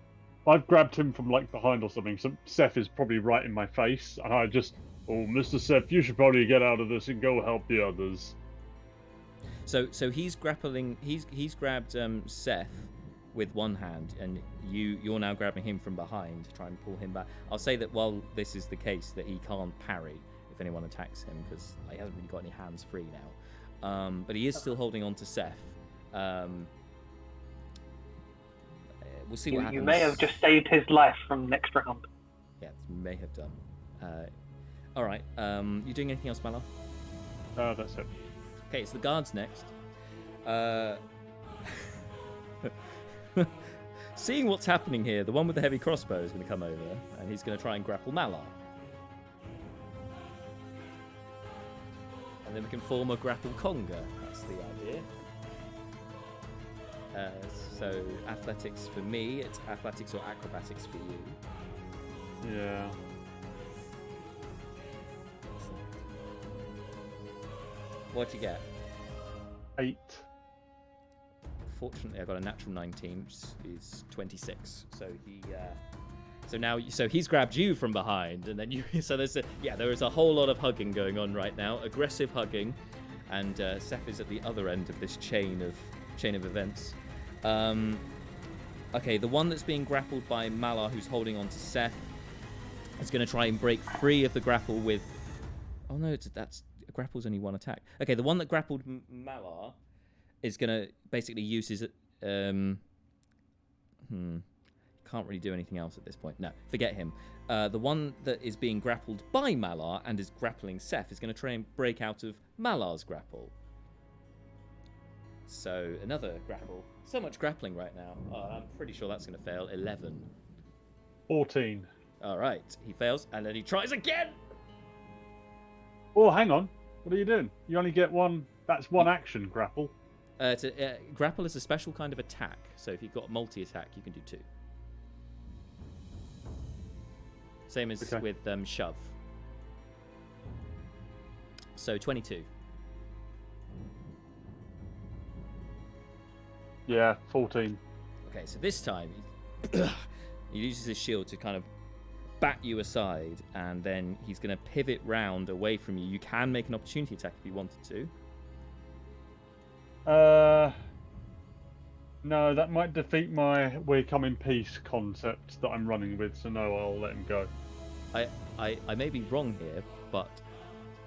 I've grabbed him from like behind or something. So Seth is probably right in my face, and I just, oh, Mr. Seth, you should probably get out of this and go help the others. So he's grappling. He's grabbed Seth with one hand, and you're now grabbing him from behind to try and pull him back. I'll say that while this is the case, that he can't parry if anyone attacks him because he hasn't really got any hands free now. But he is still holding on to Seth. We'll see what happens. You may have just saved his life from next round. Yeah, may have done. All right. You doing anything else, Malar? That's it. Okay, it's the guards next. Seeing what's happening here, the one with the heavy crossbow is going to come over, and he's going to try and grapple Malar. And then we can form a grapple conga. That's the idea. So athletics for me, it's athletics or acrobatics for you. Yeah. What'd you get? 8. Fortunately, I got a natural 19, which is 26. So so he's grabbed you from behind, and then you. So there is a whole lot of hugging going on right now, aggressive hugging, and Seth is at the other end of this chain of events. Okay, the one that's being grappled by Malar, who's holding on to Seth, is going to try and break free of the grapple with. Oh no, grapple's only one attack. Okay, the one that grappled Malar is going to basically use his... can't really do anything else at this point. No, forget him. The one that is being grappled by Malar and is grappling Seth is going to try and break out of Malar's grapple. So, another grapple. So much grappling right now. I'm pretty sure that's going to fail. 11. 14. All right, he fails, and then he tries again! Oh, hang on. What are you doing? You only get one... That's one action, grapple. Grapple is a special kind of attack, so if you've got multi-attack, you can do 2. Same as with shove. So 22. Yeah, 14. Okay, so this time he uses his shield to kind of bat you aside, and then he's going to pivot round away from you. You can make an opportunity attack if you wanted to. No, that might defeat my "we come in peace" concept that I'm running with. So no, I'll let him go. I may be wrong here, but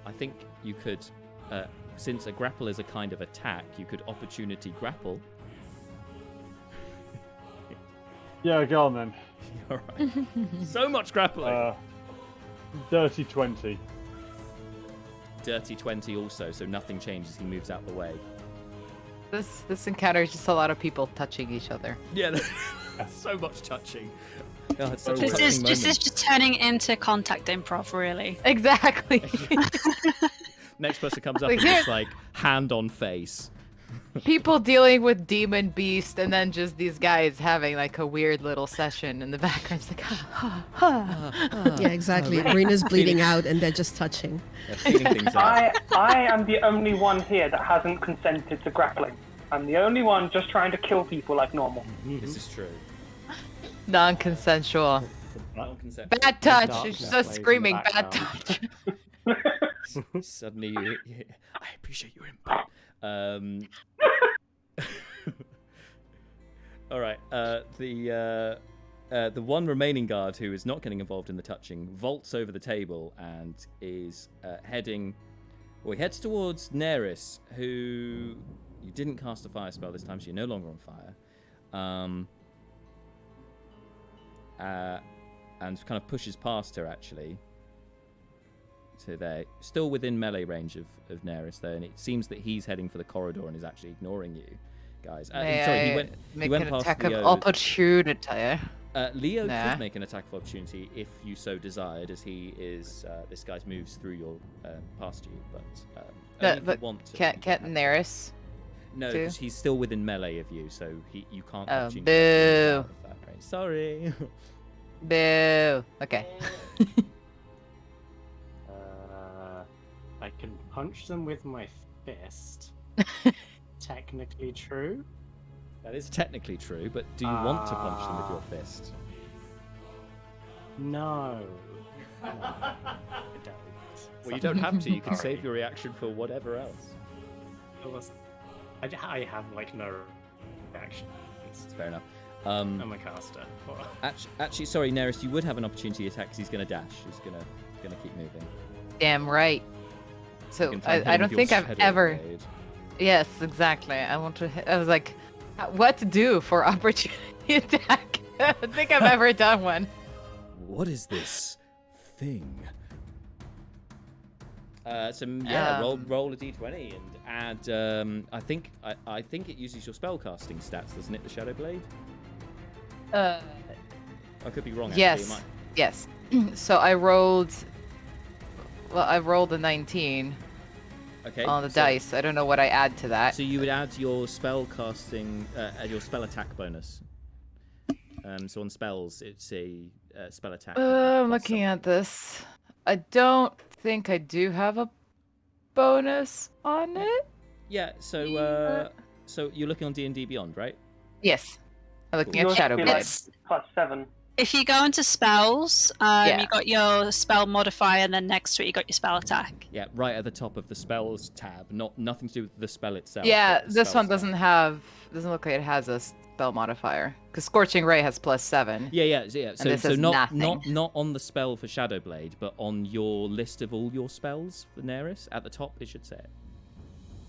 I think you could, since a grapple is a kind of attack, you could opportunity grapple. Yeah, go on then. All right. So much grappling. Dirty 20. Dirty 20 also, so nothing changes. He moves out the way. This encounter is just a lot of people touching each other. Yeah, so much touching. God, it's such a This touching is moment. just turning into contact improv, really. Exactly. Next person comes up and just like hand on face. People dealing with demon beast, and then just these guys having like a weird little session in the background. It's like, Yeah, exactly. Brina's bleeding out, and they're just touching. Yeah, feeling things out. I am the only one here that hasn't consented to grappling. I'm the only one just trying to kill people like normal. This is true. non-consensual. Non-consensual. Bad touch. Darkness She's just plays in the screaming bad background. touch. Suddenly, I appreciate your input. All right. The one remaining guard who is not getting involved in the touching vaults over the table and is heading Well, he heads towards Neris, who you didn't cast a fire spell this time, so you're no longer on fire. And kind of pushes past her, actually. So they're still within melee range of Neris, though, and it seems that he's heading for the corridor and is actually ignoring you, guys. Sorry, he went an past attack of Leo. opportunity. Leo Nah. could make an attack of opportunity if you so desired, as he is this guy's moves through your past you, but only if you want to. Can't Neris? No, too? because he's still within melee of you, so you can't. Oh, opportunity boo. out of that range. Sorry. Boo. Okay. I can punch them with my fist. Technically true. That is technically true, but do you want to punch them with your fist? No. No, I don't. Well, you don't have to. You can Sorry. save your reaction for whatever else. I have like no reaction. It's fair enough. I'm a caster. Actually, sorry, Neris, you would have an opportunity attack because he's going to dash. He's going to keep moving. Damn right. You So can try and hit I him don't with think your I've shadow ever. blade. Yes, exactly. I want to. I was like, what to do for opportunity attack? I don't think I've ever done one. What is this thing? Roll a d20 and add. I think it uses your spellcasting stats, doesn't it? The shadow blade. I could be wrong. Actually. It Yes. might- Yes. So I rolled. Well, I rolled a 19 Okay. on the so- dice. I don't know what I add to that. So you would add your spell casting, your spell attack bonus. So on spells, it's a spell attack. I'm looking at this. I don't think I do have a bonus on it. Yeah. So you're looking on D&D Beyond, right? Yes. I'm looking Yours at Shadow is Blade. It's +7. if you go into spells, Yeah. you got your spell modifier, and then next to it you got your spell attack. Yeah, right at the top of the spells tab. Nothing to do with the spell itself. Yeah, but the this spell one stat. doesn't look like it has a spell modifier. Because Scorching Ray has +7. Yeah. So this has not nothing. not on the spell for Shadowblade, but on your list of all your spells for Neris at the top, it should say it.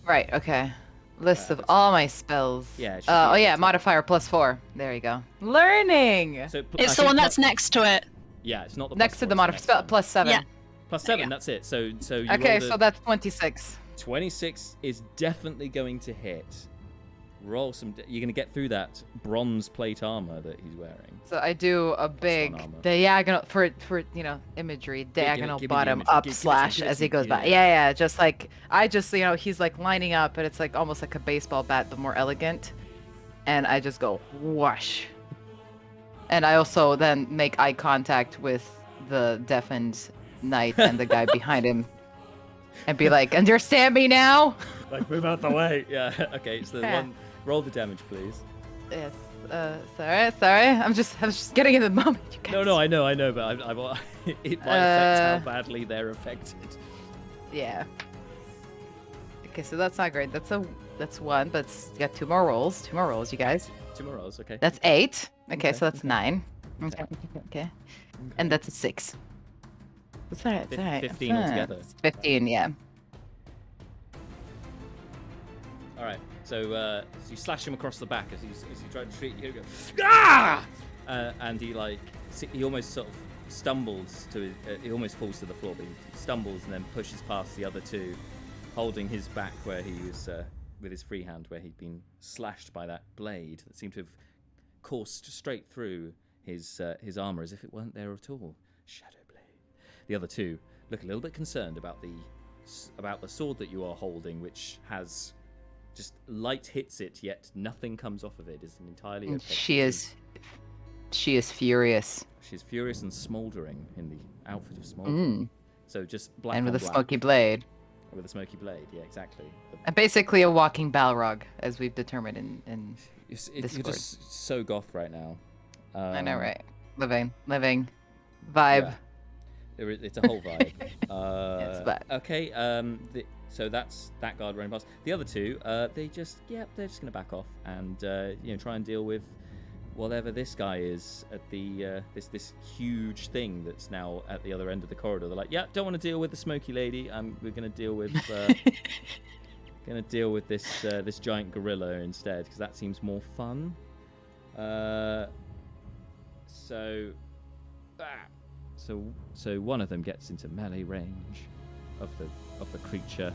Right, okay. List of that's- all my spells. Yeah, it should be Oh at the yeah, top. modifier +4. There you go. Learning! So It's the one that's next to it. Yeah, it's not the Next to the modifier. modifier, +7. Yeah. Plus There you 7. go. That's it. So you Okay, rolled a so that's 26. 26 is definitely going to hit. Roll some. You're going to get through that bronze plate armor that he's wearing. So I do a big armor. diagonal for imagery, diagonal give me the bottom image. up Give it to me, slash give it as to he me. goes by. Yeah. Yeah, just like I just he's like lining up, and it's like almost like a baseball bat but more elegant, and I just go whoosh. And I also then make eye contact with the deafened knight and the guy behind him, and be like, "Understand me now?" Like, move out the way. Yeah. Okay. It's the Yeah. one. Roll the damage, please. Yes. Sorry. I'm just getting in the moment. You guys. No, I know, but it might affect how badly they're affected. Yeah. Okay, so that's not great. That's one, but you got two more rolls, you guys. 2 more rolls. Okay. That's 8. Okay, Okay, so that's okay. 9. Okay. And that's a 6. It's alright. It's alright. 15 altogether. It's 15, yeah. All right. So you slash him across the back as he's trying to treat you. You go, ah! And he he almost sort of stumbles to he almost falls to the floor, but he stumbles and then pushes past the other two, holding his back where he was with his free hand where he'd been slashed by that blade that seemed to have coursed straight through his armor as if it weren't there at all. Shadow blade. The other two look a little bit concerned about the sword that you are holding, which has just light hits it, yet nothing comes off of it. It's an entirely And opaque she piece. is furious. She's furious and smouldering in the outfit of smouldering. So just black And with on a black. smoky blade. With a smoky blade, yeah, exactly. And basically a walking Balrog, as we've determined in You're Discord. just so goth right now. I know, right? Living. Vibe. Yeah. It's a whole vibe. It's a vibe. Okay, so that's that guard running past. The other two, they're just gonna back off and try and deal with whatever this guy is at the this huge thing that's now at the other end of the corridor. They're like, yeah, don't want to deal with the smoky lady. We're gonna deal with this giant gorilla instead, because that seems more fun. So one of them gets into melee range of the creature.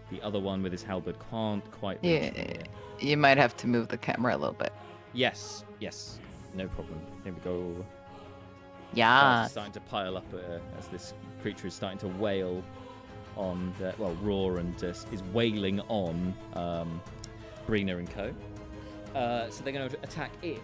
The other one with his halberd can't quite reach it. You might have to move the camera a little bit. Yes, no problem. Here we go. Yeah. It's starting to pile up as this creature is starting to wail on, roar and is wailing on Brina and co. So they're going to attack it.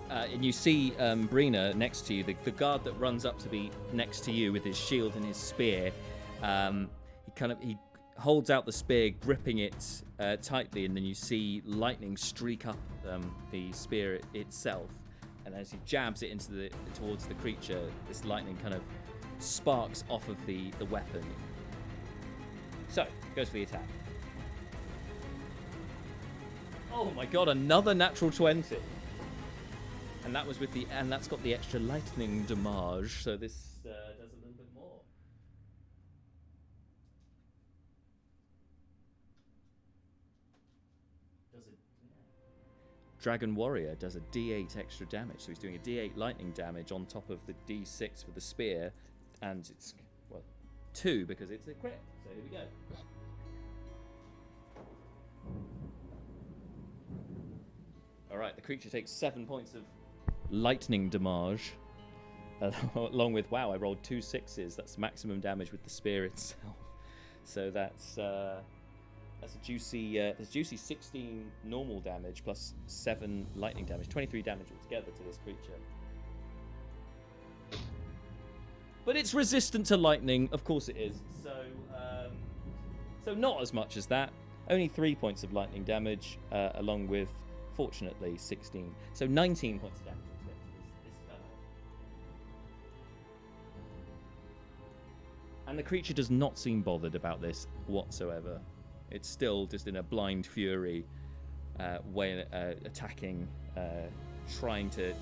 And you see Brina next to you, the guard that runs up to be next to you with his shield and his spear. He holds out the spear, gripping it tightly, and then you see lightning streak up the spear itself. And as he jabs it towards the creature, this lightning kind of sparks off of the weapon. So, goes for the attack. Oh my god, another natural 20. And that's got the extra lightning damage, so this does a little bit more. Dragon Warrior does a D8 extra damage, so he's doing a D8 lightning damage on top of the D6 for the spear, and it's 2 because it's a crit. So here we go. All right, the creature takes 7 points of lightning damage, along with I rolled 2 6s. That's maximum damage with the spear itself. So that's a juicy 16 normal damage plus 7 lightning damage, 23 damage altogether to this creature. But it's resistant to lightning, of course it is. So not as much as that. Only 3 points of lightning damage, along with, fortunately, 16. So 19 points of damage. And the creature does not seem bothered about this whatsoever. It's still just in a blind fury, attacking, trying to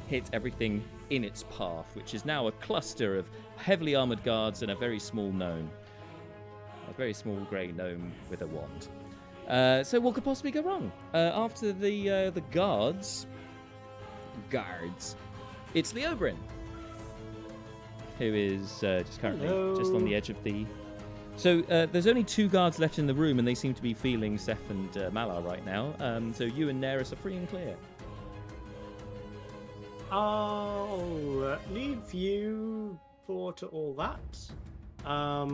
hit everything in its path, which is now a cluster of heavily armored guards and a very small gnome. A very small grey gnome with a wand. So what could possibly go wrong? After the guards, it's the Oberyn, who is just currently just on the edge of the... So there's only 2 guards left in the room, and they seem to be feeling Seth and Malar right now. So you and Neris are free and clear. I'll leave you to all that. All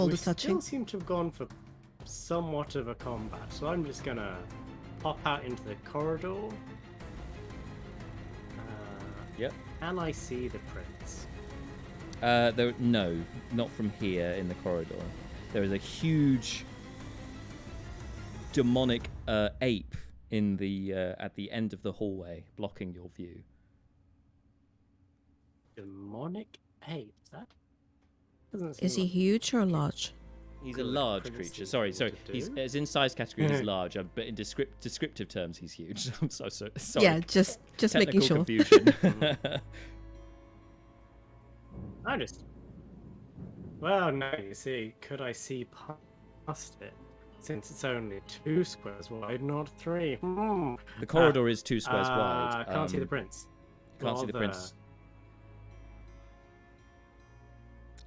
we the touching. still seem to have gone for somewhat of a combat, so I'm just gonna pop out into the corridor. Yep. Can I see the prince? No, not from here in the corridor. There is a huge demonic ape in the at the end of the hallway, blocking your view. Demonic ape? That doesn't seem Is he like huge or large? He's a good large prince creature. thing Sorry. to He's do. as in size category he's large, but in descriptive terms he's huge. I'm so sorry. Yeah, just making Technical sure. confusion. I just... Well, no, you see, could I see past it? Since it's only 2 squares wide, not 3. The corridor is 2 squares wide. Can't see the prince. Can't see the prince.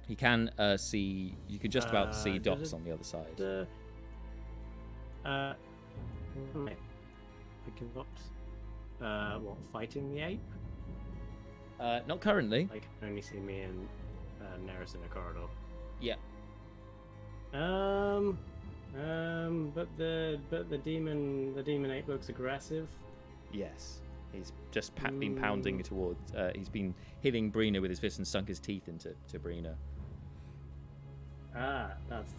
He can see. You can just about see Docs on the other side. Picking Docs. What, fighting the ape? Not currently. I can only see me and Neris in the corridor. Yeah. But the demon ape looks aggressive. Yes. He's just been pounding towards. He's been hitting Brina with his fist and sunk his teeth into Brina.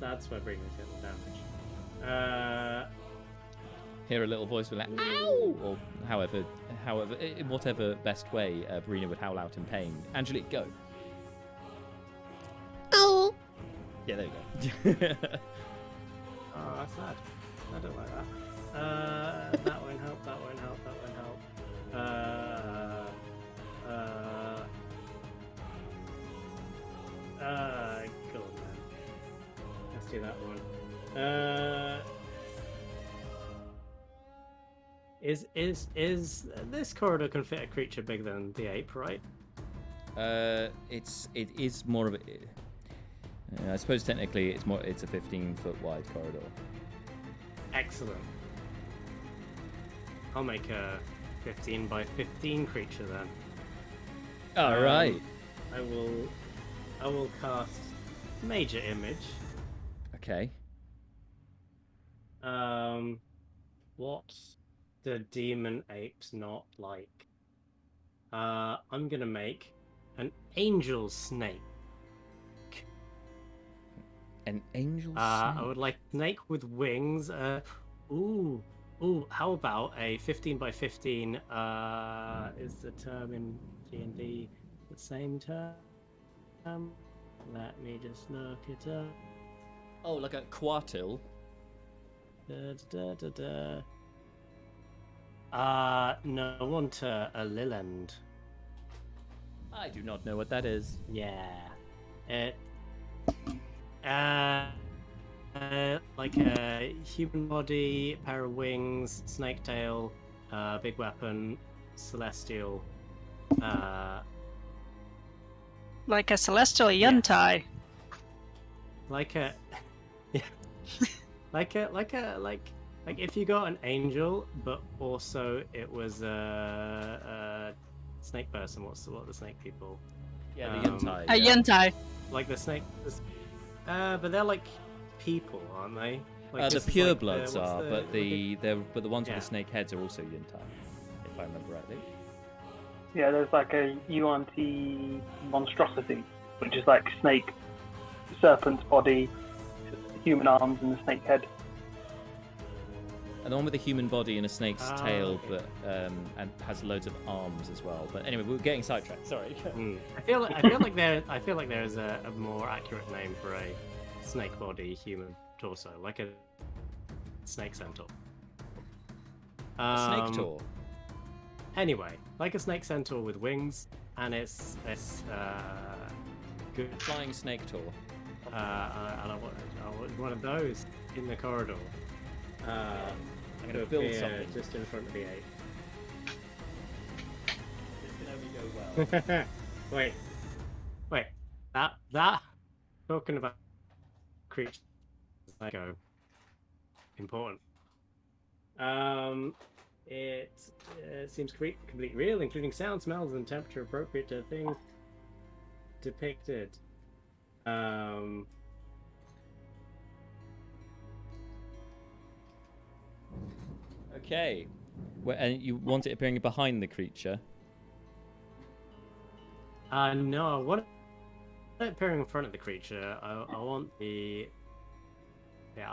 That's where Brina's getting damage. Hear a little voice with like "ow," or however, in whatever best way Brina would howl out in pain. Angelique, go. Oh, Yeah, there you go. Oh, that's sad. I don't like that. That won't help. That won't help. That won't help. Go on, man. Let's do that one. Is this corridor can fit a creature bigger than the ape, right? It is more of a. I suppose technically it's a 15-foot wide corridor. Excellent. I'll make a 15 by 15 creature then. All right. I will cast Major Image. Okay. What the demon apes not like? I'm gonna make an angel snake. An angel snake. I would like snake with wings. Ooh. How about a 15 by 15? Is the term in D&D the same term? Let me just look it up. Oh, like a quartil. No, I want a Liland. I do not know what that is. Yeah. Like a human body, pair of wings, snake tail, big weapon, celestial. Like a celestial yuntai. Like a, yeah, like if you got an angel, but also it was a snake person. What the snake people? Yeah, the yuntai. A yuntai. Like the snake, but they're like people, aren't they? Like, The this is purebloods like are, but the ones Yeah. with the snake heads are also yuntai, if I remember rightly. Yeah, there's like a UNT monstrosity, which is like snake, serpent's body, human arms, and the snake head. And the one with the human body and a snake's tail, okay. but and has loads of arms as well. But anyway, we're getting sidetracked. Sorry. I feel like there is a more accurate name for a snake body, human torso, like a snake centaur. Snake tour. Anyway, like a snake centaur with wings, and it's good. Flying snake tour. And I want one of those in the corridor. I'm gonna to build appear something. just in front of the ape. This can only go well. Wait. That talking about creatures like go important. It seems completely real, including sound, smells, and temperature appropriate to things depicted. Okay. And you want it appearing behind the creature? No, I want it appearing in front of the creature. I want I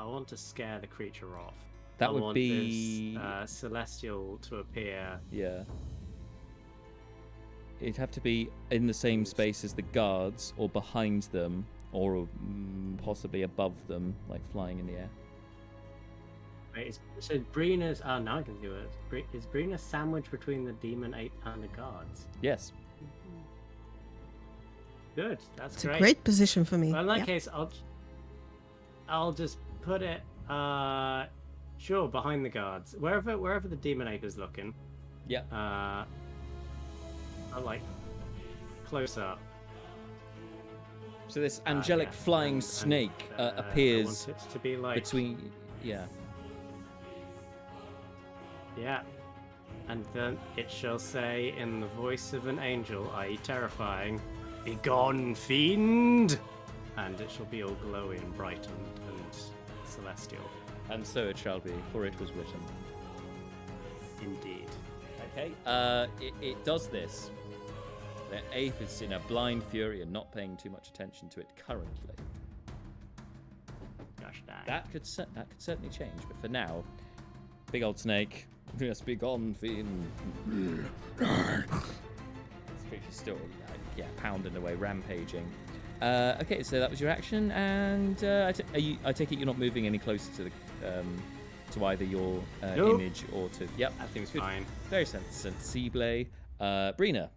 want to scare the creature off. That I would want be this, celestial to appear. Yeah. It'd have to be in the same space as the guards, or behind them, or possibly above them, like flying in the air. Wait, so Brina's. Oh, now I can do it. Is Brina sandwiched between the demon ape and the guards? Yes. Good. That's It's a great position for me. Well, in that Yeah. case, I'll just put it. Sure, behind the guards, wherever the demon ape is looking. Yeah. I'll like close up. So this angelic yeah, flying and, snake I appears want it to be like between. Yeah. Yeah. And then it shall say in the voice of an angel, i.e. terrifying, "Begone, fiend!" And it shall be all glowy and bright and celestial. And so it shall be, for it was written. Indeed. Okay. It does this. The ape is in a blind fury and not paying too much attention to it currently. Gosh dang. That could certainly change, but for now, big old snake. Yes, be gone, fiend. This creature's still, pounding away, rampaging. Okay, so that was your action, and I take it you're not moving any closer to the to either your Nope. image or to. Yep, I think it's good. fine. Very sensible. Brina,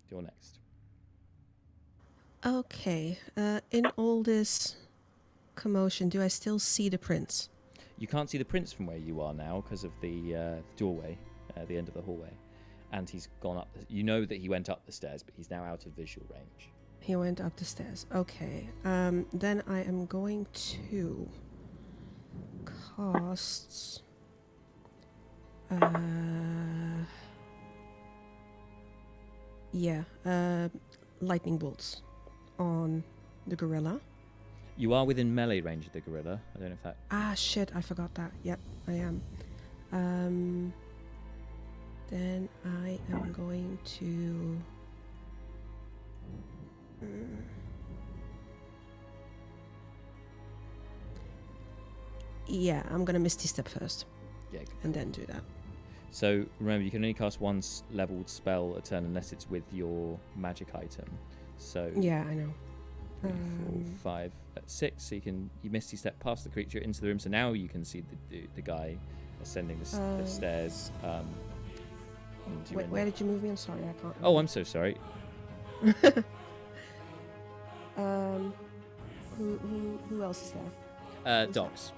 you're next. Okay. In all this commotion, do I still see the prince? You can't see the prince from where you are now because of the doorway, the end of the hallway, and he's gone up. You know that he went up the stairs, but he's now out of visual range. He went up the stairs. Okay. Then I am going to cast. Lightning bolts on the gorilla. You are within melee range of the gorilla. I don't know if that. Ah, shit! I forgot that. Yep, I am. Then I am going to. Yeah, I'm gonna Misty Step first, Yeah. and then do that. So remember, you can only cast one leveled spell a turn unless it's with your magic item. So Yeah, I know. 3, 4, 5, 6. So you misty step past the creature into the room. So now you can see the guy ascending the stairs. And you're Wait, in where there. did you move me? I'm sorry, I can't. Oh, I'm so sorry. Who else is there? Docs.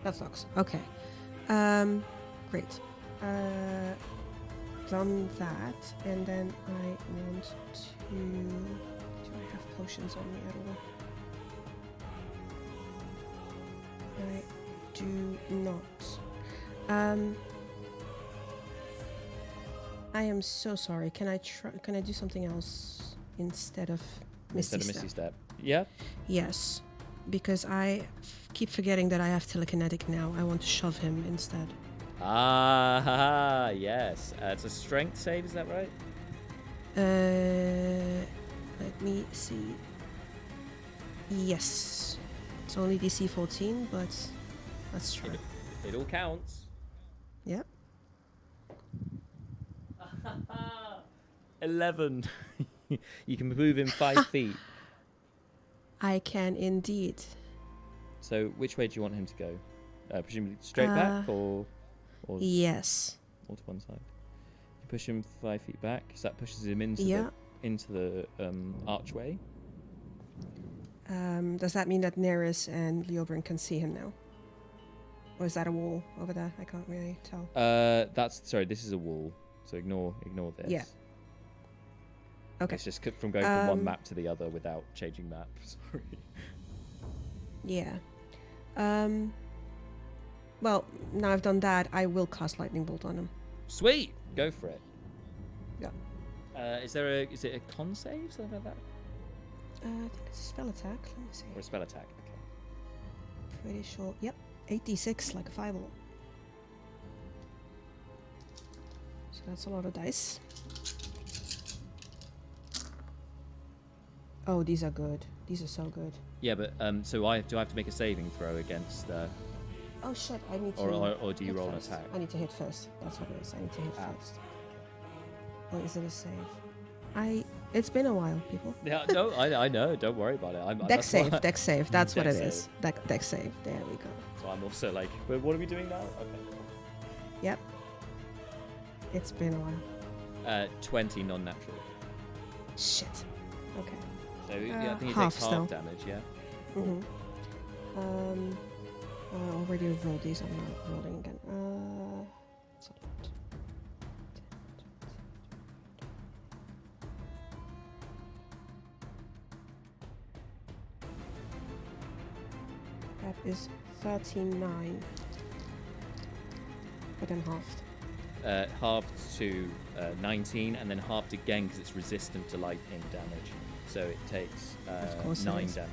That's Docs. Okay. Great. Done that, and then I want to. Do I have potions on me at all? I do not. I am so sorry. Can I try? Can I do something else instead of Misty Instead of Step? misty step. Yeah. Yes, because I keep forgetting that I have telekinetic now. I want to shove him instead. Ah, yes. It's a strength save. Is that right? Let me see. Yes, it's only DC 14, but let's try. It all counts. Yep. 11. You can move him 5 feet. I can indeed. So which way do you want him to go? Presumably straight back or Yes. to one side? You push him 5 feet back, so that pushes him into Yeah. the archway. Does that mean that Neris and Leobrin can see him now? Or is that a wall over there? I can't really tell. This is a wall. So ignore this. Yeah. Okay. It's just from going from one map to the other without changing map. Sorry. Yeah. Well, now I've done that, I will cast Lightning Bolt on him. Sweet, go for it. Yeah. Is it a con save, something like that, I think it's a spell attack. Let me see. or a spell attack? Okay. Pretty sure. Yep. 8d6 like a fireball. So that's a lot of dice. Oh, these are good. These are so good. Yeah, but so do I have to make a saving throw against? Oh shit! I need to. Or do you hit roll an first. attack? I need to hit first. That's what it is. I need to hit Ah. first. Or is it a save? It's been a while, people. Yeah, no, I know. Don't worry about it. Dex save. Dex save. That's what it Dex is. Dex save. There we go. So I'm also like, but what are we doing now? Okay. Yep. It's been a while. 20 non-natural. Shit. Okay. So yeah, I think it half takes half still. damage. Yeah. Mhm. I already rolled these. I'm not rolling again. What's that? That is 39. But then halved. Halved to 19, and then halved again because it's resistant to lightning damage. So it takes Of course it 9 is. damage.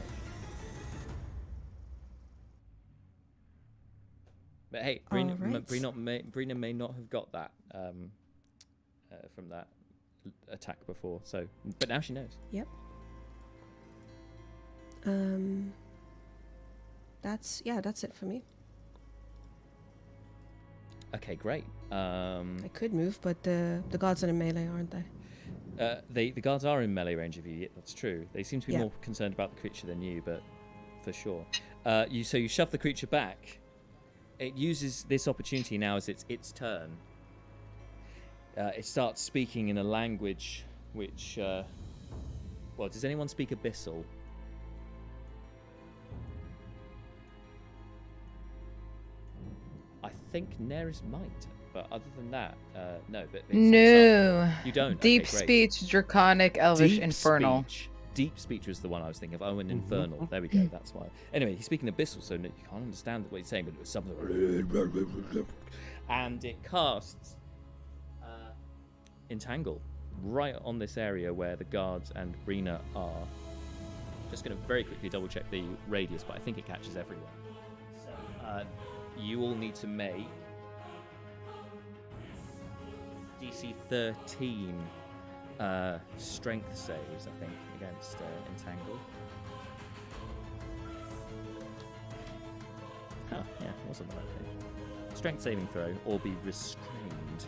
But hey, Brina, Alright. Brina may not have got that from that attack before. So, but now she knows. Yep. That's it for me. Okay, great. I could move, but the gods are in melee, aren't they? The guards are in melee range of you. That's true. They seem to be Yeah. more concerned about the creature than you, but for sure. You shove the creature back. It uses this opportunity now as its turn. It starts speaking in a language which. Well, does anyone speak Abyssal? I think Neris might, but other than that, no. But No. you don't. Deep Okay, great. speech, draconic, elvish, Deep infernal. Speech. Deep speech was the one I was thinking of. Oh, and Mhm. infernal. There we go. That's why. Anyway, he's speaking Abyssal, so you can't understand what he's saying, but it was something. And it casts Entangle right on this area where the guards and Brina are. Just going to very quickly double check the radius, but I think it catches everyone. So you all need to make DC 13 strength saves, I think, against Entangle. Oh, yeah, it was on the right page. Strength saving throw or be restrained.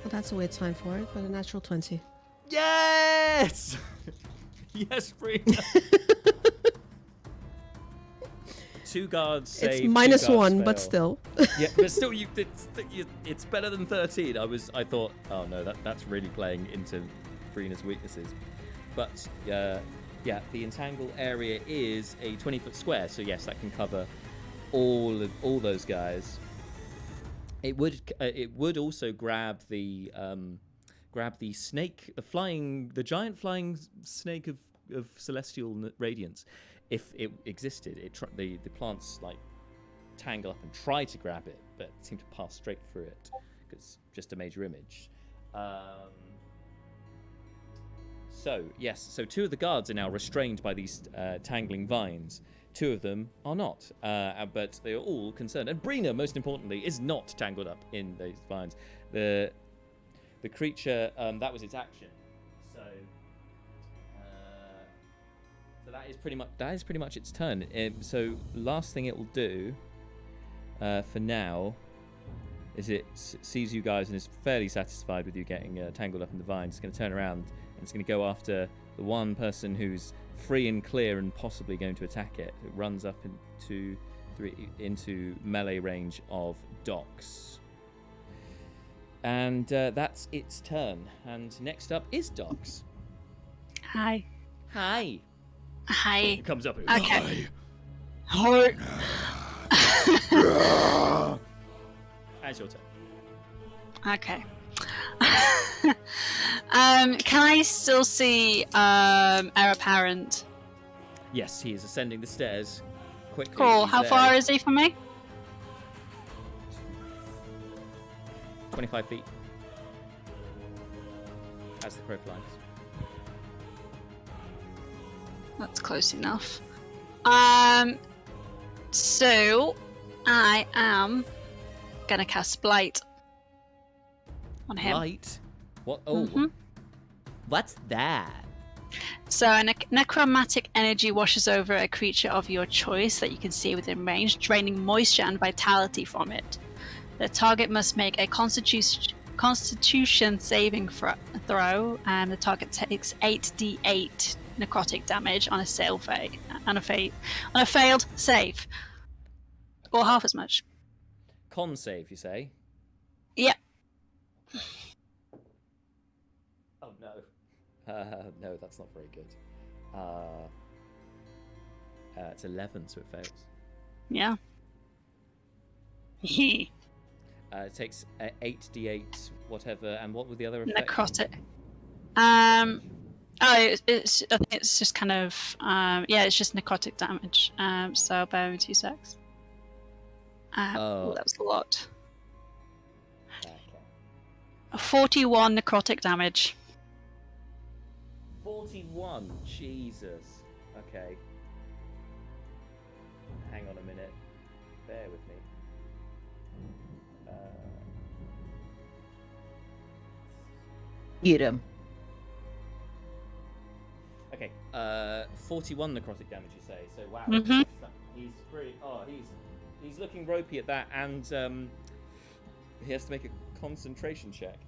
Well, that's a weird time for it, but a natural 20. Yes! Yes, Brina! 2 guards save. It's two minus guards 1, but fail. still. Yeah, but still, it's better than 13. I thought, oh no, that's really playing into Brina's weaknesses. But yeah, the entangle area is a 20-foot square, so yes, that can cover all those guys. It would also grab the snake, the giant flying snake of celestial radiance, if it existed. The plants like tangle up and try to grab it, but seem to pass straight through it because it's just a major image. So 2 of the guards are now restrained by these tangling vines. 2 of them are not, but they are all concerned. And Brina, most importantly, is not tangled up in those vines. The creature, that was its action. So that is pretty much its turn. So last thing it will do, for now, is it sees you guys and is fairly satisfied with you getting tangled up in the vines. It's going to turn around and it's going to go after the one person who's free and clear and possibly going to attack it. It runs up into melee range of Dox. And that's its turn. And next up is Dox. Hi. Hi. Hi. It comes up. Okay. Hi. As your turn. Okay. Can I still see heir-apparent? Yes, he is ascending the stairs quickly. Cool. He's How there. far is he from me? 25 feet. As the crow flies. That's close enough. So I am gonna cast Blight on him. Light? What? Oh. Mhm. What's that? So a necromantic energy washes over a creature of your choice that you can see within range, draining moisture and vitality from it. The target must make a Constitution saving throw, and the target takes 8d8 necrotic damage on a failed save, or half as much. Con save, you say? Yep. Oh no. No, that's not very good. It's 11, so it fails. Yeah. It takes 8d8, whatever, and what were the other effects? Necrotic. It's I think it's just kind of it's just necrotic damage. So bear with me 2 secs. Oh. That was a lot. Okay. 41 necrotic damage. 41? Jesus. Okay. Hang on a minute. Bear with me. Eat him. Okay. 41 necrotic damage, you say? So wow. Mhm. He's pretty. Oh, He's looking ropey at that, and he has to make a concentration check,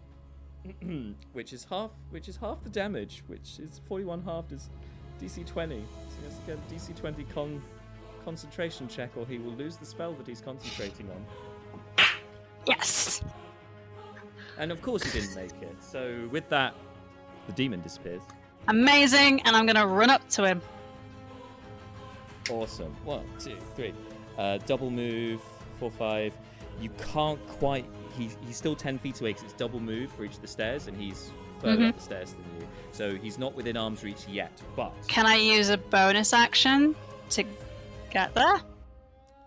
which is half the damage, which is 41 halved is DC 20. So he has to get a DC 20 concentration check, or he will lose the spell that he's concentrating on. Yes. And of course he didn't make it. So with that, the demon disappears. Amazing, and I'm gonna run up to him. Awesome. 1, 2, 3. Double move. 4, 5. You can't quite. He's still 10 feet away because it's double move for each of the stairs, and he's further up the stairs than you. So he's not within arm's reach yet. But Can I use a bonus action to get there?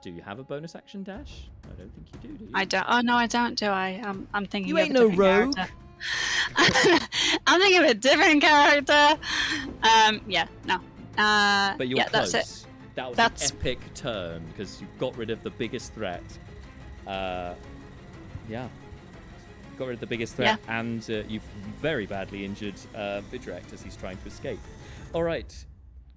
do you have a bonus action dash? I don't think you do you? I don't. Oh no, I don't. Do I? I'm thinking. You of ain't a no different rogue. character. I'm thinking of a different character. Yeah. No. But you're yeah, close. that's it. That was That's- an epic turn because you've got rid of the biggest threat. Yeah. Got rid of the biggest threat, and you've very badly injured Bidrekt as he's trying to escape. All right.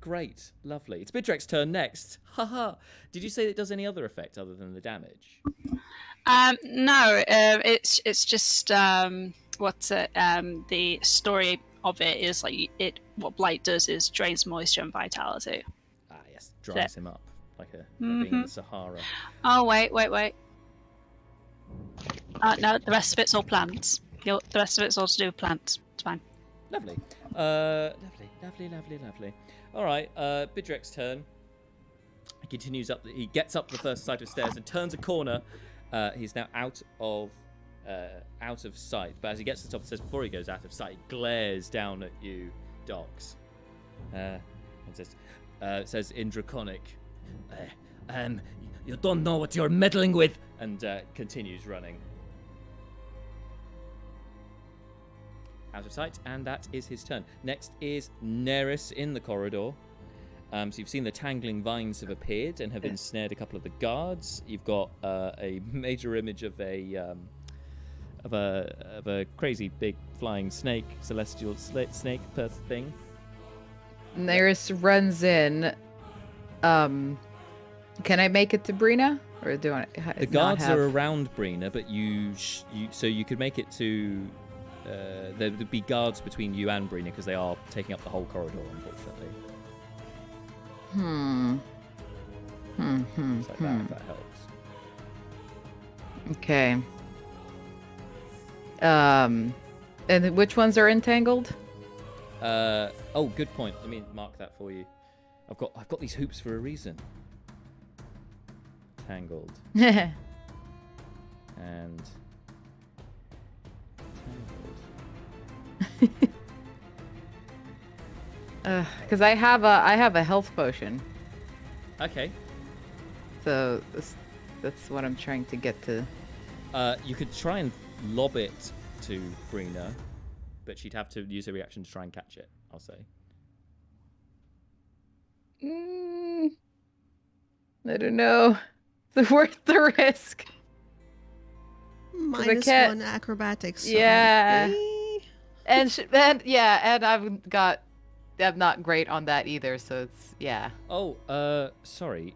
Great. Lovely. It's Bidrekt's turn next. Haha. Did you say it does any other effect other than the damage? No. It's just what's it? The story of it is like it. What blight does is drains moisture and vitality. Ah, yes. Dries him up like being in the Sahara. Oh wait. No, the rest of it's all plants. The rest of it's all to do with plants. It's fine. Lovely. Lovely. All right, Bidrekt's turn. He continues up. He gets up the first side of stairs and turns a corner. He's now out of sight. But as he gets to the top of the stairs, before he goes out of sight, he glares down at you, Docs. And says in Draconic, you don't know what you're meddling with, and continues running. Out of sight, and that is his turn. Next is Neris in the corridor. So you've seen the tangling vines have appeared and have ensnared a couple of the guards. You've got a major image of a crazy big flying snake, celestial snake thing. Neris runs in. Can I make it to Brina, or do I? The guards are around Brina, but so you could make it to. There would be guards between you and Brina because they are taking up the whole corridor, unfortunately. It's like that, if that helps. Okay. And which ones are entangled? Oh, good point. Let me mark that for you. I've got these hoops for a reason. Tangled. And Because I have a health potion, okay. so that's what I'm trying to get to. You could try and lob it to Brina, but she'd have to use a reaction to try and catch it, I'll say. I don't know. Is it worth the risk? -1 acrobatics. So Yeah. maybe- And I'm not great on that either, so it's Oh, sorry.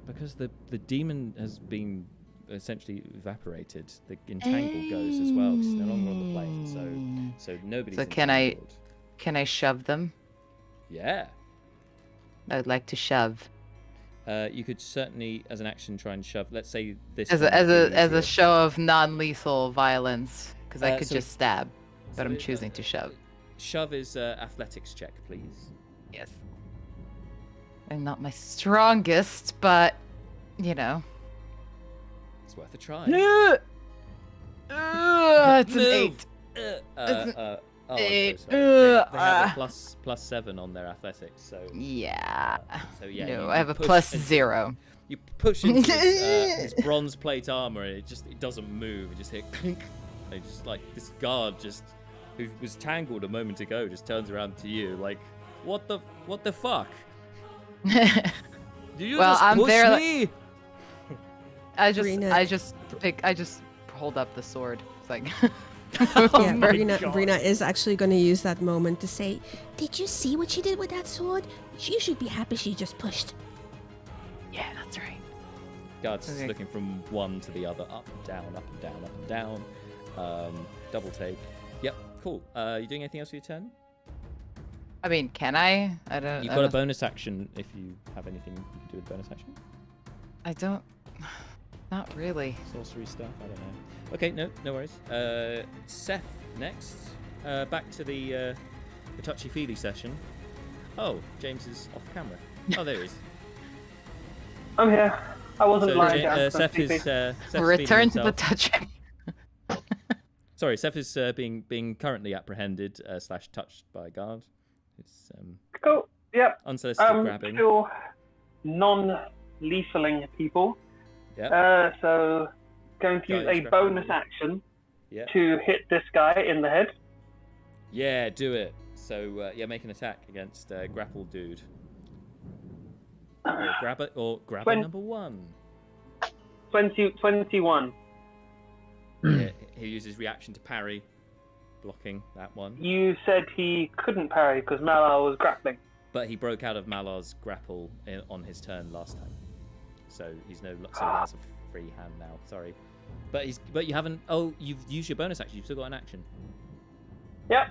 Because the demon has been essentially evaporated, the entangle goes as well, because it's no longer on the plane, so nobody's So entangled. can I shove them? Yeah. I'd like to shove. You could certainly, as an action, try and shove. Let's say this As one would be a easier. show of non-lethal violence, because I could so- just stab, but so, I'm choosing to shove. Shove is athletics check, please. Yes. I'm not my strongest, but you know. It's worth a try. It's an Move. 8. Oh, I'm Eight. so sorry. They have a +7 on their athletics, so Yeah. so yeah. No, you I have a push into- +0. You push into his bronze plate armor, and it doesn't move. It just hit clink. And just like this guard who was tangled a moment ago just turns around to you like, what the fuck? Do you Well, just I'm push there, me? I Brina- just hold up the sword. It's like Yeah, my Brina, God. Brina is actually going to use that moment to say, "Did you see what she did with that sword? You should be happy she just pushed." yeah, that's right. Guard's just Okay. looking from one to the other, up and down, up and down, up and down. Double take. Yep, cool. You doing anything else for your turn? I mean, can I? I don't. You've I got a don't- bonus action if you have anything you can do with bonus action. I don't. Not really. Sorcery stuff, I don't know. Okay, no worries. Seth next. Back to the touchy-feely session. Oh, James is off camera. Oh, there he is. I'm here. I wasn't So lying down. Seth is Seth's feeding Return to the himself. touching. Sorry, Seth is being currently apprehended / touched by a guard. It's Cool. Yep. unsolicited grabbing. Still non-lethaling people. Yep. So going to Guy use is a grappling bonus you. action Yeah. to hit this guy in the head. Yeah, do it. So make an attack against grapple dude. Or grab it, or grab Twen- number 1. 21. Yeah, he uses reaction to parry, blocking that one. You said he couldn't parry because Malar was grappling. But he broke out of Malar's grapple on his turn last time, so he's so he has a free hand now. Sorry, but you haven't. Oh, you've used your bonus action. You've still got an action, Yep.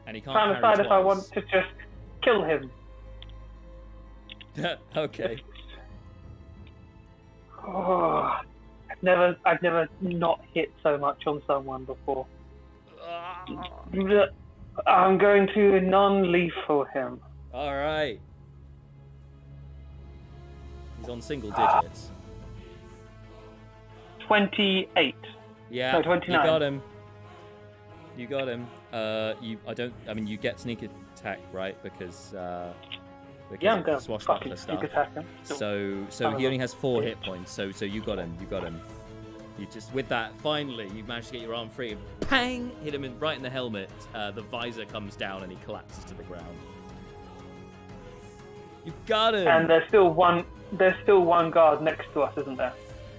and he can't Trying to parry decide if I twice. want to just kill him. Okay. Oh, I've never not hit so much on someone before. I'm going to non-lethal him. All right. He's on single digits. 28. Yeah, No, 29. you got him. You got him. You get sneak attack, right? Because Yeah, I'm of going the to swashbuckler fucking stuff. sneak attack him. So he only has 4 hit points. So you got him. You got him. You just with that finally you managed to get your arm free. Pang! Hit him right in the helmet. The visor comes down and he collapses to the ground. You got him. And there's still one guard next to us, isn't there?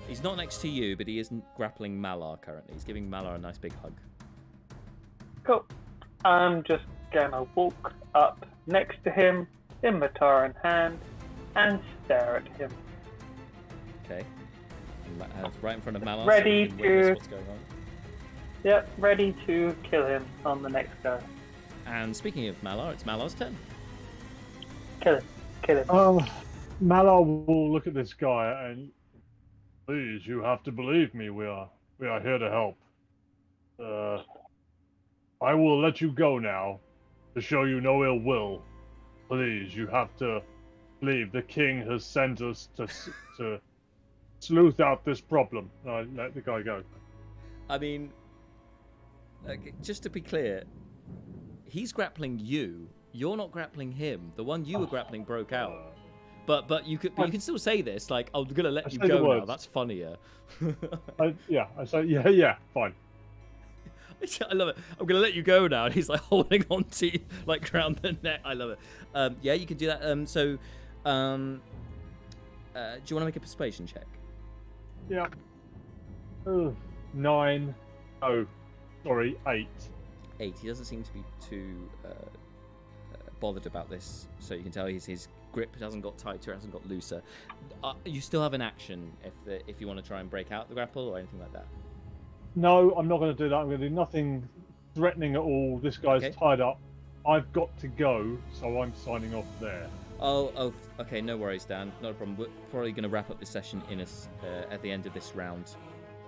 He's not next to you, but he isn't grappling Malar currently. He's giving Malar a nice big hug. Cool. I'm just gonna walk up next to him, scimitar in hand, and stare at him. Okay. Right in front of Malar. Ready so you can witness to- what's going on. Yep, ready to kill him on the next go. And speaking of Malar, it's Malar's turn. Kill him. Malar will look at this guy and, please, you have to believe me. We are here to help. I will let you go now, to show you no ill will. Please, you have to leave. The king has sent us to sleuth out this problem. No, let the guy go. I mean, just to be clear, he's grappling you. You're not grappling him. The one you were grappling broke out. But you can still say this, like, I'm gonna let you say the go now. words. That's funnier. I say, yeah, fine. I love it. I'm gonna let you go now. And he's like holding on to you, like around the neck. I love it. Yeah, you can do that. Do you want to make a persuasion check? Yeah. 9. Oh, sorry, 8. 8. He doesn't seem to be too bothered about this, so you can tell his grip hasn't got tighter, hasn't got looser. You still have an action if you want to try and break out the grapple or anything like that. No, I'm not going to do that. I'm going to do nothing threatening at all. This guy's Okay. tied up. I've got to go, so I'm signing off there. Oh, okay, no worries, Dan. Not a problem. We're probably going to wrap up this session at the end of this round,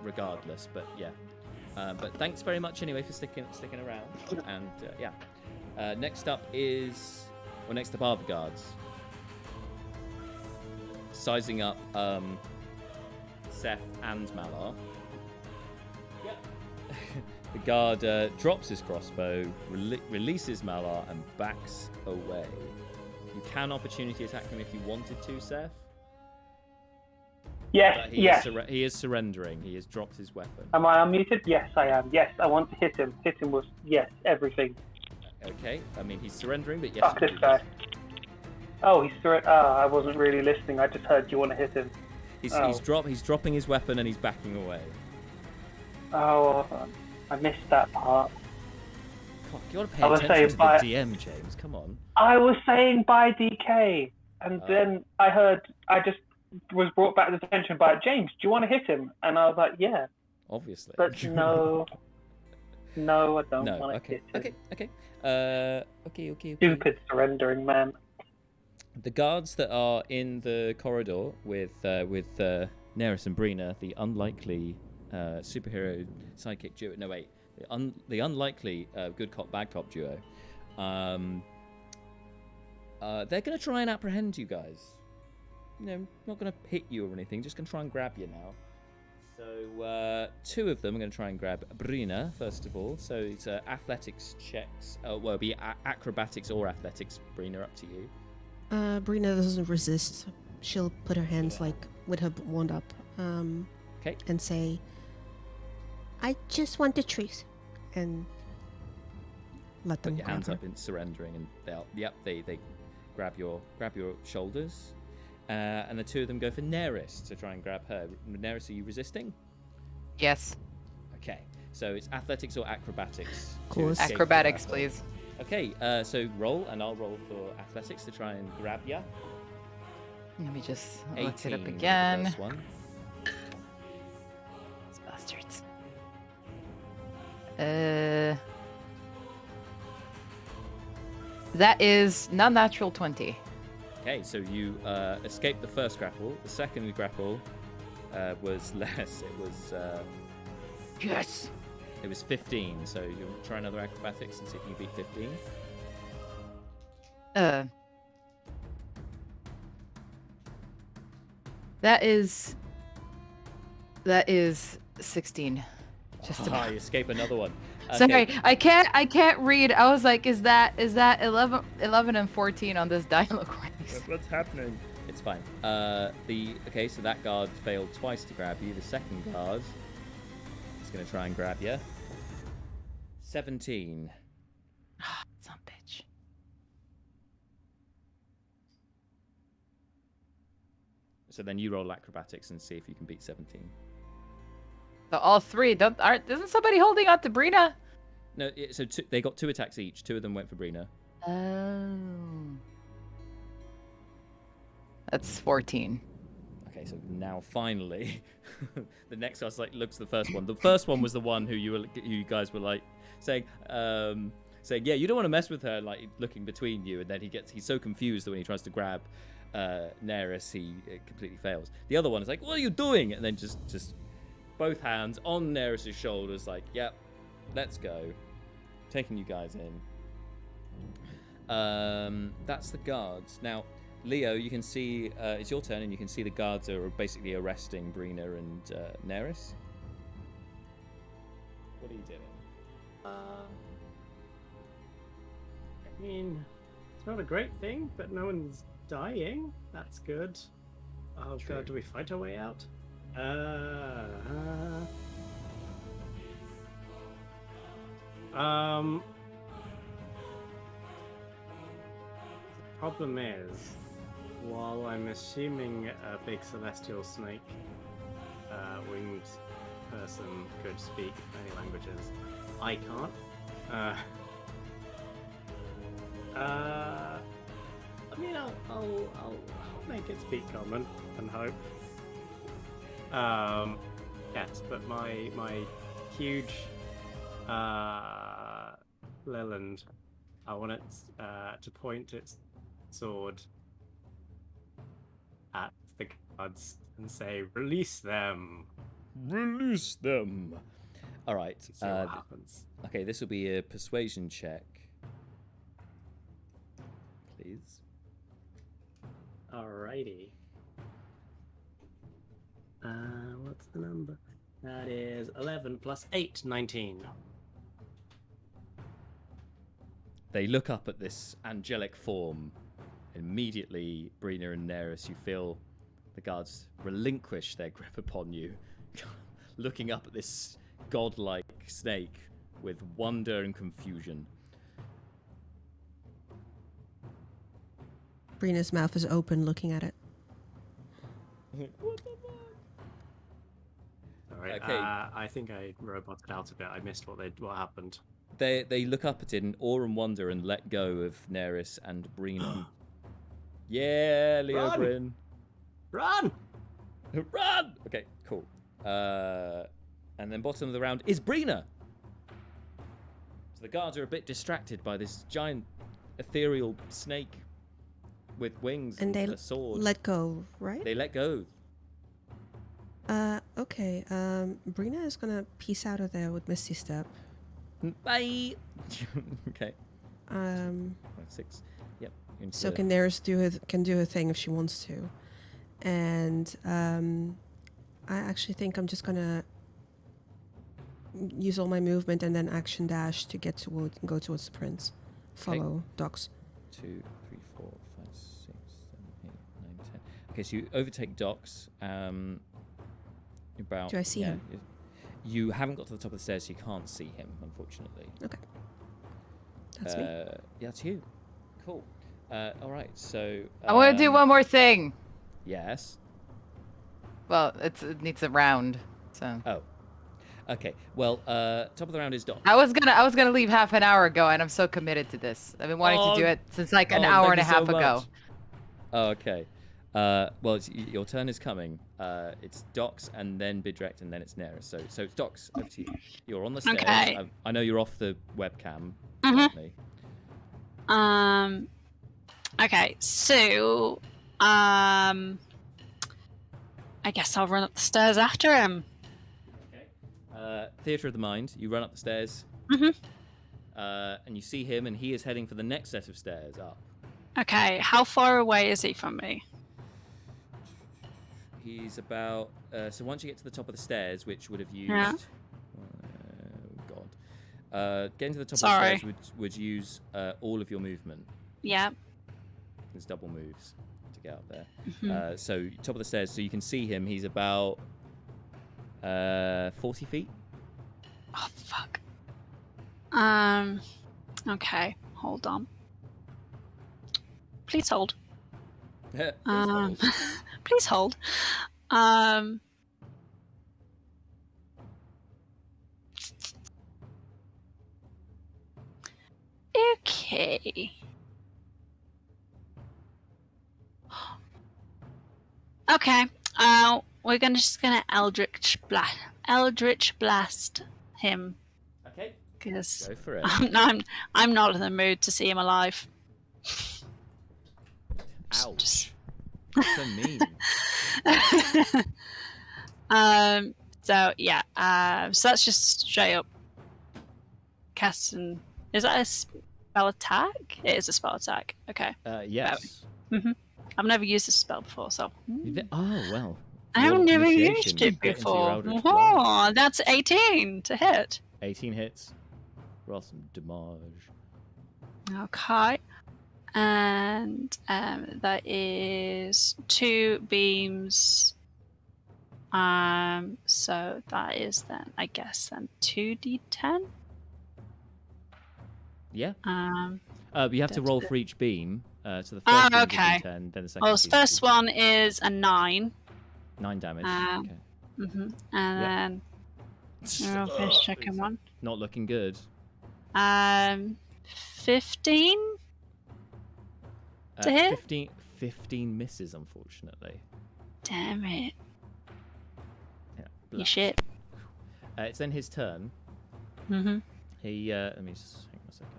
regardless. But yeah, but thanks very much anyway for sticking around. And yeah, next up are the guards. Sizing up Seth and Malar. The guard drops his crossbow, releases Malar, and backs away. You can opportunity attack him if you wanted to, Seth. Yes, But yes. he is surrendering. He has dropped his weapon. Am I unmuted? Yes, I am. Yes, I want to hit him. Hit him with, yes, everything. Okay, I mean, he's surrendering, but yes. Fuck you this do guy. Oh, he's I wasn't really listening. I just heard you want to hit him. He's Oh. he's dropping his weapon and he's backing away. Oh, I missed that part. Fuck, you want to pay I was attention to saying the DM, James. Come on. I was saying by DK, and then I was brought back to attention by James. Do you want to hit him? And I was like, yeah. Obviously. But no. No, I don't No. want to Okay. hit him. Okay. Okay. Stupid surrendering man. The guards that are in the corridor with Neris and Brina, the unlikely superhero psychic duo. No, wait. The unlikely good cop bad cop duo. They're gonna try and apprehend you guys. You know, not gonna hit you or anything. Just gonna try and grab you now. So two of them are gonna try and grab Brina first of all. So it's athletics checks. Well, it'll be acrobatics or athletics. Brina, up to you. Brina doesn't resist. She'll put her hands with her wand up. Okay. And say, "I just want the truth," and let them Put your grab hands her. up in surrendering, and they grab your shoulders, and the two of them go for Neris to try and grab her. Neris, are you resisting? Yes. Okay, so it's athletics or acrobatics. Of course. to escape the Acrobatics, grapple. please. Okay, so roll, and I'll roll for athletics to try and grab ya. Let me just 18 look it up for the again. first one. These bastards. That is non-natural 20. Okay, so you escaped the first grapple. The second grapple was less. It was Yes. it was 15. So you try another acrobatics and see if you can beat 15. That is 16. Just You about. escape another one. Sorry, I can't read. I was like, is that 11 and 14 on this dialogue race? What's happening? It's fine. So that guard failed twice to grab you. The second guard is going to try and grab you. 17. Some bitch. So then you roll acrobatics and see if you can beat 17. So all three isn't somebody holding on to Brina? No, so they got 2 attacks each. 2 of them went for Brina. Oh. That's 14. Okay, so now finally, the next guy's looks at the first one. The first one was the one who you guys were saying, yeah, you don't want to mess with her, looking between you, and then he's so confused that when he tries to grab Neris, he completely fails. The other one is like, what are you doing? And then just both hands on Neris' shoulders, yep, let's go. Taking you guys in. That's the guards. Now, Leo, you can see, it's your turn, and you can see the guards are basically arresting Brina and Neris. What are you doing? I mean, it's not a great thing, but no one's dying. That's good. Oh True. god, do we fight our way out? Problem is, while I'm assuming a big celestial snake winged person could speak many languages, I can't. I mean, I'll make it speak common and hope. Yes, but my huge Leland, I want it to point its sword at the guards and say, "Release them." Release them. All right. See what happens. Okay, this will be a persuasion check. Please. Alrighty. What's the number? That is 11 plus 8, 19. They look up at this angelic form. Immediately, Brina and Neris, you feel the guards relinquish their grip upon you, looking up at this godlike snake with wonder and confusion. Brina's mouth is open, looking at it. Alright, Okay. I think I roboted out a bit. I missed what happened. They look up at it in awe and wonder and let go of Neris and Brina. Yeah, Leo Run! Bryn. Run! Run! Okay, cool. And then bottom of the round is Brina. So the guards are a bit distracted by this giant ethereal snake with wings and they a sword. let go, right? They let go. Okay. Brina is gonna peace out of there with Misty Step. Bye. Okay. 6. Yep. So Daenerys can do her thing if she wants to, and I actually think I'm just gonna use all my movement and then action dash to go towards the prince. Follow Dox. 2, 3, 4, 5, 6, 7, 8, 9, 10. Okay, so you overtake Dox. About. Do I see him? You haven't got to the top of the stairs, so you can't see him, unfortunately. Okay. That's me. Yeah, that's you. Cool. All right, so... I want to do one more thing. Yes? Well, it needs a round, so... Oh. Okay, well, top of the round is Doc. I was gonna leave half an hour ago, and I'm so committed to this. I've been wanting to do it since like an hour and a half ago. Oh, okay. Well, your turn is coming. It's Dox, and then Bidrekt, and then it's Nera. So it's Dox, over to you. You're on the stairs. Okay. I know you're off the webcam. Mhm. Okay, so I guess I'll run up the stairs after him. Okay. Theatre of the Mind. You run up the stairs. Mhm. And you see him, and he is heading for the next set of stairs up. Okay, how far away is he from me? He's about... so once you get to the top of the stairs, which would have used... Yeah. Getting to the top Sorry. of the stairs would use all of your movement. Yeah. There's double moves to get up there. Mhm. So top of the stairs, so you can see him. He's about 40 feet. Oh, fuck. Okay, hold on. Please hold. Please hold. Please hold. Okay. Okay. We're just gonna Eldritch Blast him Okay, because go for it. I'm not in the mood to see him alive. Ouch. So mean. So yeah. So that's just straight up casting. Is that a spell attack? It is a spell attack. Okay. Yes. I've never used this spell before, so. Oh, well. I've Your never initiation, used you it get into your before. Eldritch Blast. Oh, that's 18 to hit. 18 hits. Roll some damage. Okay. And that is 2 beams. So that is then, I guess, then 2d10. Yeah. Um, you have to that's roll it. for each beam. So the first Oh, beam okay. is a D10, then the second well, the beam first is one is a 9. 9 damage. Um, Okay. And then roll for the second one. Not looking good. 15 to hit. 15 misses, unfortunately. Damn it. Yeah, You blast. shit. It's then his turn. He, let me just hang on a second.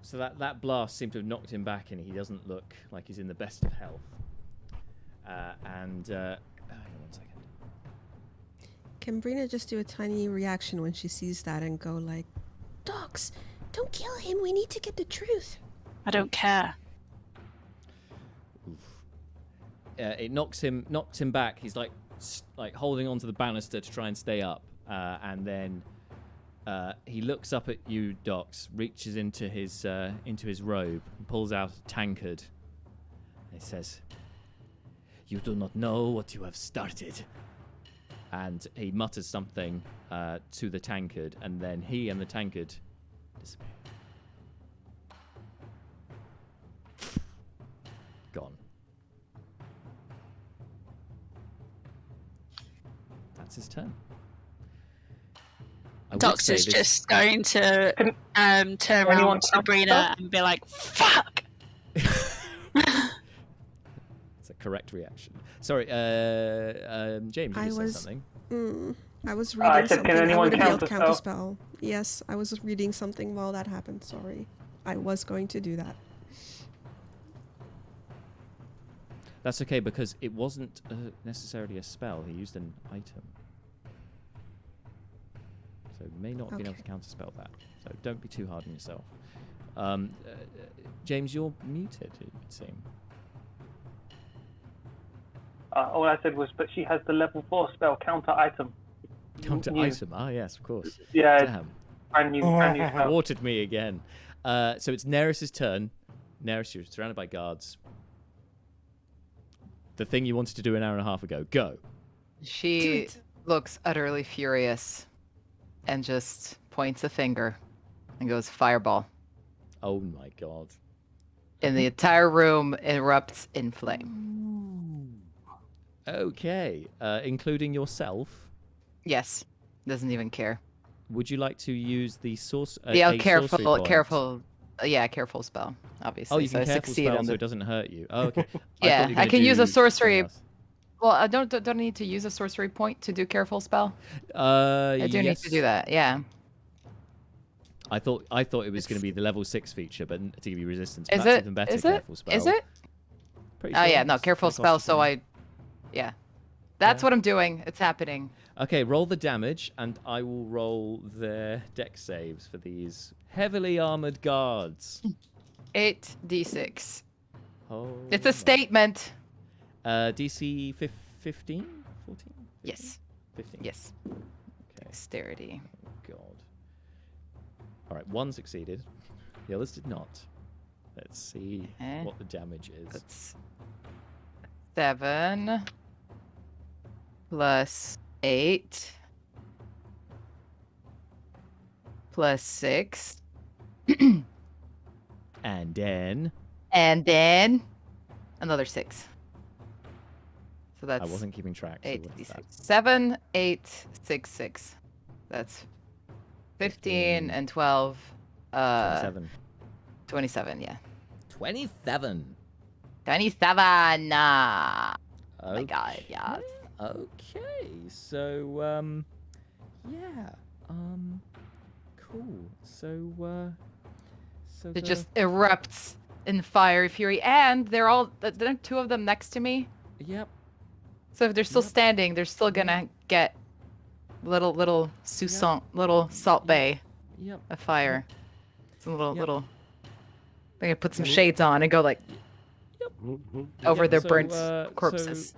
So that blast seemed to have knocked him back, and he doesn't look like he's in the best of health. Hang on 1 second. Can Brina just do a tiny reaction when she sees that and go like, Dox, don't kill him. We need to get the truth. I don't care. Oof. It knocks him back. He's like holding onto the banister to try and stay up, and then he looks up at you, Dox, reaches into his robe, and pulls out a tankard. And he says, "You do not know what you have started." And he mutters something to the tankard, and then he and the tankard disappear. Gone. That's his turn. I would Dox say is this- just going to turn anyone around to else Sabrina stop? and be like, "Fuck!" It's a correct reaction. Sorry, James, you said something. I was reading said, something. can anyone I would have yelled counterspell? counterspell. Yes, I was reading something while that happened. Sorry. I was going to do that. That's okay, because it wasn't necessarily a spell. He used an item. So may not be able to counterspell that. So don't be too hard on yourself. James, you're muted, it would seem. All I said was, but she has the level 4 spell counter item. Counter item. Ah, yes, of course. Yeah. Damn. Brand new spell. Watered me again. So it's Neris's turn. Neris, you're surrounded by guards. The thing you wanted to do an hour and a half ago. Go. She looks utterly furious and just points a finger and goes, fireball. Oh my god. And the entire room erupts in flame. Okay. Including yourself. Yes. Doesn't even care. Would you like to use the source? Yeah, a careful, sorcery point? careful. Yeah, careful spell, obviously. Oh, you can so I careful succeed spell on so the... it doesn't hurt you. Oh, okay. Yeah, I can use a sorcery. Else. Well, I don't need to use a sorcery point to do careful spell. I do need to do that. Yeah. I thought it was going to be the level 6 feature, but to give you resistance. Is that's it? even better. Is Careful it? spell. Is it? Pretty Oh sure yeah, no, it's careful pretty spell. close to So the same. yeah, that's what I'm doing. It's happening. Okay, roll the damage, and I will roll their dex saves for these heavily armored guards. 8d6. Oh, It's a statement. DC 15? 14? Yes. 15. Yes. Okay. Dexterity. Oh, God. All right, one succeeded. The others did not. Let's see what the damage is. That's 7 plus 8 plus 6. And then another 6. So that's I wasn't keeping track. So 8d6. 7, 8, 6, 6. That's 15 and 12. 27. 27, yeah. 27. 27. Oh Okay. my god, yeah. Okay. So yeah. Cool. So It just erupts in fiery fury, and there are 2 of them next to me. Yep. So if they're still standing, they're still gonna get little Sousson, little Salt Bay of fire. It's a little. They're gonna put some shades on and go like over their burnt corpses.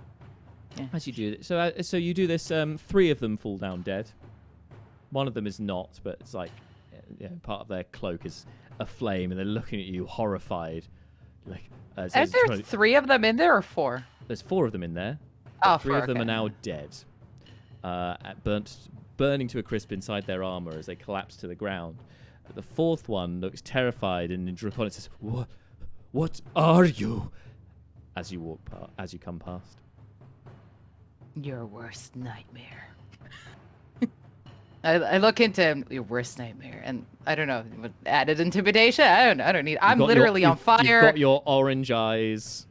Yeah. As you do this, so you do this. 3 of them fall down dead. One of them is not, but it's like part of their cloak is aflame, and they're looking at you horrified. Like, Are there 3 of them in there or 4? There's 4 of them in there. Oh, 3 of them okay. are now dead, burning to a crisp inside their armor as they collapse to the ground. The 4th one looks terrified, and in Draconic says, "What are you?" As you come past. Your worst nightmare. I look into him, your worst nightmare, and I don't know, added intimidation. I don't need. I'm literally on fire. You've got your orange eyes.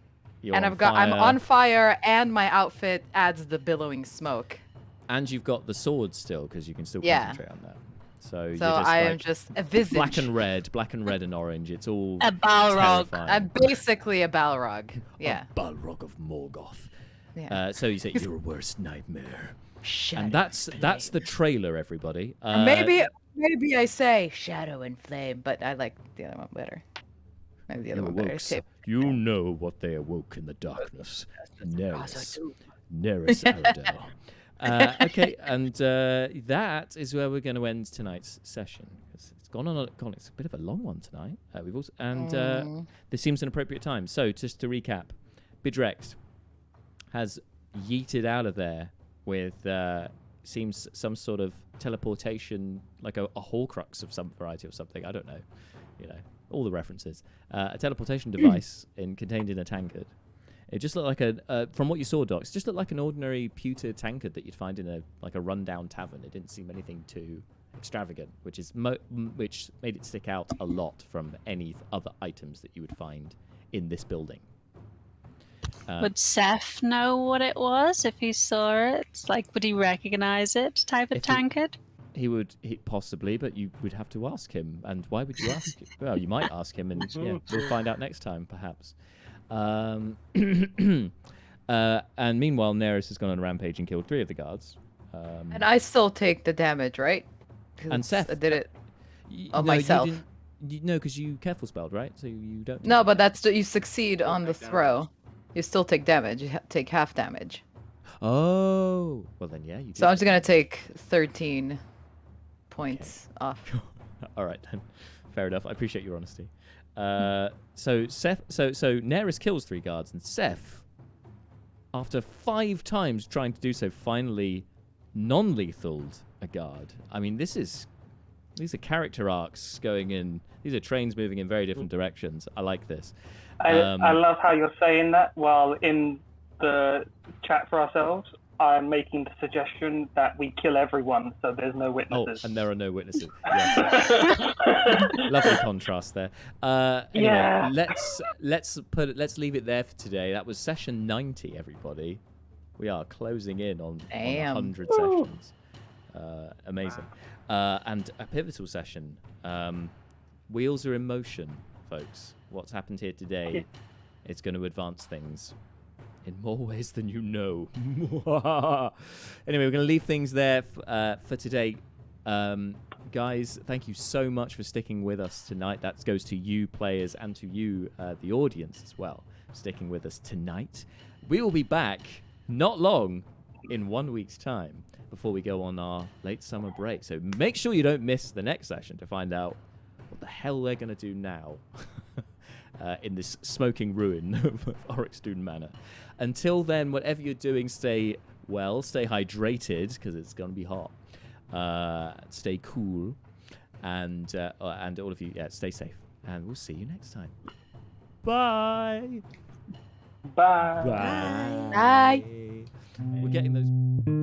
I'm on fire, and my outfit adds the billowing smoke. And you've got the sword still, because you can still concentrate on that. So you're just I am just a visage. black and red and orange. It's all A Balrog. terrifying. I'm basically a Balrog. Yeah. A Balrog of Morgoth. Yeah. So you say your worst nightmare. Shadow And that's the trailer, everybody. Or maybe I say shadow and flame, but I like the other one better. Maybe the other one better. You know what they awoke in the darkness. Neris Aradel. Okay, and that is where we're going to end tonight's session. It's gone on. It's a bit of a long one tonight. We've also this seems an appropriate time. So just to recap, Bidrekt has yeeted out of there with seems some sort of teleportation, like a Horcrux of some variety of something. I don't know. All the references. A teleportation device contained in a tankard. It just looked like from what you saw, Docs, it just looked like an ordinary pewter tankard that you'd find in a rundown tavern. It didn't seem anything too extravagant, which made it stick out a lot from any other items that you would find in this building. Would Seth know what it was if he saw it? Like, would he recognize it? Type of If he- tankard? He would possibly, but you would have to ask him. And why would you ask? Well, you might ask him, and yeah, we'll find out next time, perhaps. And meanwhile, Neris has gone on a rampage and killed 3 of the guards. And I still take the damage, right? 'Cause And Seth, I did it. No, myself. No, because you careful spelled, right? So you don't. do No, that. but that's you succeed on the take throw. You still take damage. You take half damage. Oh, well then, yeah, you. So do. I'm just gonna take 13 points off. All right then, fair enough. I appreciate your honesty. So Neris kills 3 guards, and Seth, after 5 times trying to do so, finally non-lethaled a guard. I mean, these are character arcs going in. These are trains moving in very different directions. I like this. I love how you're saying that while in the chat for ourselves, I'm making the suggestion that we kill everyone so there's no Oh, witnesses. and there are no witnesses. Yes. Lovely contrast there. Anyway, Yeah. let's leave it there for today. That was session 90, everybody. We are closing in on Damn. 100 sessions. Amazing. And a pivotal session. Wheels are in motion, folks. What's happened here today is going to advance things in more ways than you know. Anyway, we're going to leave things there for today. Guys, thank you so much for sticking with us tonight. That goes to you players and to you, the audience as well, sticking with us tonight. We will be back not long in 1 week's time before we go on our late summer break. So make sure you don't miss the next session to find out what the hell they're going to do now in this smoking ruin of Oryxdoon Manor. Until then, whatever you're doing, stay well, stay hydrated, because it's going to be hot. Stay cool, and all of you, stay safe. And we'll see you next time. Bye. Bye. Bye. Bye. We're getting those...